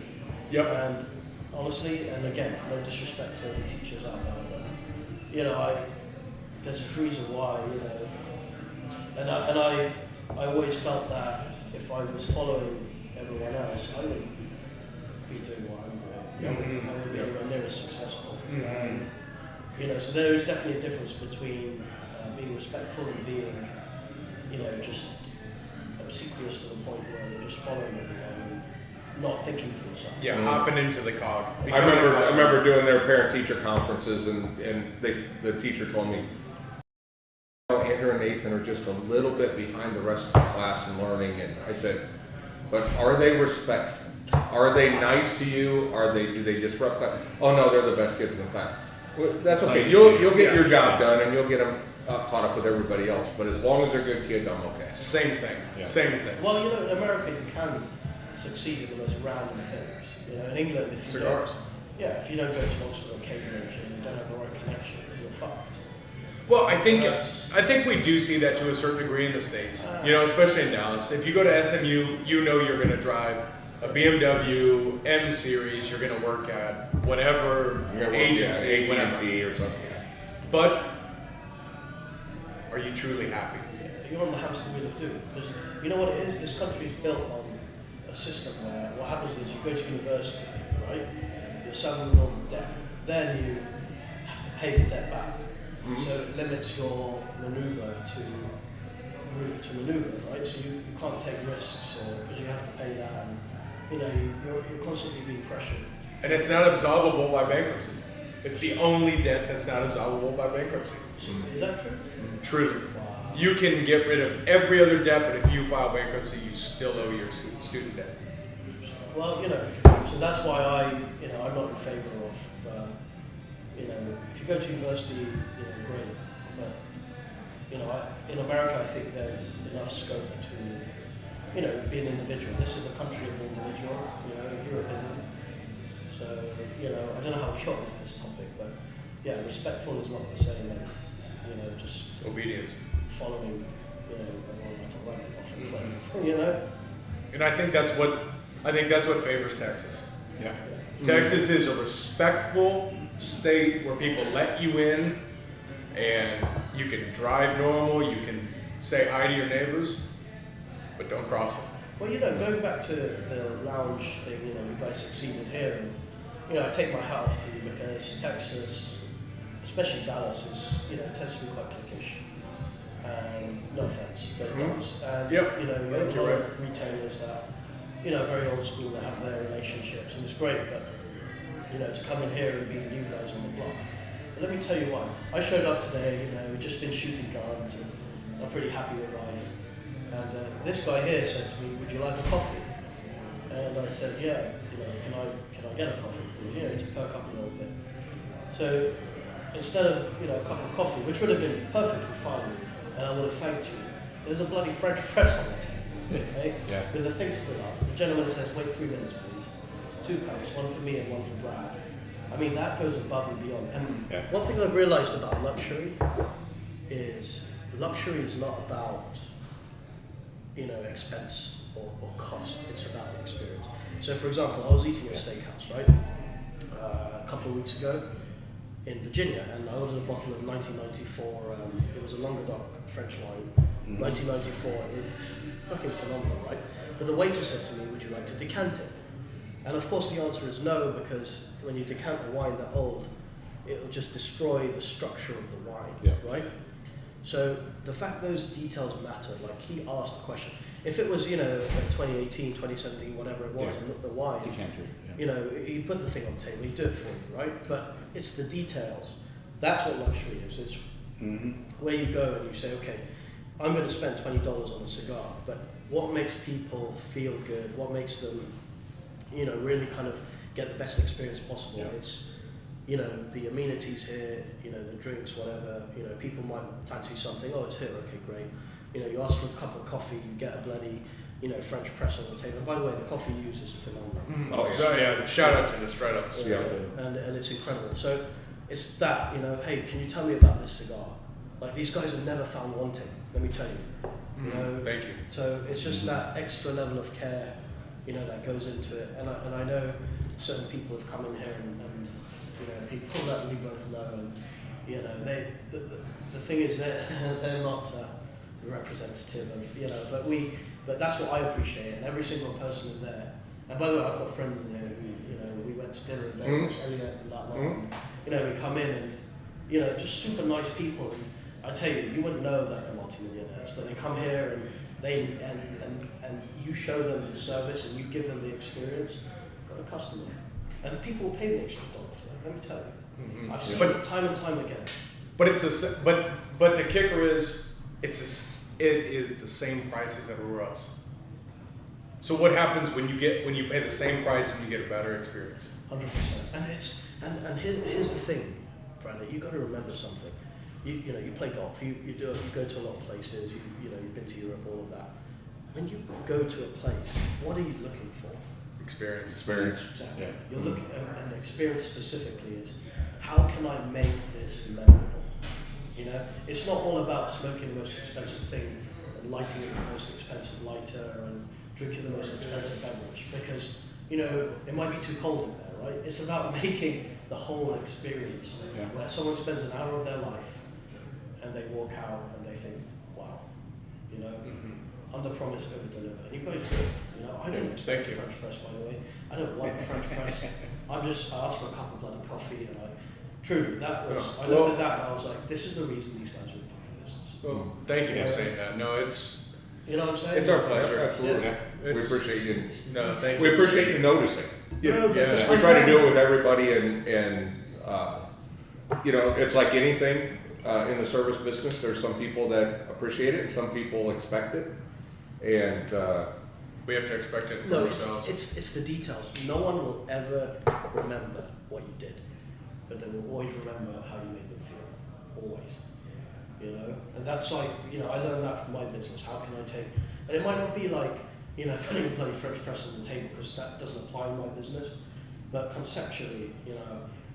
A: Yep.
C: And honestly, and again, no disrespect to the teachers out there, but there's a reason why, and I always felt that if I was following everyone else, I wouldn't be doing what I'm doing. I wouldn't be anywhere near as successful. And so there is definitely a difference between being respectful and being, just obsequious to the point where you're just following everyone and not thinking for yourself.
A: Yeah, hopping into the cog.
B: I remember doing their parent-teacher conferences, and the teacher told me, Andrew and Nathan are just a little bit behind the rest of the class in learning, and I said, but are they respectful? Are they nice to you? Do they disrupt class? Oh no, they're the best kids in the class. Well, that's okay. You'll get your job done, and you'll get them caught up with everybody else. But as long as they're good kids, I'm okay.
A: Same thing.
D: Yeah.
A: Same thing.
C: Well, in America you can succeed in those random things. In England, if you
A: Cigars.
C: if you don't go to Oxford or Cambridge and you don't have the right connections, you're fucked.
A: Well, I think we do see that to a certain degree in the States. Especially in Dallas. If you go to SMU, you're going to drive a BMW M Series. You're going to work at whatever agency, whatever.
B: AT&T or something.
A: But are you truly happy?
C: You're on the hamster wheel of doom, because you know what it is. This country is built on a system where what happens is you go to university, right? You're saddled with all the debt, then you have to pay the debt back. So it limits your maneuver to maneuver, right? So you can't take risks because you have to pay that, and you're constantly being pressured.
A: And it's not absolvable by bankruptcy. It's the only debt that's not absolvable by bankruptcy.
C: So is that true?
A: Truly.
C: Wow.
A: You can get rid of every other debt, but if you file bankruptcy, you still owe your student debt.
C: Well, so that's why I'm not in favour of, if you go to university, great, but in America, I think there's enough scope to, be an individual. This is the country of the individual. Europe isn't. So I don't know how we got into this topic, but respectful is not the same as just
A: Obedience.
C: following everyone like a rabbit off a cliff.
A: And I think that's what favors Texas.
D: Yeah.
A: Texas is a respectful state where people let you in, and you can drive normal, you can say hi to your neighbors, but don't cross it.
C: Well, going back to the lounge thing, you guys succeeded here, and I take my hat off to you because Texas, especially Dallas, tends to be quite cliquish. No offense, but it does. And you have a lot of retailers that are very old school, that have their relationships, and it's great. But to come in here and be the new guys on the block. But let me tell you what, I showed up today. We've just been shooting guns, and I'm pretty happy with life. And this guy here said to me, "Would you like a coffee?" And I said, "Yeah. Can I get a coffee, please? To perk up a little bit." So instead of a cup of coffee, which would have been perfectly fine, and I would have thanked you, there's a bloody French press on the table, okay?
D: Yeah.
C: With the thing still up. The gentleman says, wait 3 minutes, please. 2 cups, one for me and one for Brad. I mean, that goes above and beyond. And
D: Yeah.
C: one thing I've realized about luxury is not about, expense or cost. It's about the experience. So, for example, I was eating at a steakhouse, right? A couple of weeks ago in Virginia, and I ordered a bottle of 1994. It was a Languedoc French wine, 1994. It was fucking phenomenal, right? But the waiter said to me, "Would you like to decant it?" And of course, the answer is no, because when you decant a wine that old, it will just destroy the structure of the wine, right? So the fact those details matter, like he asked the question. If it was, 2018, 2017, whatever it was, and looked at the wine,
D: Decanter,
C: he put the thing on the table, he'd do it for you, right? But it's the details. That's what luxury is. It's where you go and you say, okay, I'm going to spend $20 on a cigar, but what makes people feel good? What makes them, really kind of get the best experience possible?
D: Yeah.
C: It's, the amenities here, the drinks, whatever, people might fancy something, oh, it's here, okay, great. You ask for a cup of coffee, you get a bloody, French press on the table. And by the way, the coffee you use is phenomenal.
A: Oh, so, yeah, shout out to the Stratos.
C: And it's incredible. So it's that, hey, can you tell me about this cigar? Like, these guys have never found wanting, let me tell you.
A: Thank you.
C: So it's just that extra level of care, that goes into it. And I know certain people have come in here and people that we both know, and the thing is that they're not representative of but that's what I appreciate, and every single person in there. And by the way, I've got friends in there who we went to dinner in Vegas, Elliot and that lot. We come in and just super nice people. And I tell you, you wouldn't know that they're multimillionaires, but they come here and you show them the service and you give them the experience. Got a customer, and the people will pay the extra dollar for that. Let me tell you, I've seen it time and time again.
A: But but the kicker is it is the same price as everywhere else. So what happens when you pay the same price and you get a better experience?
C: 100%. And here's the thing, Brandon. You got to remember something. You play golf. You go to a lot of places. You've been to Europe, all of that. When you go to a place, what are you looking for?
A: Experience.
C: Exactly.
D: Yeah.
C: You're looking, and experience specifically is, how can I make this memorable? It's not all about smoking the most expensive thing and lighting the most expensive lighter and drinking the most expensive beverage, because it might be too cold in there, right? It's about making the whole experience where someone spends an hour of their life and they walk out and they think, wow, under promise, over deliver. And you guys do it. I didn't expect a French press, by the way. I don't like a French press. I asked for a cup of bloody coffee, and I looked at that and I was like, this is the reason these guys are in fucking business.
A: Well, thank you for saying that. No, it's
C: You know what I'm saying?
A: it's our pleasure.
B: Absolutely.
A: Yeah.
B: We
A: It's-
B: appreciate you.
A: No, thank
B: We
A: you.
B: appreciate you noticing.
C: No, but
A: Yeah.
C: that's
B: We
C: fine.
B: try to do it with everybody, and it's like anything in the service business. There's some people that appreciate it, and some people expect it, and
A: We have to expect it from
C: No,
A: ourselves.
C: it's the details. No one will ever remember what you did, but they will always remember how you made them feel. Always. And that's like, I learned that from my business. How can I take, and it might not be like, putting a bloody French press on the table, because that doesn't apply in my business, but conceptually,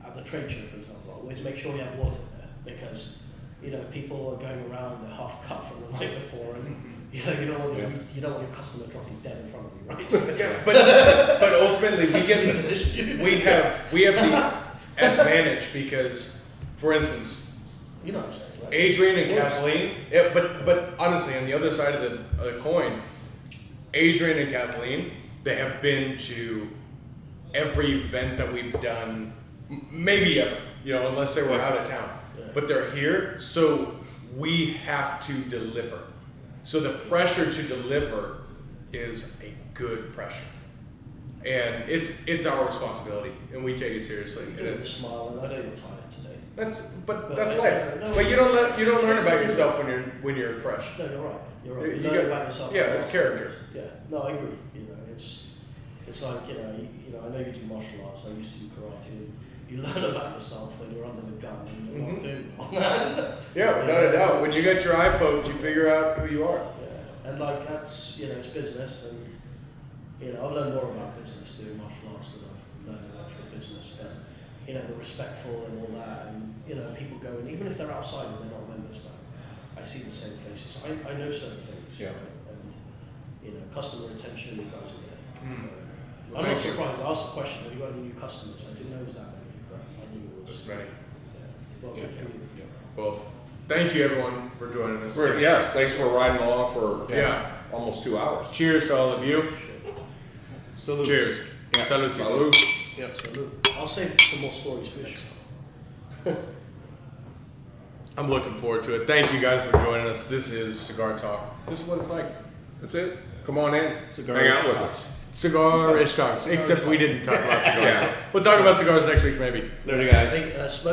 C: at the trade show, for example, always make sure you have water there, because, people are going around, they're half cut from the night before, and you don't want your customer dropping dead in front of you, right? So,
A: Yeah, but ultimately we have the advantage because, for instance,
C: you know what I'm saying, right?
A: Adrian and Kathleen. Yeah, but honestly, on the other side of the coin, Adrian and Kathleen, they have been to every event that we've done, maybe ever. Unless they were out of town, but they're here, so we have to deliver. So the pressure to deliver is a good pressure, and it's our responsibility, and we take it seriously.
C: You
A: And
C: do it with a
A: it's,
C: smile, and I know you're tired today.
A: that's
C: But
A: life.
C: no,
A: But you don't learn about yourself when you're fresh.
C: No, you're right. You're right.
A: You
C: You learn
A: got-
C: about yourself.
A: yeah, it's character.
C: Yeah. No, I agree. It's like I know you do martial arts. I used to do karate. You you learn about yourself when you're under the gun and you're not doing wrong.
A: Yeah, without a doubt. When you get your eye poked, you figure out who you are.
C: Yeah, and like that's it's business, and I've learned more about business doing martial arts than I've learned about actual business. But they're respectful and all that, and people go, and even if they're outside and they're not members, but I see the same faces. I know certain things.
A: Yeah.
C: And customer retention, you guys are there.
A: Mm.
C: So, I'm not surprised. I asked the question, have you got any new customers? I didn't know it was that many, but I knew it was.
A: That's many.
C: Yeah. Well, good for you.
D: Yeah.
A: Well, thank you everyone for joining us.
B: Yes, thanks for riding along for
A: Yeah.
B: almost 2 hours.
A: Cheers to all of you.
D: So
A: Cheers.
D: Yeah.
A: Salud.
B: Salud.
D: Yep.
C: So look, I'll save some more stories for next time.
A: I'm looking forward to it. Thank you guys for joining us. This is Cigar Talk. This is what it's like.
B: That's it. Come on in.
D: Cigar
B: Hang out with
D: talk.
B: us.
A: Cigar-ish talk. Except we didn't talk about cigars.
B: Yeah.
A: We'll talk about cigars next week, maybe.
D: Later, guys.
C: I think, smoke